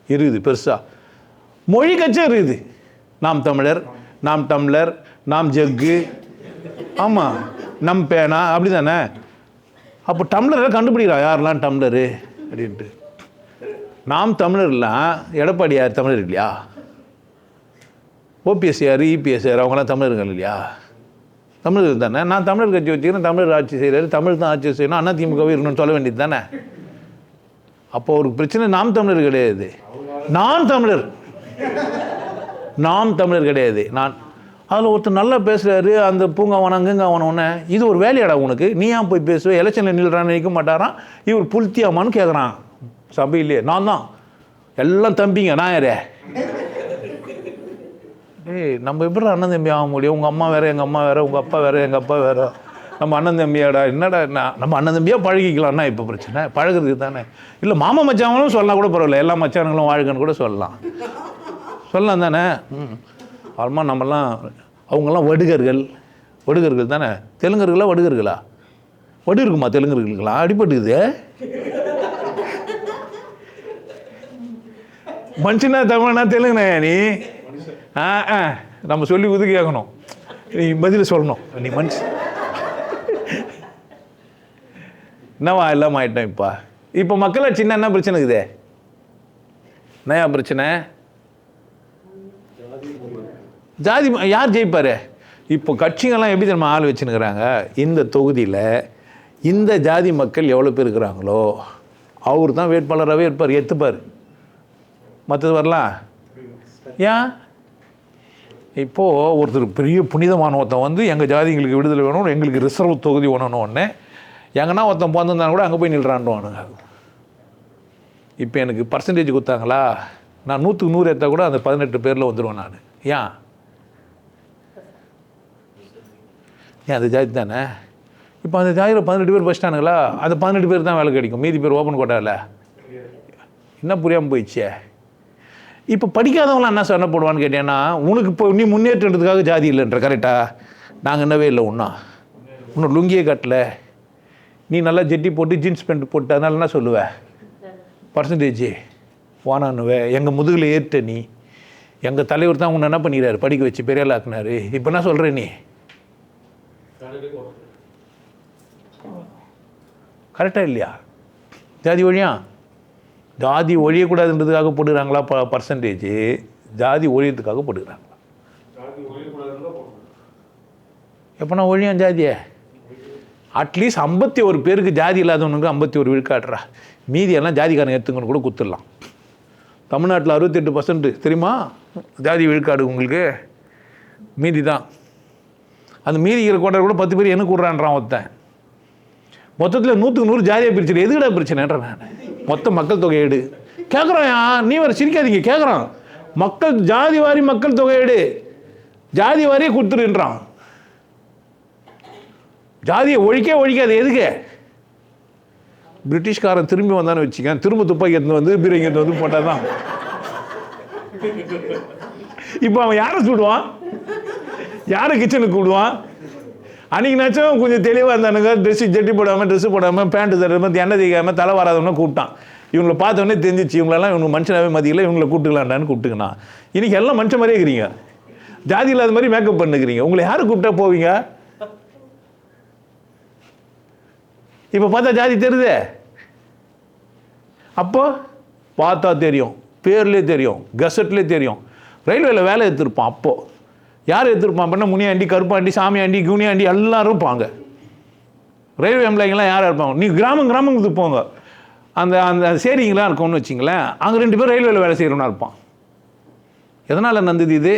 இருக்குது பெருசாக, மொழி கட்சியும் இருக்குது. நாம் தமிழர், நாம் டம்ளர், நாம் ஜக்கு, ஆமாம் நம் பேனா, அப்படி தானே. அப்போ டம்ளரை கண்டுபிடிக்கிறா யாரெல்லாம் டம்ளரு அப்படின்ட்டு. நாம் தமிழர்லாம் எடப்பாடி யார் தமிழர் இல்லையா? ஓபிஎஸ் யார், இபிஎஸ் யார், அவங்களாம் தமிழர்கள் இல்லையா? தமிழர்கள் தானே. நான் தமிழர் கட்சி வச்சுக்கிறேன், தமிழர் ஆட்சி செய்கிறாரு, தமிழ் தான் ஆட்சி செய்யணும், அண்ணா திமுகவே இருக்கணும்னு சொல்ல வேண்டியது தானே. அப்போ ஒரு பிரச்சனை நாம் தமிழர் கிடையாது, நான் தமிழர். நாம் தமிழர் கிடையாது, நான். அதில் ஒருத்தர் நல்லா பேசுகிறாரு, அந்த பூங்காவனம் அங்கங்காவனோன்னே, இது ஒரு வேலையாடா உனக்கு? நீ ஏன் போய் பேசுவேன்? எலெக்ஷனில் நில்றான்னு நினைக்க மாட்டாரான். இவர் புல்த்தியாமான்னு கேட்குறான் சபையிலே. நான் தான் எல்லாம் தம்பிங்க, நான் யாரே? ஏய், நம்ம எப்படி அண்ணன் தம்பி ஆக முடியும்? உங்கள் அம்மா வேறு, எங்கள் அம்மா வேறு, உங்கள் அப்பா வேறு, எங்கள் அப்பா வேறு, நம்ம அண்ணன் தம்பியாடா? என்னடா, நம்ம அண்ணன் தம்பியாக பழகிக்கலாம்னா இப்போ பிரச்சனை பழகிறதுக்கு தானே. இல்லை மாமா மச்சாங்களும் சொல்லலாம் கூட பரவாயில்ல, எல்லா மச்சானுங்களும் வாழ்கன்னு கூட சொல்லலாம் தானே. ஆல்மா நம்மலாம் அவங்கெல்லாம் வடுகர்கள் தானே. தெலுங்கர்களா வடுகர்களா? வடு இருக்குமா தெலுங்கர்களுக்கெல்லாம்? அடிபட்டுக்குது. மனுஷனா தமிழ்னா தெலுங்குனா நீ? நம்ம சொல்லி உது கேட்கணும், நீ பதில் சொல்லணும். நீ மனுஷன் என்னவா எல்லாம் ஆயிட்டோம். இப்போ மக்களாட்சி என்ன பிரச்சனை இருக்குது? என்னையா பிரச்சனை? ஜாதி யார் ஜெயிப்பார்? இப்போ கட்சிகள்லாம் எப்படி தெரியுமா ஆள் வச்சுன்னுக்கிறாங்க? இந்த தொகுதியில் இந்த ஜாதி மக்கள் எவ்வளோ பேர் இருக்கிறாங்களோ அவர் தான் வேட்பாளராகவே இருப்பார், ஏற்றுப்பார். மற்றது வரலாம். ஏன் இப்போது ஒருத்தர் பெரிய புனிதமான ஒருத்தன் வந்து எங்கள் ஜாதிங்களுக்கு விடுதலை வேணும், எங்களுக்கு ரிசர்வ் தொகுதி வேணும்னு ஒன்று எங்கன்னா ஒருத்தன் பிறந்திருந்தாலும் கூட அங்கே போய் நில்றான்டுவானுங்க. இப்போ எனக்கு பர்சன்டேஜ் கொடுத்தாங்களா, நான் 100க்கு 100 எடுத்தால் கூட அந்த 18 பேரில் வந்துடுவேன் நான். ஏன் அது ஜாதி தானே. இப்போ அந்த ஜாதியில் 18 பேர் பஸ்ட்டானுங்களா, அந்த 18 பேர் தான் வேலை கிடைக்கும், மீதி பேர் ஓப்பன் கோட்டாவில். என்ன புரியாமல் போயிடுச்சே. இப்போ படிக்காதவங்களாம் என்ன சண்டை போடுவான்னு கேட்டேன்னா, உனக்கு இப்போ நீ முன்னேற்றத்துக்காக ஜாதி இல்லைன்ற. கரெக்டாக நாங்கள் என்னவே இல்லை, இன்னும் லுங்கியே கட்டலை, நீ நல்லா ஜெட்டி போட்டு ஜீன்ஸ் பேண்ட் போட்டு, அதனால என்ன சொல்லுவேன்? பர்சன்டேஜ் வானான்னுவே. எங்கள் முதுகில் ஏற்ற நீ, எங்கள் தலைவர் தான் உன்னை என்ன பண்ணிக்கிறாரு, படிக்க வச்சு பெரிய ஆக்குனாரு. இப்போ என்ன சொல்கிற நீ? கரெக்டாக இல்லையா? ஜாதி ஒழியா? ஜாதி ஒழியக்கூடாதுன்றதுக்காக போட்டுக்கிறாங்களா பர்சன்டேஜ்? ஜாதி ஒழியத்துக்காக போட்டுக்கிறாங்களா? எப்போனா ஒழியான் ஜாதியை? அட்லீஸ்ட் 51 பேருக்கு ஜாதி இல்லாதவனுக்கு 51 விழுக்காடுறா, மீதியெல்லாம் ஜாதிக்காரன் எடுத்துங்கன்னு கூட கொடுத்துடலாம். தமிழ்நாட்டில் 68% தெரியுமா ஜாதி விழுக்காடு உங்களுக்கு? மீதி தான். அந்த மீதிக்கிற கோட்டை கூட 10 பேர் எனக்கு விட்றான்றான் ஒருத்தன். மொத்தத்தில் 100க்கு 100 ஜாதியாக பிரிச்சுடு. எதுக்கடா பிரச்சனைன்ற நான் மொத்த மக்கள் தொகை எடு கேட்குறான். நீ வர சிரிக்காதீங்க, கேட்குறான். மக்கள் ஜாதி வாரி மக்கள் தொகை எடு, ஜாதி வாரியே கொடுத்துருன்றான். ஜாதியை ஒழிக்காது. எதுக்கு? பிரிட்டிஷ்காரன் திரும்பி வந்தான்னு வச்சுக்க, திரும்ப துப்பாக்கி எடுத்து வந்து பீரங்கி எடுத்து வந்து போட்டால் தான். இப்போ அவன் யாரை சுடுவான்? யாரை கிச்சனுக்கு கூடுவான்? அன்றைக்கினாச்சும் கொஞ்சம் தெளிவாக இருந்தானுங்க, ஜெட்டி போடாமல், ட்ரெஸ்ஸு போடாமல், பேண்ட்டு தராமல், எண்ணெய் தேய்க்காமல், தலை வராதவனா கூப்பிட்டான். இவங்களை பார்த்தோன்னே தெரிஞ்சிச்சு, இவங்களெல்லாம் இவங்க மனுஷனாவே மதியில், இவங்களை கூப்பிட்டுக்கலாண்டான்னு கூப்பிட்டுக்கண்ணா. இன்றைக்கி எல்லாம் மனுஷன் மாதிரியே இருக்கிறீங்க, ஜாதி இல்லாத மாதிரி மேக்கப் பண்ணுக்கிறீங்க. உங்களை யாரை கூப்பிட்டா போவீங்க? இப்போ பார்த்தா ஜாதி தெரியுதே. அப்போ பார்த்தா தெரியும், பேர்லேயே தெரியும், கெசட்லேயே தெரியும். ரயில்வேல வேலை எடுத்துருப்பான். அப்போது யார் எடுத்துருப்பான் அப்படின்னா, முனியாண்டி, கருப்பாண்டி, சாமியாண்டி, குனியாண்டி எல்லாரும் இருப்பாங்க. ரயில்வே எம்ப்ளாய்ங்கெலாம் யாராக இருப்பாங்க? நீ கிராமத்துக்கு போங்க, அந்த அந்த சேரிங்கெலாம் இருக்கும்னு வச்சிங்களேன், அங்கே 2 பேர் ரயில்வேல வேலை செய்கிறவனா இருப்பான். எதனால் நந்தது இது?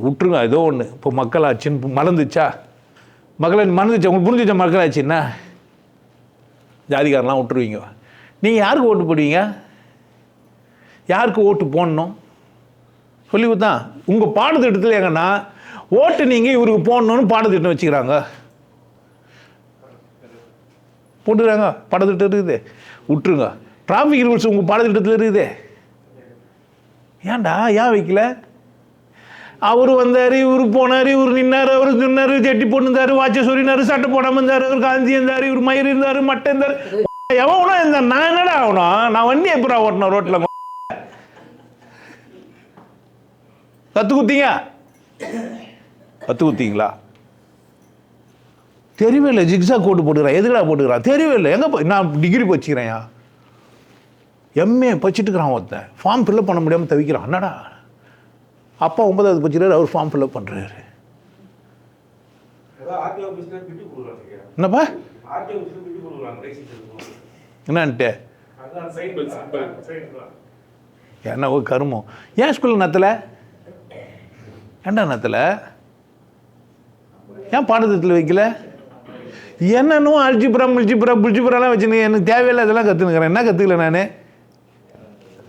விட்டுருங்க, ஏதோ ஒன்று. இப்போ மக்களாட்சின்னு மறந்துச்சா? மறந்துச்சா? உங்களுக்கு புரிஞ்சிச்சா மக்களாட்சின்னா? ஜாதிகாரெலாம் விட்டுருவீங்க. நீங்கள் யாருக்கு ஓட்டு போடுவீங்க? யாருக்கு ஓட்டு போடணும் சொல்லி கொடுத்தான். உங்கள் பாடத்திட்டத்தில் எங்கன்னா ஓட்டு நீங்கள் இவருக்கு போடணும்னு பாடத்திட்டம் வச்சுக்கிறாங்க, போட்டுக்கிறாங்க. பாடத்திட்டம் இருக்குது, விட்டுருங்க. டிராஃபிக் ரூல்ஸ் உங்கள் பாடத்திட்டத்தில் இருக்குது, ஏன்டா ஏன் வைக்கல? அவர் வந்தார், இவர் போனார், இவர் நின்னார், அவர் நின்னார், ஜெட்டி போட்டுருந்தார், வாட்சை சொல்லினார், சட்டை போடாமல் இருந்தார், அவர் காந்தி இருந்தார், இவர் மயிர் இருந்தார், மட்டை இருந்தார். எவனா இருந்தார்? நான் என்னடா ஆகணும்? நான் வண்டி எப்படா ஓட்டணும் ரோட்டில்? கற்று குத்தீங்களா? தெரியவே இல்லை. ஜிக்ஸா கோட்டு போட்டுக்கிறான். எதுக்கடா போட்டுக்கிறான்? தெரியவே இல்லை. எங்கே நான் டிகிரி வச்சுக்கிறேன், எம்ஏ படிச்சுட்டுக்கிறான் ஒருத்தன், ஃபார்ம் ஃபில்அப் பண்ண முடியாமல் தவிக்கிறான். என்னடா அப்பா 9வது படிச்சுறாரு, அவர் ஃபார்ம் ஃபில்அப் பண்ணுறாரு. என்னப்பா என்னன்ட்டு என்ன ஒரு கருமம்? ஏன் ஸ்கூலில் நத்தலை? ஏன்டா நத்தலை? ஏன் பாடத்திட்டத்தில் வைக்கல? என்னன்னும் புல்ஜிபுராலாம் வச்சுன்னு எனக்கு தேவையில்லை, அதெல்லாம் கற்றுனுக்கிறேன். என்ன கற்றுக்கல நான்?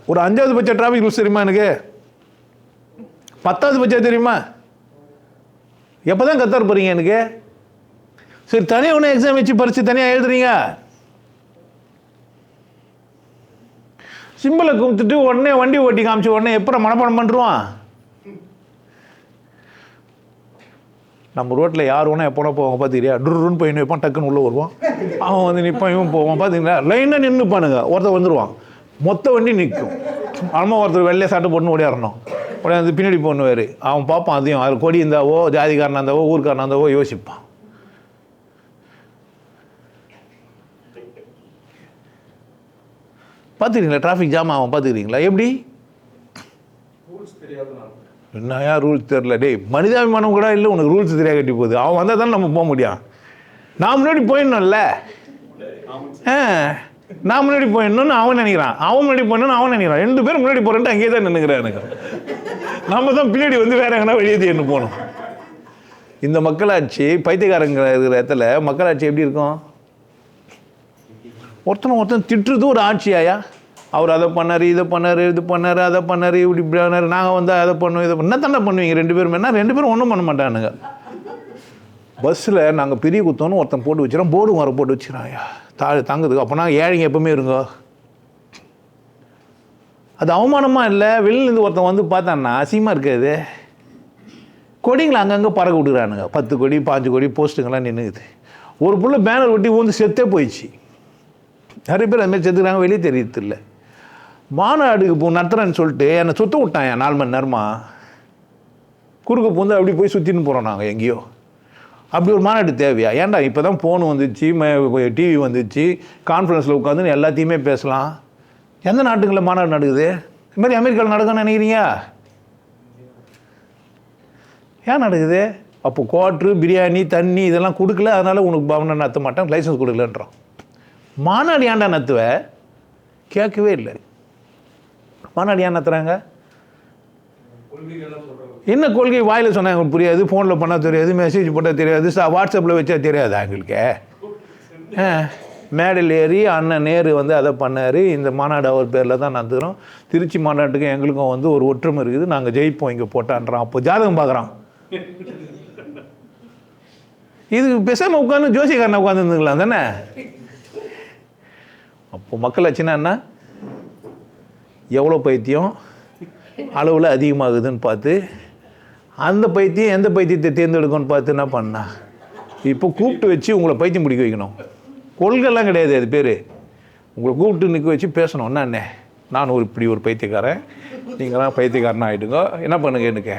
ஒரு 5வது பட்ச டிராஃபிக் ரூல்ஸ் தெரியுமா எனக்கு? 10வது பட்சம் தெரியுமா? எப்போ தான் கற்றுற போகிறீங்க எனக்கு? சரி, தனியாக ஒன்று எக்ஸாம் வச்சு பரிச்சு தனியாக எழுதுறீங்க. சிம்பிளை கும்பிட்டுட்டு உடனே வண்டி ஓட்டி காமிச்சு உடனே எப்போ மனப்பாடம் பண்ணுறான்? நம்ம ரோட்டில் யார் வேணா எப்போனா போவாங்க பார்த்துக்கிறியா, டுருன்னு போய் நிற்பான், டக்குன்னு உள்ளே வருவான், அவன் வந்து நிற்பான், இவன் போவான். பார்த்தீங்களா, லைனாக நின்றுப்பானுங்க. ஒருத்தர் வந்துடுவான், மொத்த வண்டி நிற்கும். அம்மா ஒருத்தர் வெள்ளையை சாட்டை போட்டுன்னு ஓடியாரணும், ஓடியாந்து பின்னாடி போனுவார். அவன் பார்ப்பான், அதையும் அதில் கொடி இருந்தாவோ, ஜாதிக்காரனாக இருந்தாவோ, ஊருக்காரனாக இருந்தாவோ யோசிப்பான். பார்த்துக்கிறீங்களா டிராஃபிக் ஜாம் ஆகும்? பார்த்துக்கிறீங்களா எப்படி? என்னையா ரூல்ஸ் தெரில? டேய், மனிதாபிமானம் கூட இல்லை உனக்கு, ரூல்ஸ் தெரியா கட்டி போகுது. அவன் வந்தால் தானே நம்ம போக முடியும். நான் முன்னாடி போயிடணும்ல, நான் முன்னாடி போயிடணும்னு அவன் நினைக்கிறான், அவன் முன்னாடி போயிடணும்னு அவன் நினைக்கிறான். 2 பேரும் முன்னாடி போகிறேன்ட்டு அங்கேயே தான் நின்றுக்கிறேன். எனக்கு நம்ம தான் பின்னாடி வந்து வேற எங்கன்னா வெளியே தேடின்னு போகணும். இந்த மக்களாட்சி, பைத்தியக்காரங்க இருக்கிற இடத்துல மக்களாட்சி எப்படி இருக்கும்? ஒருத்தன் திட்டுறது ஒரு ஆட்சியாயா? அவர் அதை பண்ணார், இதை பண்ணார், இது பண்ணார், அதை பண்ணார், இப்படி பண்ணார், நாங்கள் வந்து அதை பண்ணுவோம், இதை என்ன தானே பண்ணுவீங்க 2 பேரும்? என்ன 2 பேரும் ஒன்றும் பண்ண மாட்டானுங்க. பஸ்ஸில் நாங்கள் பெரிய குத்தோன்னு ஒருத்தன் போட்டு வச்சுக்கிறோம், போர்டு வர போட்டு வச்சுக்கிறாயா தாங்குதுக்கு. அப்போனா ஏழைங்க எப்பவுமே இருங்க. அது அவமானமாக இல்லை? வெளியிலேருந்து ஒருத்தன் வந்து பார்த்தான்னா அசிங்கமாக இருக்காது. கொடிங்களை அங்கங்கே பறக்க விட்டுக்கிறானுங்க, 10 கொடி 5 கொடி போஸ்ட்டுங்கெல்லாம் நின்றுக்குது. ஒரு புள்ள பேனர் ஒட்டி ஊந்து செத்தே போயிடுச்சு. நிறைய பேர் அதுமாதிரி செத்துக்கிறாங்க, வெளியே தெரியுது இல்லை. மாநாடுக்கு நடத்துறேன்னு சொல்லிட்டு என்னை சுற்ற விட்டான் 4 மணி நேரமா. குறுக்க பூந்து அப்படி போய் சுற்றின்னு போகிறோம் நாங்கள் எங்கேயோ. அப்படி ஒரு மாநாடு தேவையா? ஏன்டா இப்போ தான் ஃபோன் வந்துச்சு, டிவி வந்துச்சு, கான்ஃபரன்ஸில் உட்காந்து எல்லாத்தையுமே பேசலாம். எந்த நாட்டுங்களில் மாநாடு நடக்குது? இது மாதிரி அமெரிக்காவில் நடக்கும்னு நினைக்கிறீங்க? ஏன் நடக்குது? அப்போ குவாட்ரு, பிரியாணி, தண்ணி இதெல்லாம் கொடுக்கல, அதனால் உனக்கு பவனை நடத்த மாட்டேன், லைசன்ஸ் கொடுக்கலன்றோம். மாநாடு ஏன்டா நத்துவ? கேட்கவே இல்லை. மாநாடு ஏன் நத்துறாங்க? என்ன கொள்கை? வாயில் சொன்னாங்க புரியாது, ஃபோனில் பண்ணால் தெரியாது, மெசேஜ் போட்டால் தெரியாது, வாட்ஸ்அப்பில் வச்சா தெரியாது எங்களுக்கு. மேடையில் ஏறி அண்ணன் நேரு வந்து அதை பண்ணார், இந்த மாநாடு அவர் பேரில் தான் நடத்துகிறோம், திருச்சி மாநாட்டுக்கு எங்களுக்கும் வந்து ஒரு ஒற்றுமை இருக்குது, நாங்கள் ஜெயிப்போம் இங்கே போட்டான்றான். அப்போ ஜாதகம் பார்க்குறான். இது பேசாமல் உட்காந்து ஜோசியக்காரனை உட்காந்துருந்துக்கலாம் தானே. அப்போ மக்களாட்சின்னா என்ன? எவ்வளோ பைத்தியம் அளவில் அதிகமாகுதுன்னு பார்த்து அந்த பைத்தியம் எந்த பைத்தியத்தை தேர்ந்தெடுக்கணும்னு பார்த்து என்ன பண்ணா, இப்போ கூப்பிட்டு வச்சு உங்களை பைத்தியம் பிடிக்க வைக்கணும். கொள்கைலாம் கிடையாது, அது பேர். உங்களை கூப்பிட்டு நிற்க வச்சு பேசணும். என்னண்ணே, நான் இப்படி ஒரு பைத்தியக்காரன், நீங்களாம் பைத்தியக்காரன் ஆகிடுங்க, என்ன பண்ணுங்க, எனக்கு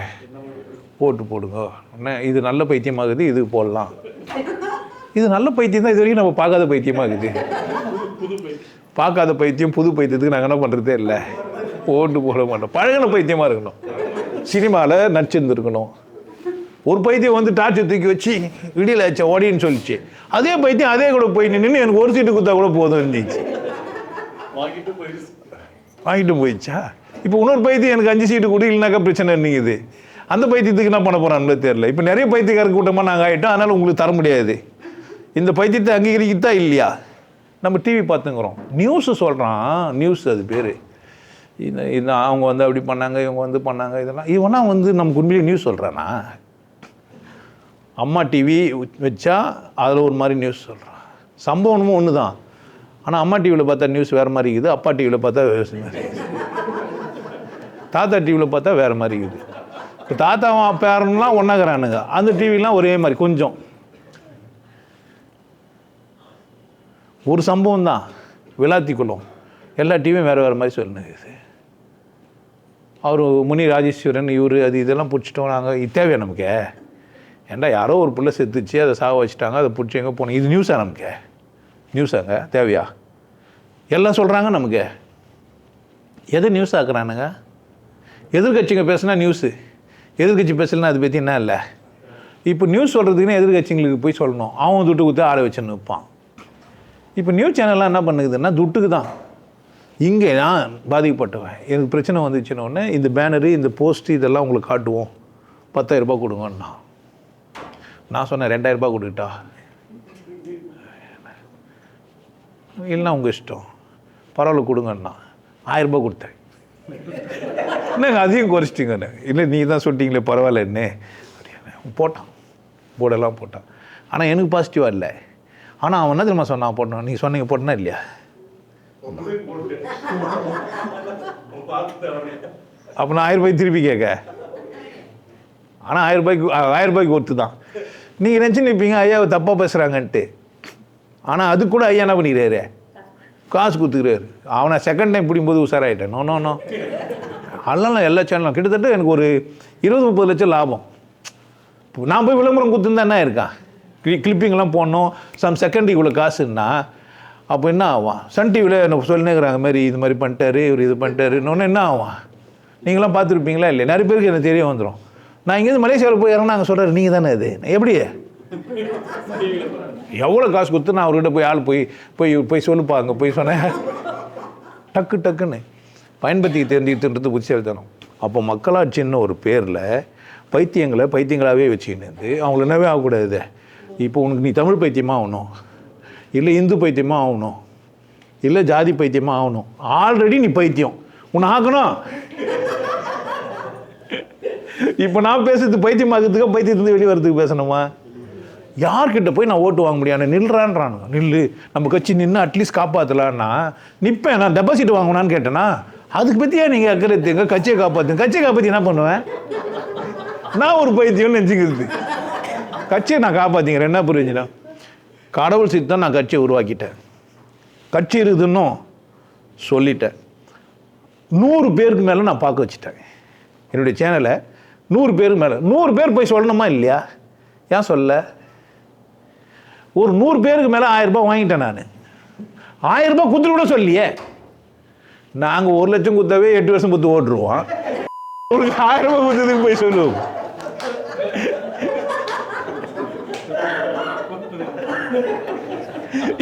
ஓட்டு போடுங்க. என்ன இது நல்ல பைத்தியமாகுது, இது போடலாம். இது நல்ல பைத்தியம் தான், இது வரைக்கும் நம்ம பார்க்காத பைத்தியமாகுது. பார்க்காத பைத்தியம் புது பைத்தியத்துக்கு நாங்கள் என்ன பண்ணுறதே இல்லை, ஓட்டு போட மாட்டோம். பழகின பைத்தியமாக இருக்கணும், சினிமாவில் நடிச்சிருந்துருக்கணும். ஒரு பைத்தியம் வந்து டார்ச்சர் தூக்கி வச்சு விடியல் ஆச்சா ஓடின்னு சொல்லிச்சு, அதே பைத்தியம் அதே கூட போய் நின்று எனக்கு ஒரு சீட்டு கொடுத்தா கூட போதும் இருந்துச்சு, வாங்கிட்டு போயிடுச்சா. இப்போ இன்னொரு பைத்தியம் எனக்கு 5 சீட்டு கூட இல்லைனாக்கா பிரச்சனை இருந்தீங்குது. அந்த பைத்தியத்துக்கு என்ன பண்ண போகிறான்னு தெரியல. இப்போ நிறைய பைத்தியக்கார கூட்டமாக நாங்கள் ஆகிட்டோம், அதனால் உங்களுக்கு தர முடியாது. இந்த பைத்தியத்தை அங்கீகரிக்கத்தா இல்லையா? நம்ம டிவி பார்த்துங்கிறோம், நியூஸு சொல்கிறான், நியூஸ் அது பேர். இந்த அவங்க வந்து அப்படி பண்ணாங்க, இவங்க வந்து பண்ணாங்க, இதெல்லாம் இவனா வந்து நமக்கு உண்மையிலே நியூஸ் சொல்கிறானா? அம்மா டிவி வச்சா அதில் ஒரு மாதிரி நியூஸ் சொல்கிறான். சம்பவமும் ஒன்று தான், ஆனால் அம்மா டிவியில் பார்த்தா நியூஸ் வேறு மாதிரி இருக்குது, அப்பா டிவியில் பார்த்தா வேறு மாதிரி இருக்குது, தாத்தா டிவியில் பார்த்தா வேறு மாதிரி இருக்குது. இப்போ தாத்தாவும் பேரன்லாம் ஒன்றாகிறானுங்க, அந்த டிவிலாம் ஒரே மாதிரி கொஞ்சம். ஒரு சம்பவம் தான், விளாத்திக்குளம், எல்லா டிவியும் வேறு வேறு மாதிரி சொல்லுங்க. அவர் முனி ராஜேஸ்வரன் இவர் அது இதெல்லாம் பிடிச்சிட்டோம் நாங்கள். இது தேவையா நமக்கு? ஏன்டா யாரோ ஒரு பிள்ளை செத்துச்சு, அதை சாக வச்சுட்டாங்க, அதை பிடிச்சி எங்கே போனோம், இது நியூஸா நமக்கு? நியூஸாங்க தேவையா? எல்லாம் சொல்கிறாங்க நமக்கு. எதை நியூஸ் ஆக்குறானுங்க? எதிர்கட்சிங்க பேசுனா நியூஸு, எதிர்கட்சி பேசலன்னா அதை பற்றி என்ன இல்லை. இப்போ நியூஸ் சொல்கிறதுக்குன்னு எதிர்கட்சிங்களுக்கு போய் சொல்லணும், அவன் துட்டு கொடுத்து ஆளை வச்சுன்னு நிற்பான். இப்போ நியூஸ் சேனல்லாம் என்ன பண்ணுக்குதுன்னா துட்டுக்கு தான். இங்கே நான் பாதிக்கப்பட்டவன், எனக்கு பிரச்சனை வந்துச்சுன்னொடனே இந்த பேனரு, இந்த போஸ்ட்டு இதெல்லாம் உங்களுக்கு காட்டுவோம், 10,000 ரூபாய் கொடுங்கண்ணா. நான் சொன்னேன் 2,000 ரூபாய் கொடுக்கிட்டா, இல்லைன்னா உங்கள் இஷ்டம், பரவாயில்ல கொடுங்கண்ணா. 1000 ரூபாய் கொடுத்தேன். என்னங்க அதையும் குறைச்சிட்டிங்கண்ணே? இல்லை நீ தான் சொல்லிட்டீங்களே பரவாயில்ல என்ன போட்டான், போர்டெல்லாம் போட்டான். ஆனால் எனக்கு பாசிட்டிவாக இல்லை. ஆனால் அவன் என்ன தெரியுமா சொன்னான், போட்டோம் நீங்கள் சொன்னீங்க போட்டனா இல்லையா? அப்போ நான் 1000 ரூபாய் திருப்பி கேட்க ஆனால் 1000 ரூபாய்க்கு ஒருத்து தான். நீங்கள் நினச்சி நிற்பீங்க ஐயாவை தப்பாக பேசுகிறாங்கன்ட்டு. ஆனால் அது கூட ஐயா என்ன பண்ணிக்கிறாரு, காசு கொடுத்துக்கிறாரு. அவனை செகண்ட் டைம் பிடிக்கும்போது உஷாராயிட்டேன். நோ அதெல்லாம் எல்லா சேனலும் கிட்டத்தட்ட எனக்கு ஒரு 20-30 லட்சம் லாபம். நான் போய் விளம்பரம் கொடுத்துருந்தா என்ன இருக்கான், கிளிப்பிங்லாம் போடணும், செகண்ட் இவ்வளோ காசுன்னா அப்போ என்ன ஆகும்? சன் டிவியில் என்ன சொல்லினேங்கிறாங்க மாதிரி இது மாதிரி பண்ணிட்டாரு, இவர் இது பண்ணிட்டாரு, இன்னொன்று என்ன ஆகும்? நீங்களாம் பார்த்துருப்பீங்களா இல்லை? நிறைய பேருக்கு எனக்கு தெரிய வந்துடும். நான் இங்கேருந்து மலேசியாவில் போய் இறங்கினா அங்கே சொல்கிறார் நீங்கள் தானே அது, எப்படி எவ்வளோ காசு கொடுத்து நான் அவர்கிட்ட போய் ஆள் போய் சொல்லுப்பா அங்கே போய் சொன்னேன். டக்குன்னு பயன்படுத்தி தெரிஞ்சுக்கிட்டுன்றது புத்திசாலித்தனம். அப்போ மக்களாட்சின்னு ஒரு பேரில் பைத்தியங்களாகவே வச்சுக்கிட்டு அவங்கள என்னவே ஆகக்கூடாது. இப்போ உனக்கு நீ தமிழ் பைத்தியமாக ஆகணும், இல்லை இந்து பைத்தியமாக ஆகணும், இல்லை ஜாதி பைத்தியமாக ஆகணும். ஆல்ரெடி நீ பைத்தியம், உன்னை ஆக்கணும். இப்போ நான் பேசுறது பைத்தியமாக்கிறதுக்கு பைத்தியத்துலேருந்து வெளியே வரதுக்கு பேசணுமா? யார்கிட்ட போய் நான் ஓட்டு வாங்க முடியாது? நில்றான்றானுங்க. நில்லு, நம்ம கட்சி நின்று அட்லீஸ்ட் காப்பாற்றலான்னா நிற்பேன். நான் டெபாசிட் வாங்கினான்னு கேட்டேன்னா அதுக்கு பற்றியா நீங்கள் அக்கறைங்க? கட்சியை காப்பாற்றி என்ன பண்ணுவேன்? நான் ஒரு பைத்தியம்னு நினச்சிக்கிறது. கட்சியை நான் காப்பாற்றிக்கிறேன், என்ன புரிஞ்சுனா? கடவுள் சித்தம் நான் கட்சியை உருவாக்கிட்டேன். கட்சி இருக்குதுன்னு சொல்லிட்டேன். 100 பேருக்கு மேலே நான் பார்க்க வச்சுட்டேன். என்னுடைய சேனலை 100 பேருக்கு மேலே 100 பேர் போய் சொல்லணுமா இல்லையா? ஏன் சொல்ல? ஒரு 100 பேருக்கு மேலே 1000 ரூபாய் வாங்கிட்டேன். நான் 1000 ரூபாய் குத்துட்டு கூட சொல்லியே. நாங்கள் 1 லட்சம் குத்தாவே 8 வருஷம் குத்து ஓட்டுருவோம். ஒரு 1000 ரூபாய் குத்ததுக்கு போய் சொல்லுவோம்.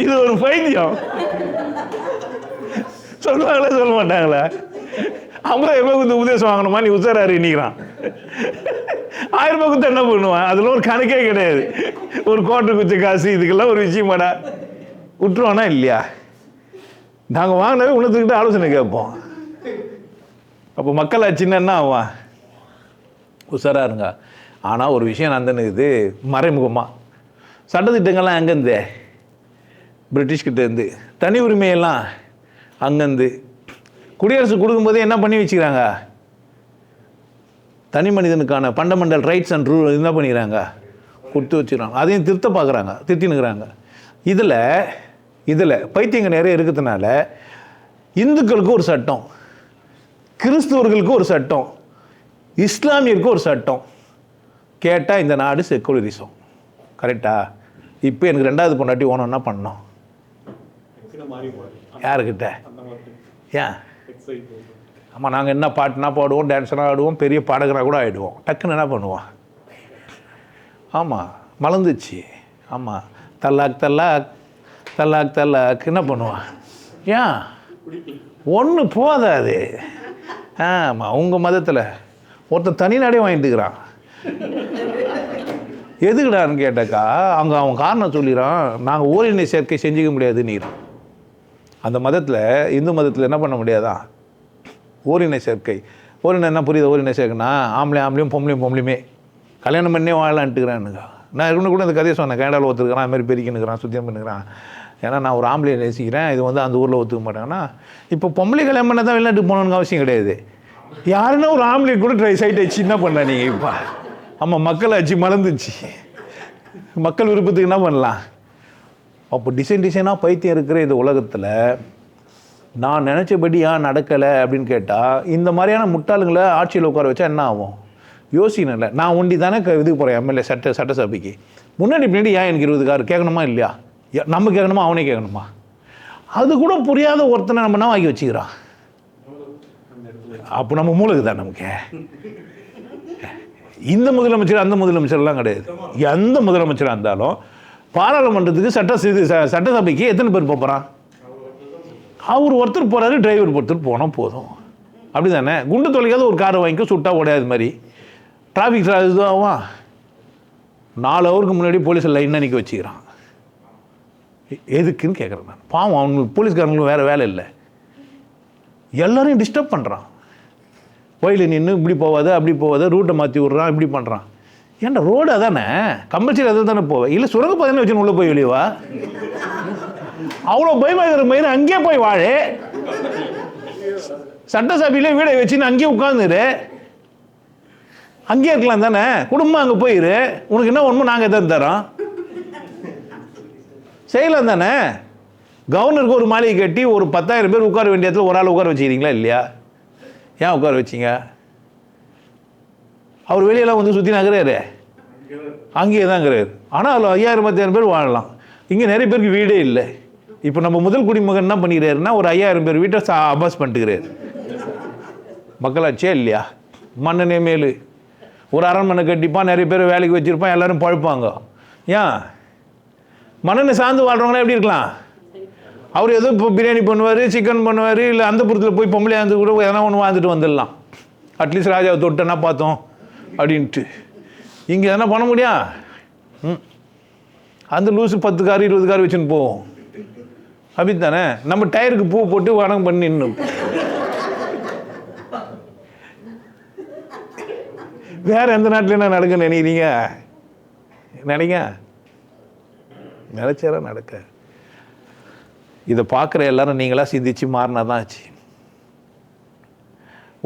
இது ஒரு பைத்தியம். சொல்லுவாங்களே சொல்ல மாட்டாங்களா? 50 ரூபாய் குத்து உபதேசம் வாங்கணுமா? நீ உசாராரு நிற்கிறான். 1000 ரூபாய் குத்து என்ன பண்ணுவான்? அதில் ஒரு கணக்கே கிடையாது. ஒரு கோட்டை குச்ச காசு இதுக்கெல்லாம் ஒரு விஷயமாடா விட்டுருவானா இல்லையா? நாங்கள் வாங்கினவே உணர்த்துக்கிட்ட ஆலோசனை கேட்போம். அப்போ மக்களாட்சின்னு என்ன ஆவான்? உசாரா இருங்க. ஆனால் ஒரு விஷயம் நடந்துனுக்குது மறைமுகமாக. சட்டத்திட்டங்கள்லாம் எங்கேருந்து? பிரிட்டிஷ்கிட்டேருந்து. தனி உரிமையெல்லாம் அங்கேருந்து. குடியரசு கொடுக்கும்போதே என்ன பண்ணி வச்சுக்கிறாங்க? தனி மனிதனுக்கான ஃபண்டமெண்டல் ரைட்ஸ் அண்ட் ரூல் என்ன பண்ணிக்கிறாங்க? கொடுத்து வச்சுக்கிறாங்க. அதையும் திருத்தினுக்கிறாங்க. இதில் பைத்தியங்க நிறைய இருக்கிறதுனால இந்துக்களுக்கு ஒரு சட்டம், கிறிஸ்துவர்களுக்கு ஒரு சட்டம், இஸ்லாமியருக்கு ஒரு சட்டம். கேட்டால் இந்த நாடு செக்குலரிசம். கரெக்டா? இப்போ எனக்கு 2வது பொண்டாட்டி ஓனம்னா பண்ணோம். யாருக்கிட்ட? ஏன்? ஆமாம், நாங்கள் என்ன பாட்டுனா பாடுவோம், டான்ஸ்னா ஆடுவோம், பெரிய பாடகராக கூட ஆகிடுவோம். டக்குன்னு என்ன பண்ணுவோம்? ஆமாம், மலர்ந்துச்சு. ஆமாம், தல்லாக் தல்லாக் தல்லாக் தல்லாக் என்ன பண்ணுவான்? ஏன்? ஒன்று போதாது. ஆமாம், உங்கள் மதத்தில் ஒருத்தன் தனிநாடே வாங்கிட்டுக்கிறான். எதுக்குடான்னு கேட்டாக்கா அவன் காரணம் சொல்லிடுறான். நாங்கள் ஓரினை சேர்க்கை செஞ்சுக்க முடியாது நீர். அந்த மதத்தில், இந்து மதத்தில் என்ன பண்ண முடியாதான்? ஓரினை சேர்க்கை. ஓரினை என்ன புரியுது? ஓரினை சேர்க்கைன்னா ஆம்பளையும் பொம்பளையுமே கல்யாணம் பண்ணே வாழலான்ட்டுக்கிறானுங்க. நான் இருக்கணும் கூட இந்த கதையை சொன்னேன். கேரளாவில் ஒத்துருக்கிறான், அது மாதிரி பெருக்கினுக்கிறான், சுத்தியம் பண்ணிக்கிறான். ஏன்னா நான் ஒரு ஆம்பளையை நேசிக்கிறேன், இது அந்த ஊரில் ஒத்துக்க மாட்டாங்கன்னா இப்போ பொம்பளை கல்யாணம் பண்ண தான் வெளிநாட்டுக்கு போகணுன்னு அவசியம் கிடையாது. யாருன்னா ஒரு ஆம்பளை கூட சைட் வச்சு என்ன பண்ண நீங்கள் இப்போ? ஆமாம், மக்களாட்சி மறந்துச்சு. மக்கள் விருப்பத்துக்கு என்ன பண்ணலாம்? அப்போ டிசைனாக பைத்தியம் இருக்கிற இந்த உலகத்தில் நான் நினச்சபடி ஏன் நடக்கலை அப்படின்னு கேட்டால், இந்த மாதிரியான முட்டாளுங்களை ஆட்சியில் உட்கார வச்சா என்ன ஆகும்? யோசிக்கணும்ல. நான் ஒண்டி தானே இதுக்கு போகிறேன் எம்எல்ஏ சட்டசபைக்கு. பின்னாடி ஏன் எனக்கு 20 கார் கேட்கணுமா இல்லையா? நம்ம கேட்கணுமா, அவனே கேட்கணுமா? அது கூட புரியாத ஒருத்தனை நம்ம என்ன வாங்கி வச்சுக்கிறான். அப்போ நம்ம மூளைக்கு தான் நமக்கு. இந்த முதலமைச்சர் அந்த முதலமைச்சர்லாம் கிடையாது. எந்த முதலமைச்சராக இருந்தாலும் பாராளுமன்றத்துக்கு சட்டசபைக்கு எத்தனை பேர் போகிறான்? அவர் ஒருத்தர் போகிறாரு, டிரைவர் ஒருத்தர் போனால் போதும். அப்படி தானே? குண்டு தொலைக்காத ஒரு காரை வாங்கிக்க, சுட்டா உடையாது மாதிரி. டிராஃபிக் இதுவாகும். 4 ஹவருக்கு முன்னாடி போலீஸில் லைனாக நிற்க வச்சுக்கிறான். எதுக்குன்னு கேட்குறேன் நான். பாவம், அவங்களுக்கு போலீஸ்காரங்களும் வேறு வேலை இல்லை. எல்லோரையும் டிஸ்டர்ப் பண்ணுறான். வயலில் நின்று இப்படி போவாத அப்படி போவாத, ரூட்டை மாற்றி விட்றான், இப்படி பண்ணுறான். ஏன்டா ரோடு அதானே, கம்பல்சரி அதை தானே போவேன். இல்லை சுரங்கப்பாதைன்னு வச்சுன்னு உள்ளே போய் வெளியவா? அவ்வளோ பயமாகிற மயிறு அங்கேயே போய் வாழு. சட்டசபையிலே வீடை வச்சுன்னு அங்கேயே உட்காந்துரு. அங்கேயே இருக்கலாம் தானே, குடும்பம் அங்கே போயிரு, உனக்கு என்ன ஒன்றும் நாங்கள் எதாவது தரோம், செய்யலாம் தானே. கவர்னருக்கு ஒரு மாளிகை கட்டி ஒரு 10,000 பேர் உட்கார வேண்டிய இடத்துல ஒரு ஆள் உட்கார வச்சுக்கிறீங்களா இல்லையா? ஏன் உட்கார வச்சிங்க? அவர் வெளியெல்லாம் வந்து சுற்றி நகராரு, அங்கேயே தான் இருக்கிறார். ஆனால் அதில் 5,000 10,000 பேர் வாழலாம். இங்கே நிறைய பேருக்கு வீடே இல்லை. இப்போ நம்ம முதல் குடிமகன் என்ன பண்ணிக்கிறாருன்னா ஒரு 5,000 பேர் வீட்டை அபாஸ் பண்ணிட்டுக்கிறாரு. மக்களாட்சியா இல்லையா? மன்னனே மேலு, ஒரு அரண்மனை கட்டிப்பான், நிறைய பேர் வேலைக்கு வச்சுருப்பான், எல்லோரும் பழுப்பாங்க. ஏன் மன்னனை சார்ந்து வாழ்கிறவங்களாம் எப்படி இருக்கலாம்? அவர் ஏதோ இப்போ பிரியாணி பண்ணுவார், சிக்கன் பண்ணுவார், இல்லை அந்த புறத்தில் போய் பொம்பளையாக இருந்து கூட எதனா ஒன்று வாழ்ந்துட்டு வந்துடலாம். அட்லீஸ்ட் ராஜாவை தொட்டனா பார்த்தோம் அப்படின்ட்டு. இங்கே எதனா பண்ண முடியும்? அந்த லூஸு 10 கார் 20 கார் வச்சுன்னு போவோம். அப்படி தானே. நம்ம டயருக்கு பூ போட்டு வணக்கம் பண்ணி நின்று வேற எந்த நாட்டில் என்ன நடக்குன்னு நினைக்கிறீங்க? நினைச்சாரா நடக்க? இதை பார்க்குற எல்லாரும் நீங்களாக சிந்திச்சு மாறினா தான் ஆச்சு.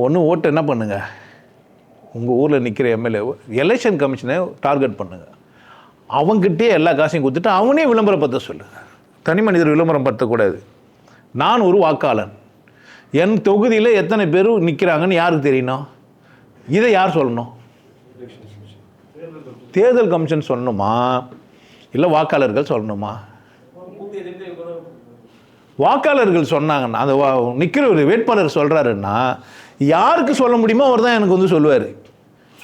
ஒன்று ஓட்டு என்ன பண்ணுங்க, உங்கள் ஊரில் நிற்கிற எம்எல்ஏ எலெக்ஷன் கமிஷனை டார்கெட் பண்ணுங்க. அவங்ககிட்டே எல்லா காசையும் கொடுத்துட்டு அவனே விளம்பரப்படுத்த சொல்லுங்கள். தனி மனிதர் விளம்பரம் படுத்தக்கூடாது. நான் ஒரு வாக்காளன், என் தொகுதியில் எத்தனை பேர் நிற்கிறாங்கன்னு யாருக்கு தெரியணும்? இதை யார் சொல்லணும்? தேர்தல் கமிஷன் சொல்லணுமா இல்லை வாக்காளர்கள் சொல்லணுமா? வாக்காளர்கள் சொன்னாங்கன்னா, அந்த நிற்கிற ஒரு வேட்பாளர் சொல்கிறாருன்னா யாருக்கு சொல்ல முடியுமோ அவர் தான் எனக்கு வந்து சொல்லுவார்.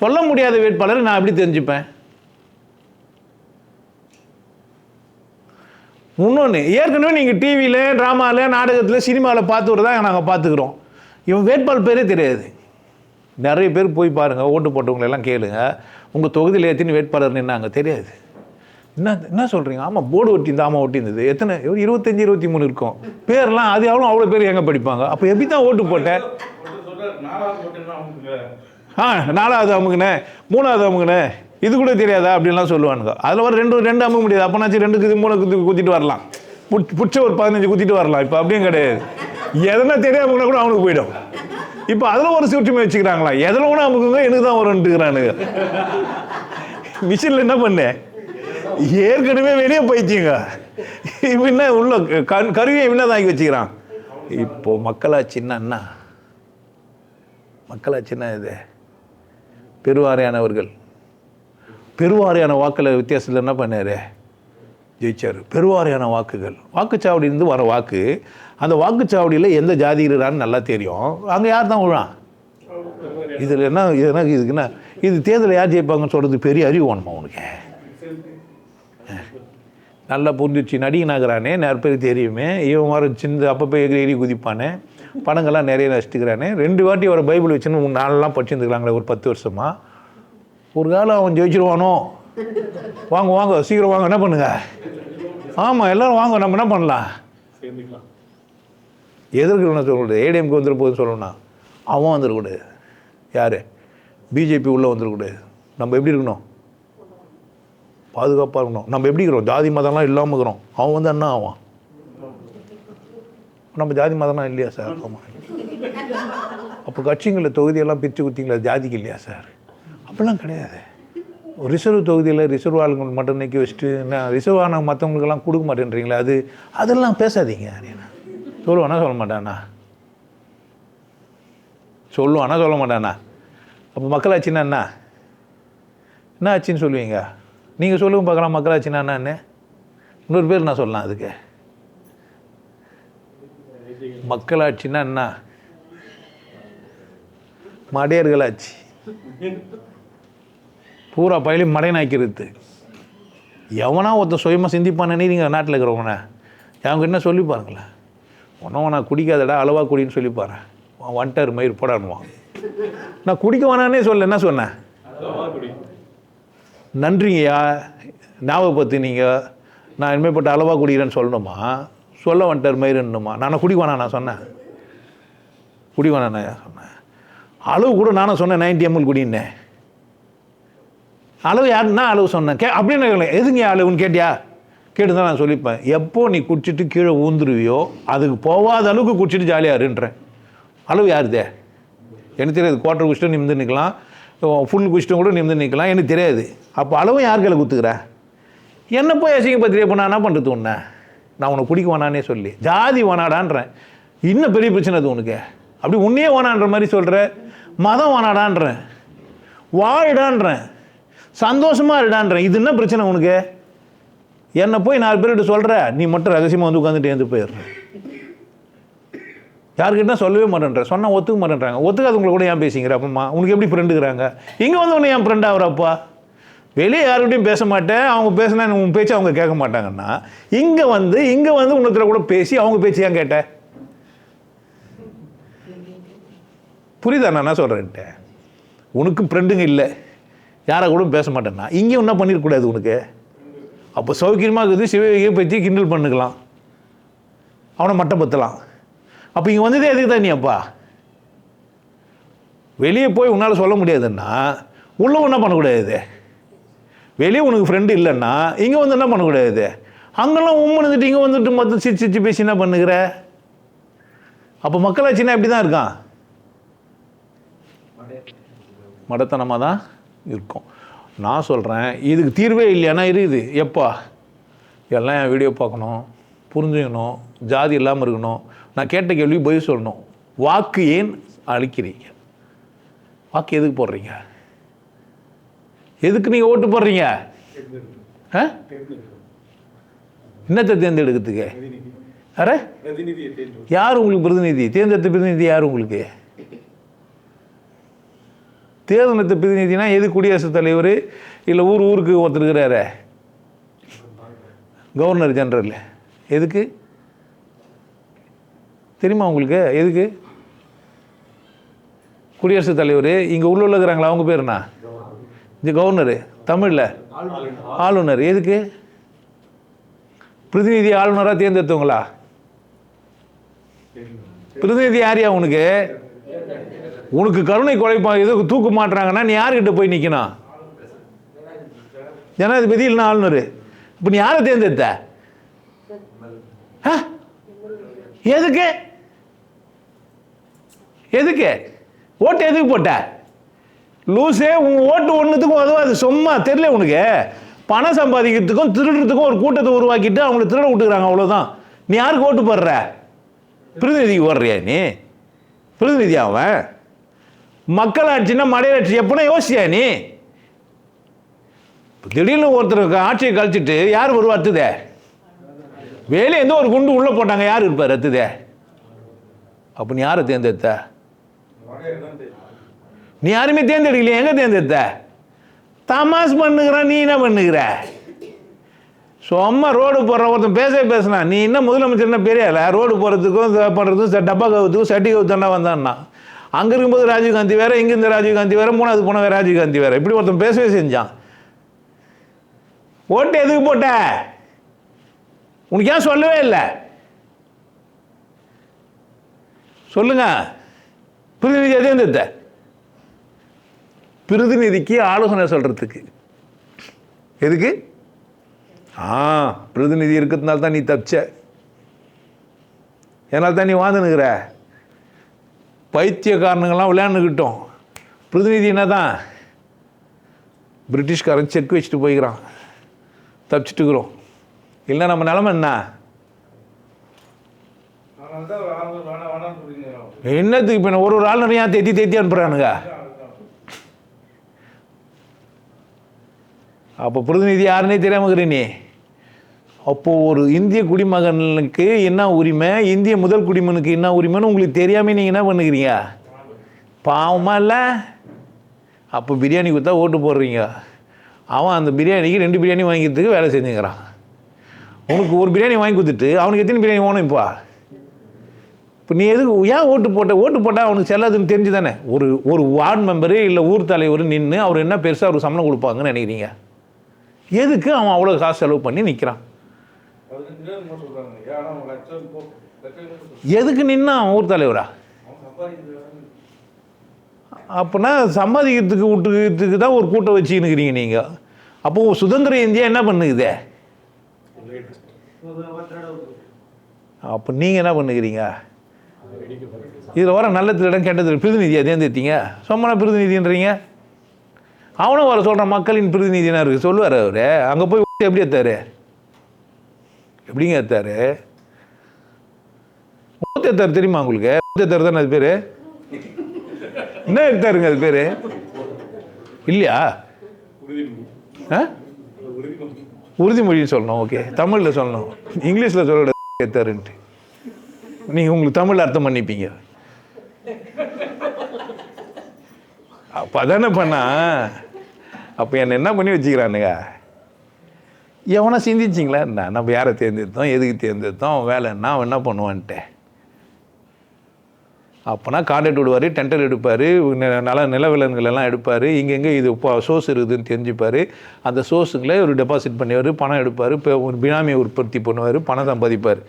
சொல்ல முடியாத வேட்பாளரை நான் எப்படி தெரிஞ்சுப்பேன்? இன்னொன்று, ஏற்கனவே நீங்கள் டிவியில், ட்ராமாவில், நாடகத்தில், சினிமாவில் பார்த்துட்டு தான் நாங்கள் பார்த்துக்குறோம். இவன் வேட்பாளர் பேரே தெரியாது. நிறைய பேர் போய் பாருங்கள், ஓட்டு போட்டவங்களெல்லாம் கேளுங்க, உங்கள் தொகுதியில் எத்தனை வேட்பாளர் நின்னாங்க தெரியாது. என்ன சொல்கிறீங்க? ஆமாம், போர்டு ஒட்டியிருந்தது, ஆமாம் ஒட்டியிருந்தது. எத்தனை? 25 23 இருக்கும். பேர்லாம் அது அவ்வளோ பேர் எங்கே படிப்பாங்க? அப்போ எப்படி தான் ஓட்டு போட்டேன்? 4வது அமுக்குனே, 3வது அமுக்குனே, இது கூட தெரியாதா அப்படின்லாம் சொல்லுவானுங்க. அதில் ஒரு ரெண்டு அமுக்க முடியாது. அப்போனாச்சும் 2 3 குத்திட்டு வரலாம், புடிச்ச ஒரு 15 குத்திட்டு வரலாம். இப்போ அப்படியும் கிடையாது. எதனா தெரியாம கூட அவனுக்கு போயிடும். இப்போ அதில் ஒரு சுற்றுமை வச்சுக்கிறாங்களா, எதில் ஒன்று அமுக்குங்க எனக்கு தான் வரும்ன்ட்டுக்கிறானுங்க. மிஷினில் என்ன பண்ணேன், ஏற்கனவே வெளியே போயிட்டீங்க, இப்போ என்ன உள்ள கருவியை என்ன தாங்கி வச்சுக்கிறான். இப்போ மக்களாட்சின்னா என்ன? மக்களாட்சின்னா இது பெருவாரியான வாக்கில் வித்தியாசத்தில் என்ன பண்ணார்? ஜெயிச்சார். பெருவாரியான வாக்குகள், வாக்குச்சாவடியிலேருந்து வர வாக்கு, அந்த வாக்குச்சாவடியில் எந்த ஜாதி இருக்கிறான்னு நல்லா தெரியும். அங்கே யார் தான் விழான்? இதில் என்ன இதுக்குன்னா, இது தேர்தலில் யார் ஜெயிப்பாங்கன்னு சொல்கிறது பெரிய அறிவு வேணுமா உனக்கு? நல்லா புரிஞ்சிச்சு. நடிகனாகிறானே, நிறைய பேர் தெரியுமே, இவன் வர சின்ன அப்பப்போ எகிரி குதிப்பானே, பணங்கள்லாம் நிறைய நஷ்டிக்கிறானே, 2 வாட்டி வர பைபிள் வச்சுன்னு 3 நாளெலாம் படிச்சுருந்துக்கிறாங்களே ஒரு 10 வருஷமாக. ஒரு காலம் அவன் ஜெயிச்சிருவானோ? வாங்க சீக்கிரம் வாங்க, என்ன பண்ணுங்க? ஆமாம், எல்லோரும் வாங்க, நம்ம என்ன பண்ணலாம்? எதற்கு என்ன சொல்லக்கூடாது? ஏடிஎம்க்கு வந்துட போகுதுன்னு சொல்லணும்னா அவன் வந்துடக்கூடாது. யார்? பிஜேபி உள்ளே வந்துடக்கூடாது. நம்ம எப்படி இருக்கணும்? பாதுகாப்பாக இருக்கணும். நம்ம எப்படி இருக்கிறோம்? ஜாதி மதம்லாம் இல்லாமல் இருக்கிறோம். அவன் வந்து என்ன ஆவான்? நம்ம ஜாதி மதம்லாம் இல்லையா சார்? ஆமாம். அப்போ கட்சிங்களில் தொகுதியெல்லாம் பிரித்து குத்திங்களா ஜாதிக்கு இல்லையா சார்? அப்படிலாம் கிடையாது. ரிசர்வ் தொகுதியில் ரிசர்வ் ஆளுங்கள் மட்டும் நிற்க வச்சுட்டு ரிசர்வ் ஆன மற்றவங்களுக்கெல்லாம் கொடுக்க மாட்டேன்றீங்களா? அதெல்லாம் பேசாதீங்க. சொல்லுவானா சொல்ல மாட்டானா? சொல்ல மாட்டானா? அப்போ மக்களாட்சின்னா என்ன ஆச்சுன்னு சொல்லுவீங்க? நீங்கள் சொல்லுங்க பார்க்கலாம், மக்களாட்சின்னா என்ன? இன்னொரு பேர் நான் சொல்லலாம் அதுக்கு. மக்களாட்சின்னா என்ன? மடையர்களாட்சி. பூரா பயிலையும் மடையனாக்கிறது. எவனா ஒருத்தன் சுயமாக சிந்திப்பான்னு நினைக்கிறீங்க நாட்டில் இருக்கிறவங்கண்ணே? அவங்க என்ன சொல்லி பாருங்களேன். ஒன்றும் நான் குடிக்காதடா, அளவாக குடின்னு சொல்லி பாரு. வந்துட்டார் மயிர் போடானுவான். நான் குடிக்க வேணானே என்ன சொன்னேன்? நன்றிங்கய்யா, ஞாபகப்படுத்தி நீங்கள் நான் இனிமேற்பட்ட அளவாக குடிக்கிறேன்னு சொல்லணுமா? சொல்ல வந்துட்டார் மயிருன்னுமா? நான் குடிக்க வேணா நான் சொன்னேன்? குடி வேணாண்ணா சொன்னேன். அளவு கூட நானும் சொன்னேன் 90 ml குடின்னேன். அளவு யாருன்னா அளவு சொன்னேன். அப்படின்னு எதுங்க அளவுன்னு கேட்டியா? கேட்டு தான் நான் சொல்லிப்பேன். எப்போ நீ குடிச்சிட்டு கீழே ஊந்துருவியோ அதுக்கு போகாத அளவுக்கு குடிச்சிட்டு ஜாலியாக இருன்றேன். அளவு யாருதே எனக்கு தெரியாது. குவார்டர் குடிச்சிட்டு நிமிந்து நிற்கலாம், ஃபுல் குடிச்சிட்டும் கூட நிமிந்து நிற்கலாம், எனக்கு தெரியாது. அப்போ அளவும் யார் கையில் குத்துக்கிற? என்ன போய் அசிங்கப்பத்திரிகை இப்போ நான் என்ன பண்ணுறது? உன்னை நான் உனக்கு பிடிக்க வேணானே சொல்லி ஜாதி வேணாடான்றேன். இன்னும் பெரிய பிரச்சனை அது உனக்கு. அப்படி உன்னையே வேணான்ற மாதிரி சொல்கிற, மதம் வேணாடான்றேன், வாழிடான்றேன், சந்தோஷமாக இருடான்றேன். இது என்ன பிரச்சனை உனக்கு? என்னை போய் 4 பேர்கிட்ட சொல்கிற, நீ மட்டும் ரகசியமாக வந்து உட்காந்துட்டு எழுந்து போயிடுற. யாருக்கிட்ட சொல்லவே மாட்டேன்ற, சொன்னால் ஒத்துக்க மாட்டேன்றாங்க. ஒத்துக்காதவங்களை கூட ஏன் பேசிங்கிற? அப்பம்மா உனக்கு எப்படி ஃப்ரெண்டுக்கிறாங்க? இங்கே வந்து உன்னை என் ஃப்ரெண்ட் ஆகிறப்பா? வெளியே யாருக்கிட்டையும் பேச மாட்டேன், அவங்க பேசினா உன் பேச்சு அவங்க கேட்க மாட்டாங்கன்னா, இங்கே வந்து உன்னத்தில் கூட பேசி அவங்க பேச்சு ஏன் கேட்ட? புரியுதா நான் என்ன சொல்கிறேன்ட்டு? உனக்கு ஃப்ரெண்டுங்க இல்லை, யாரை கூட பேச மாட்டேன்னா இங்கே என்ன பண்ணிடக்கூடாது உனக்கு? அப்போ சௌக்கியமாக இருக்குது, சிவகையை பற்றி கிண்டல் பண்ணுக்கலாம், அவனை மட்டம் பற்றலாம். அப்போ இங்கே வந்ததே எதுக்கு தான் நீ? அப்பா வெளியே போய் உன்னால் சொல்ல முடியாதுன்னா உள்ளே என்ன பண்ணக்கூடாது? வெளியே உனக்கு ஃப்ரெண்டு இல்லைன்னா இங்கே வந்து என்ன பண்ணக்கூடாது? அங்கெல்லாம் உம்முனுட்டு இங்கே வந்துட்டு மொத்தம் சிரிச்சு பேசி என்ன பண்ணுகிற? அப்போ மக்களாட்சின்னா இப்படி தான் இருக்கான், மடத்தனமாக தான் இருக்கும். நான் சொல்கிறேன், இதுக்கு தீர்வே இல்லையானா இருக்குது. எப்பா எல்லாம் என் வீடியோ பார்க்கணும், புரிஞ்சுக்கணும், ஜாதி இல்லாமல் இருக்கணும், நான் கேட்ட கேள்வி பதில் சொல்லணும். வாக்கு ஏன் அளிக்கிறீங்க? வாக்கு எதுக்கு போடுறீங்க? எதுக்கு நீங்கள் ஓட்டு போடுறீங்க? என்னத்தை தேர்ந்தெடுக்கிறதுக்கு? அரே யார் உங்களுக்கு பிரதிநிதி? தேர்ந்தெடுத்த பிரதிநிதி யார் உங்களுக்கு? தேர்ந்தெடுத்த பிரதிநிதினா எது? குடியரசுத் தலைவர் இல்லை ஊருக்கு ஒருத்தர் இருக்கிறாரு, கவர்னர் ஜெனரல். எதுக்கு தெரியுமா உங்களுக்கு? எதுக்கு குடியரசுத் தலைவர்? இங்கே உள்ள இருக்கிறாங்களா அவங்க பேர் என்ன? இது கவர்னரு, தமிழில் ஆளுநர். எதுக்கு? பிரதிநிதி ஆளுநராக தேர்ந்தெடுத்தவங்களா? பிரதிநிதி யாரையா உனக்கு? உனக்கு கருணை கொலைப்பா எதுக்கு தூக்க மாட்டுறாங்கன்னா நீ யாருக்கிட்ட போய் நிற்கணும்? ஜனாதிபதி இல்லைன்னா ஆளுநர். இப்போ நீ யாரை தேர்ந்தெடுத்த? எதுக்கு எதுக்கு ஓட்டு எதுக்கு போட்ட? லூஸே, உன் ஓட்டு ஒன்றுத்துக்கும் அதுவும் அது சும்மா தெரியல உனக்கு. பணம் சம்பாதிக்கிறதுக்கும் திருடுறதுக்கும் ஒரு கூட்டத்தை உருவாக்கிட்டு அவங்கள திருட விட்டுக்கிறாங்க, அவ்வளோதான். நீ யாருக்கு ஓட்டு போடுற? பிரதிநிதிக்கு போடுறியா நீ? பிரதிநிதி அவன். மக்களாட்சின்னா மடையாட்சி எப்படின்னா யோசிச்சியா நீ? திடீர்னு ஒருத்தருக்கு ஆட்சியை கழிச்சிட்டு யார் வருவா? அத்துதே வேலை எந்த ஒரு குண்டு உள்ளே போட்டாங்க, யார் இருப்பார்? அத்துதே. அப்போ நீ யாரை தேர்ந்தெடுத்த? நீ யாருமே தேர்ந்தெடுக்கலையே, எங்கே தேர்ந்தெடுத்த? தமாஸ் பண்ணுகிறான், நீ என்ன பண்ணுகிற? சும்மா ரோடு போடுற ஒருத்தன் பேசினா நீ என்ன முதலமைச்சர் என்ன பெரியால? ரோடு போகிறதுக்கும் பண்ணுறதுக்கும் டப்பா கவுத்துக்கும் சட்டி கவுத்தாண்டா வந்தான்னா, அங்கே இருக்கும்போது ராஜீவ்காந்தி வேறு, இங்கேருந்து ராஜீவ்காந்தி வேறு, மூணாவது போனவே ராஜீவ்காந்தி வேறு, இப்படி ஒருத்தன் பேசவே செஞ்சான். ஓட்டு எதுக்கு போட்ட? உனக்கு ஏன் சொல்லவே இல்லை? சொல்லுங்க. பிரதிநிதி எதே இருந்த பிரதிநிதிக்கு ஆலோசனை சொல்றதுக்கு. எதுக்கு? பிரதிநிதி இருக்கிறதுனால தான் நீ தப்பிச்ச, ஏனால் தான் நீ வாழ்ந்துனுக்கிற. பைத்திய காரணங்கள்லாம் விளையாண்டுக்கிட்டோம். பிரதிநிதி என்ன தான் பிரிட்டிஷ்காரன் செக் வச்சுட்டு போய்க்கிறான், தப்பிச்சுட்டுக்கிறோம். இல்லை நம்ம நிலமை என்ன? என்னத்துக்கு இப்போ ஒரு ஆள் நிறையா தேத்தி அனுப்புறானுங்க. அப்போ பிரதிநிதி யாருன்னே தெரியாம நீ. அப்போது ஒரு இந்திய குடிமகனுக்கு என்ன உரிமை, இந்திய முதல் குடிமகனுக்கு என்ன உரிமைன்னு உங்களுக்கு தெரியாமல் நீங்கள் என்ன பண்ணுகிறீங்க? பாவமா இல்லை? அப்போ பிரியாணி கொடுத்தா ஓட்டு போடுறீங்க. அவன் அந்த பிரியாணிக்கு 2 பிரியாணி வாங்கிக்கிறதுக்கு வேலை செஞ்சுக்கிறான். உனக்கு ஒரு பிரியாணி வாங்கி கொடுத்துட்டு அவனுக்கு எத்தனை பிரியாணி வேணும்? இப்போ நீ எதுக்கு ஏன் ஓட்டு போட்டால் அவனுக்கு செல்லாதுன்னு தெரிஞ்சு தானே ஒரு வார்டு மெம்பரு இல்லை ஊர் தலைவர் நின்று அவர் என்ன பெருசாக அவருக்கு சம்பளம் கொடுப்பாங்கன்னு நினைக்கிறீங்க? எதுக்கு அவன் அவ்வளோ காசு செலவு பண்ணி நிற்கிறான்? எதுக்கு நின்னா அவன் ஊர் தலைவரா? அப்படின்னா சம்பாதிக்கிறதுக்கு விட்டுக்கிறதுக்கு தான் ஒரு கூட்டம் வச்சுக்கினுக்கிறீங்க நீங்கள். அப்போ சுதந்திர இந்தியா என்ன பண்ணுக்குதே? அப்போ நீங்கள் என்ன பண்ணுகிறீங்க? இதில் வர நல்ல திருடம் கெட்ட திருடம் பிரதிநிதியாக தேர்ந்தெடுத்தீங்க, சும்மா பிரதிநிதின்றீங்க. அவனும் வர சொல்கிறான், மக்களின் பிரதிநிதினா இருக்குது சொல்லுவார் அவர். அங்கே போய் எப்படி ஏற்றாரு? எப்படிங்க ஏற்றாரு? ஏற்றாரு தெரியுமா உங்களுக்கு? ஏற்றாரு தானே அது பேர்? என்ன எடுத்தாருங்க அது பேர்? இல்லையா? உறுதிமொழின்னு சொல்லணும். ஓகே, தமிழில் சொல்லணும், இங்கிலீஷில் சொல்ல ஏற்றாருன்ட்டு. நீங்கள் உங்களுக்கு தமிழில் அர்த்தம் பண்ணிப்பீங்க. அப்போ அதானே பண்ணா. அப்போ என்ன பண்ணி வச்சுக்கிறானுங்க? எவனா சிந்திச்சிங்களா என்ன? நம்ம யாரை தேர்ந்தெடுத்தோம், எதுக்கு தேர்ந்தெடுத்தோம், அவன் வேலை என்ன, அவன் என்ன பண்ணுவான்ட்டு. அப்போனா கான்ட்ராக்ட் விடுவார், டெண்டர் எடுப்பார், நிலவிலன்கள் எல்லாம் எடுப்பார், இங்கெங்கே இது சோர்ஸ் இருக்குதுன்னு தெரிஞ்சுப்பார். அந்த சோர்ஸுங்களே ஒரு டெபாசிட் பண்ணிவார், பணம் எடுப்பார், இப்போ ஒரு பினாமியை உற்பத்தி பண்ணுவார், பணம் சம்பாதிப்பார்.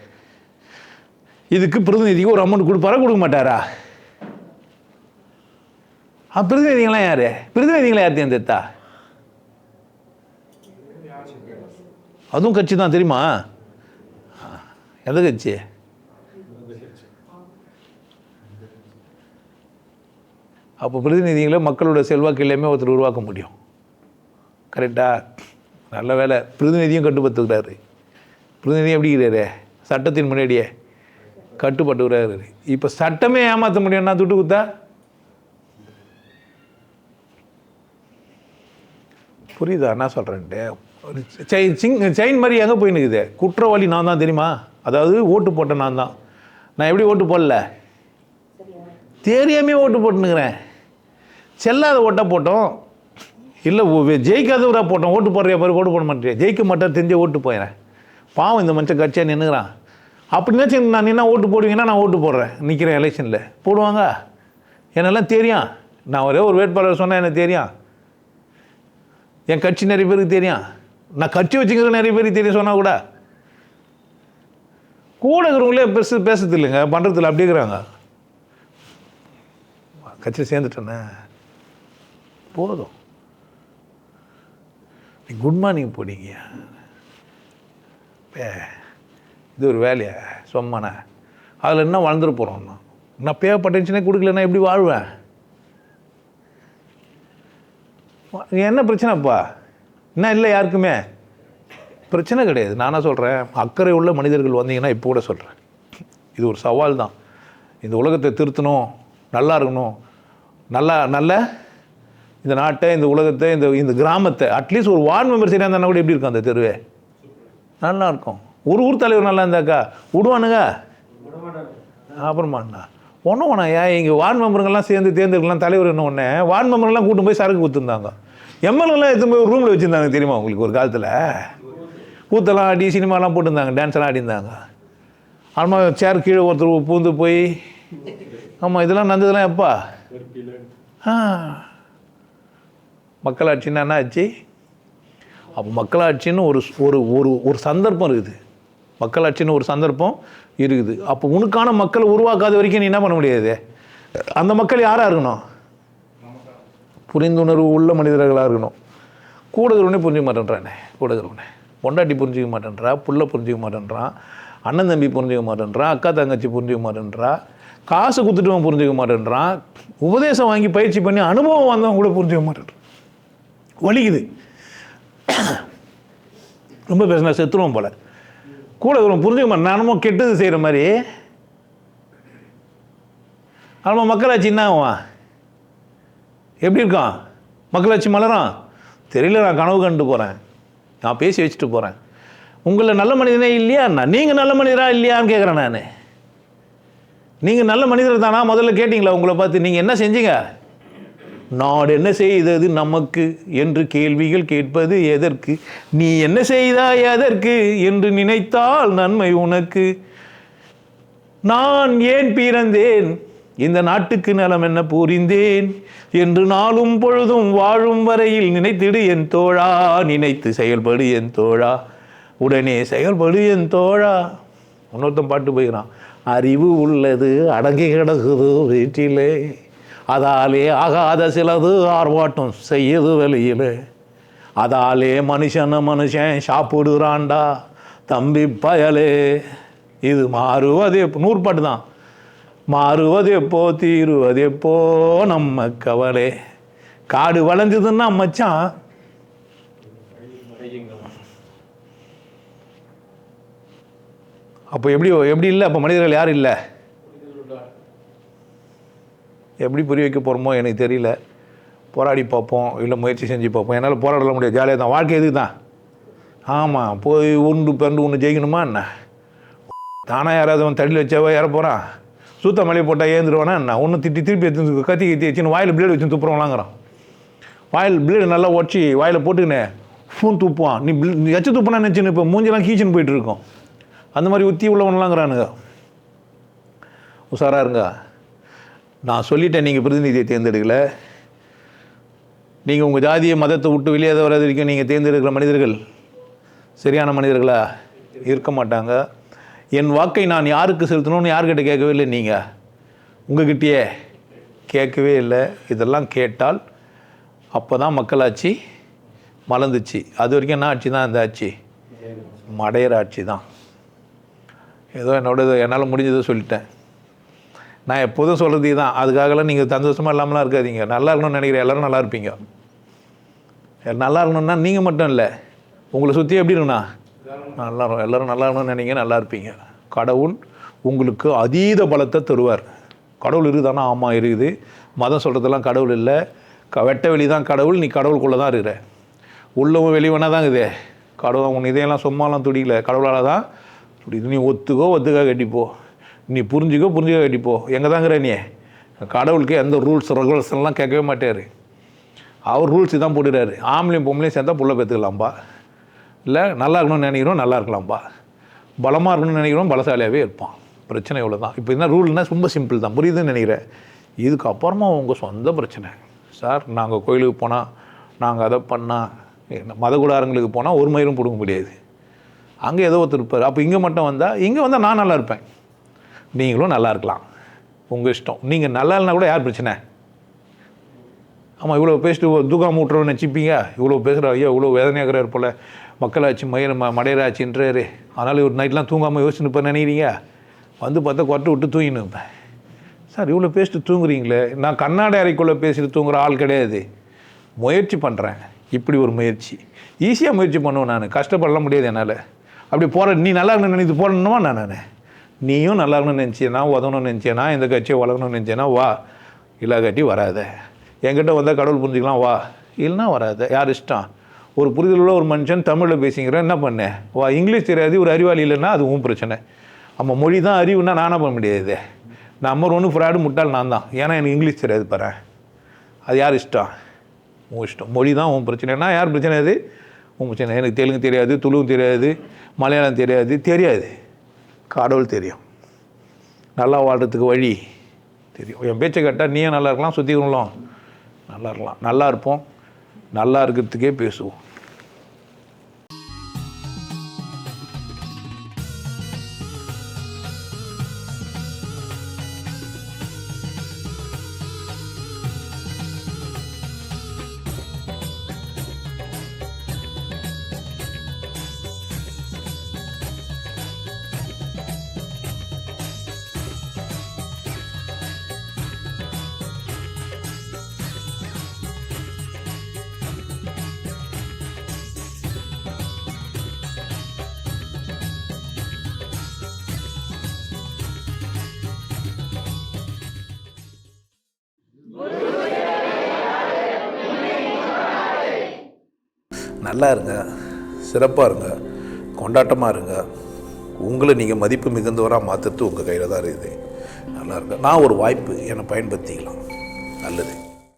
இதுக்கு பிரதிநிதிக்கு ஒரு அமௌண்ட் கொடுப்பாரா கொடுக்க மாட்டாரா? பிரதிநிதிகளாம் யார்? பிரதிநிதிகளை யார் தேர்ந்தெடுத்தா? அதுவும் கட்சி தான் தெரியுமா? எந்த கட்சி? அப்போ பிரதிநிதிகளை மக்களோட செல்வாக்கு எல்லாமே ஒருத்தர் உருவாக்க முடியும். கரெக்டாக? நல்ல வேலை, பிரதிநிதியும் கட்டுப்பட்டுக்கிறாரு. பிரதிநிதியும் எப்படி இருக்கிறாரு? சட்டத்தின் முன்னாடியே கட்டுப்பட்டுக்கிறாரு. இப்போ சட்டமே ஏமாற்ற முடியும்னா துட்டு குத்தா? புரியுதா என்ன சொல்கிறேன்ட்டு? ஒரு செயின் மாதிரி எங்கே போயின்னு இருக்குது? குற்றவாளி நான் தான் தெரியுமா? அதாவது ஓட்டு போட்டேன் நான் தான். நான் எப்படி ஓட்டு போடல? தெரியாமே ஓட்டு போட்டுனுக்கிறேன். செல்லாத ஓட்டாக போட்டோம், இல்லை ஜெயிக்காதவராக போட்டோம். ஓட்டு போடுறியா பாரு, ஓட்டு போட மாட்டேன். ஜெயிக்க மாட்டேன் தெரிஞ்சே ஓட்டு போயிடறேன். பாவம் இந்த மனுஷன் கட்சியாக நின்றுக்கிறான். அப்படின்னாச்சும் நான் நின்னா ஓட்டு போடுவீங்கன்னா நான் ஓட்டு போடுறேன், நிற்கிறேன் எலெக்ஷனில். போடுவாங்க, என்னெல்லாம் தெரியும். நான் ஒரே ஒரு வேட்பாளர் சொன்னால் எனக்கு தெரியும், என் கட்சி நிறைய பேருக்கு தெரியும், நான் கட்சி வச்சுக்கிற நிறைய பேருக்கு தெரியும். சொன்னால் கூட இருக்கிறவங்களே பேசுறது இல்லைங்க, பண்ணுறதில்ல, அப்படி இருக்கிறாங்க. கட்சியில் சேர்ந்துட்டேண்ணே போதும். குட் மார்னிங் போனீங்க, இது ஒரு வேலையா சொம்மாண்ணே? அதில் என்ன வளர்ந்துட்டு போகிறோம்னா, நான் பேப்பர் டென்ஷனே கொடுக்கலன்னா எப்படி வாழ்வேன்? என்ன பிரச்சனைப்பா? என்ன இல்லை, யாருக்குமே பிரச்சனை கிடையாது. நானாக சொல்கிறேன், அக்கறை உள்ள மனிதர்கள் வந்தீங்கன்னா இப்போ கூட சொல்கிறேன், இது ஒரு சவால் தான். இந்த உலகத்தை திருத்தணும், நல்லா இருக்கணும், நல்ல இந்த நாட்டை, இந்த உலகத்தை, இந்த கிராமத்தை, அட்லீஸ்ட் ஒரு வார்டு மெம்பர் சரியாக இருந்தால் கூட எப்படி இருக்கும் அந்த தெருவே? நல்லா இருக்கும். ஒரு ஊர் தலைவர் நல்லா இருந்தாக்கா விடுவானுங்க? அப்புறமாண்ணா ஒன்றும் வேணா. ஏன் இங்கே வார்டு மெம்பருங்கெல்லாம் சேர்ந்து தேர்ந்தெடுக்கலாம், தலைவர் என்ன ஒன்று வார்டு மெம்பர்லாம் கூட்டும் போய் சரக்கு கொடுத்துருந்தாங்க. எம்எல்ஏலாம் எடுத்து போய் ஒரு ரூமில் வச்சுருந்தாங்க தெரியுமா உங்களுக்கு? ஒரு காலத்தில் கூத்தெல்லாம் ஆடி சினிமாலாம் போட்டுருந்தாங்க, டான்ஸ்லாம் ஆடிருந்தாங்க. ஆமாம், சேர் கீழே ஒருத்தர் பூந்து போய், ஆமாம் இதெல்லாம் நடந்ததெல்லாம் எப்பா? மக்களாட்சின்னா என்ன ஆச்சு? அப்போ மக்களாட்சின்னு ஒரு சந்தர்ப்பம் இருக்குது. மக்களாட்சின்னு ஒரு சந்தர்ப்பம் இருக்குது. அப்போ உனக்கான மக்களை உருவாக்காத வரைக்கும் நீ என்ன பண்ண முடியாது? அந்த மக்கள் யாராக இருக்கணும்? புரிந்துணர்வு உள்ள மனிதர்களாக இருக்கணும். கூட இருக்கிறவனே புரிஞ்சிக்க மாட்டேன்றானே, கூட இருக்கிறவனே பொண்டாட்டி புரிஞ்சிக்க மாட்டேன்றா, புள்ள புரிஞ்சிக்க மாட்டேன்றான், அண்ணன் தம்பி புரிஞ்சிக்க மாட்டேன்றான், அக்கா தங்கச்சி புரிஞ்சிக்க மாட்டேன்றா, காசு கொடுத்துட்டு புரிஞ்சிக்க மாட்டேன்றான், உபதேசம் வாங்கி பயிற்சி பண்ணி அனுபவம் வந்தவன் கூட புரிஞ்சிக்க மாட்டேன்றான். வலிக்குது. ரொம்ப பேசினா செத்துருவோம் போல. கூட இருக்கிறவன் புரிஞ்சுக்க மாட்டேன், நானும் கெட்டது செய்கிற மாதிரி. ஆமாம், மக்களாட்சி என்ன ஆகும்? எப்படி இருக்கான்? மக்களாட்சி மலரும் தெரியல. நான் கனவு கண்டு போகிறேன், நான் பேசி வச்சுட்டு போகிறேன். உங்களில் நல்ல மனிதனே இல்லையா? நீங்கள் நல்ல மனிதராக இல்லையான்னு கேட்குறேன் நான். நீங்கள் நல்ல மனிதர் தானா? முதல்ல கேட்டிங்களா உங்களை பார்த்து? நீங்கள் என்ன செஞ்சீங்க? நாடு என்ன செய்தது நமக்கு என்று கேள்விகள் கேட்பது எதற்கு? நீ என்ன செய்தாய் எதற்கு என்று நினைத்தால் நன்மை உனக்கு. நான் ஏன் பிறந்தேன், இந்த நாட்டுக்கு நலம் என்ன புரிந்தேன் என்று நாளும் பொழுதும் வாழும் வரையில் நினைத்திடு என் தோழா, நினைத்து செயல்படு என் தோழா, உடனே செயல்படு என் தோழா. இன்னொருத்தன் பாட்டு போய்கிறான், அறிவு உள்ளது அடங்கி கிடக்குது வீட்டிலே, அதாலே ஆகாத சிலது ஆர்ப்பாட்டம் செய்யுது வெளியில், அதாலே மனுஷன் சாப்பிடுறான்டா தம்பி பயலே. இது மாறுவது 100 பாட்டு தான். மாறுவது எப்போ, தீருவது எப்போ நம்ம கவலை, காடு வளைஞ்சதுன்னா மச்சான் அப்போ எப்படி இல்லை? அப்போ மனிதர்கள் யாரும் இல்லை. எப்படி புரிய வைக்க போகிறோமோ எனக்கு தெரியல. போராடி பார்ப்போம், இல்லை முயற்சி செஞ்சு பார்ப்போம். என்னால் போராடலாம் முடியாது, ஜாலியாக தான். வாழ்க்கை எதுக்கு தான்? ஆமாம், போய் உருண்டு பிறண்டு ஒன்று ஜெயிக்கணுமா என்ன? தானாக யாராவது அவன் தடியில் வச்சாவோ ஏற போகிறான்? சூத்த மலையை போட்டால் ஏந்துருவானா என்ன? ஒன்று திருப்பி எடுத்து கத்தி வச்சுன்னு வாயில் பிளேடு வச்சு துப்புறவங்களாங்கிறான். வாயில் பிளேடு நல்லா உடச்சி வாயில் போட்டுக்கினே ஃபோன் துப்புவான். நீ எச்சு துப்புனா நினச்சின்னு இப்போ மூஞ்செல்லாம் கீச்சுன்னு போயிட்டு இருக்கோம். அந்த மாதிரி உத்தி உள்ளவங்களாங்கிறானுங்க. உஷாராக இருங்க. நான் சொல்லிட்டேன், நீங்கள் பிரதிநிதியை தேர்ந்தெடுக்கல. நீங்கள் உங்கள் ஜாதியை மதத்தை விட்டு வெளியே வராது வரைக்கும் நீங்கள் தேர்ந்தெடுக்கிற மனிதர்கள் சரியான மனிதர்களா இருக்க மாட்டாங்க. என் வாக்கை நான் யாருக்கு செலுத்தணும்னு யார்கிட்ட கேட்கவே இல்லை. நீங்கள் உங்ககிட்டயே கேட்கவே இல்லை. இதெல்லாம் கேட்டால் அப்போ தான் மக்களாட்சி மலர்ந்துச்சு. அது வரைக்கும் என்ன ஆட்சி தான்? இந்த ஆட்சி மடையிற ஆட்சி தான். ஏதோ என்னால் முடிஞ்சதை சொல்லிட்டேன். நான் எப்போதும் சொல்கிறது தான். அதுக்காகலாம் நீங்கள் சந்தோஷமாக இல்லாமலாம் இருக்காதீங்க. நல்லா இருக்கணும்னு நினைக்கிறேன். எல்லோரும் நல்லா இருப்பீங்க. நல்லா இருக்கணும்னா நீங்கள் மட்டும் இல்லை, உங்களை சுற்றி எப்படி இருக்குண்ணா நல்லா இருக்கும். எல்லோரும் நல்லா இருக்கணும்னு நினைங்க, நல்லா இருப்பீங்க. கடவுள் உங்களுக்கு அதீத பலத்தை தருவார். கடவுள் இருக்குதானா? ஆமாம் இருக்குது. மதம் சொல்கிறதெல்லாம் கடவுள் இல்லை. வெட்ட வெளி தான் கடவுள். நீ கடவுளுக்குள்ளே தான் இருக்கிற. உள்ளவும் வெளிவனா தான் இருக்குது கடவுள். உன் இதையெல்லாம் சும்மாலாம் துடிக்கல, கடவுளால் தான் துடிக்குது. நீ ஒத்துக்கோ கட்டிப்போ. நீ புரிஞ்சுக்கோ கட்டிப்போ. எங்கே தாங்கிற நீ? கடவுளுக்கு எந்த ரூல்ஸ் ரெகுலேஷன்லாம் கேட்கவே மாட்டார். அவர் ரூல்ஸ் தான் போட்டுறாரு. ஆம்பளையும் பொம்பளையும் சேர்ந்தா புள்ள பெற்றுக்கலாம்ப்பா. இல்லை நல்லா இருக்கணும்னு நினைக்கிறோம், நல்லா இருக்கலாம்ப்பா. பலமாக இருக்கணும்னு நினைக்கிறோம், பலசாலியாகவே இருப்பான். பிரச்சனை இவ்வளோ தான். இப்போ என்ன ரூல்னால் ரொம்ப சிம்பிள் தான். புரியுதுன்னு நினைக்கிறேன். இதுக்கப்புறமா உங்கள் சொந்த பிரச்சனை. சார், நாங்கள் கோயிலுக்கு போனால், நாங்கள் அதை பண்ணால், மத கூடாரங்களுக்கு போனால் ஒரு மயிரும் பிடுங்க முடியாது. அங்கே ஏதோ ஒருத்தர் இருப்பார். அப்போ இங்கே மட்டும் வந்தால் நான் நல்லா இருப்பேன். நீங்களும் நல்லா இருக்கலாம், உங்கள் இஷ்டம். நீங்கள் நல்லா இல்லைனா கூட யார் பிரச்சனை? ஆமாம், இவ்வளோ பேசிட்டு தூக்காம விட்றோன்னு நினச்சிப்பீங்க. இவ்வளோ பேசுகிற ஐயா இவ்வளோ வேதனையாகிறார் போல், மக்களாட்சி மடையராட்சின்றாரு. அதனால் ஒரு நைட்லாம் தூங்காமல் யோசிச்சுன்னு இப்போ நினைக்கிறீங்க. வந்து பார்த்தா கொட்டை விட்டு தூங்கின்னு இருப்பேன். சார், இவ்வளோ பேசிட்டு தூங்குறீங்களே. நான் கண்ணாடி அறைக்குள்ளே பேசிட்டு தூங்குற ஆள் கிடையாது. முயற்சி பண்ணுறேன். இப்படி ஒரு முயற்சி ஈஸியாக முயற்சி பண்ணுவேன். நான் கஷ்டப்படலாம் முடியாது என்னால். அப்படி நீ நல்லா இருக்கணும்னு நினைத்து போடணுமா? நான் நீயும் நல்லா இருக்கணும்னு நினச்சேன்னா, உதவணும்னு நினச்சேன்னா, இந்த கட்சியை வளரணும்னு நினச்சேன்னா வா. இல்லை கட்டி வராத. என்கிட்ட வந்தால் கடவுள் புரிஞ்சுக்கலாம் வா. இல்லைனா வராத. யார் இஷ்டம். ஒரு புரிதலுள்ள ஒரு மனுஷன் தமிழில் பேசிக்கிறேன், என்ன பண்ணேன் வா. இங்கிலீஷ் தெரியாது, ஒரு அறிவாளி இல்லைன்னா அதுவும் பிரச்சனை. நம்ம மொழி தான் அறிவுன்னா நானாக பண்ண முடியாது. நம்பர் ஒன்று ஃப்ராடு முட்டாள் நான் தான். ஏன்னா எனக்கு இங்கிலீஷ் தெரியாது பாரு. அது யார் இஷ்டம்? உன் இஷ்டம். மொழி தான் உன் பிரச்சனைனா யார் பிரச்சனை? அது உன் பிரச்சனை. எனக்கு தெலுங்கு தெரியாது, துளுவும் தெரியாது, மலையாளம் தெரியாது. கடவுள் தெரியும். நல்லா வாழ்கிறதுக்கு வழி தெரியும். என் பேச்சை கேட்டால் நீயே நல்லா இருக்கலாம், சுற்றிக்கணும் நல்லா இருக்கலாம். நல்லா இருப்போம். நல்லா இருக்கிறதுக்கே பேசுவோம். நல்லா இருங்க, சிறப்பாக இருங்க, கொண்டாட்டமாக இருங்க. உங்களை நீங்கள் மதிப்பு மிகுந்தவராக மாற்றுறது உங்கள் கையில் தான் இருக்குது. நல்லா இருங்க. நான் ஒரு வாய்ப்பு, என்னை பயன்படுத்திக்கலாம். நல்லது.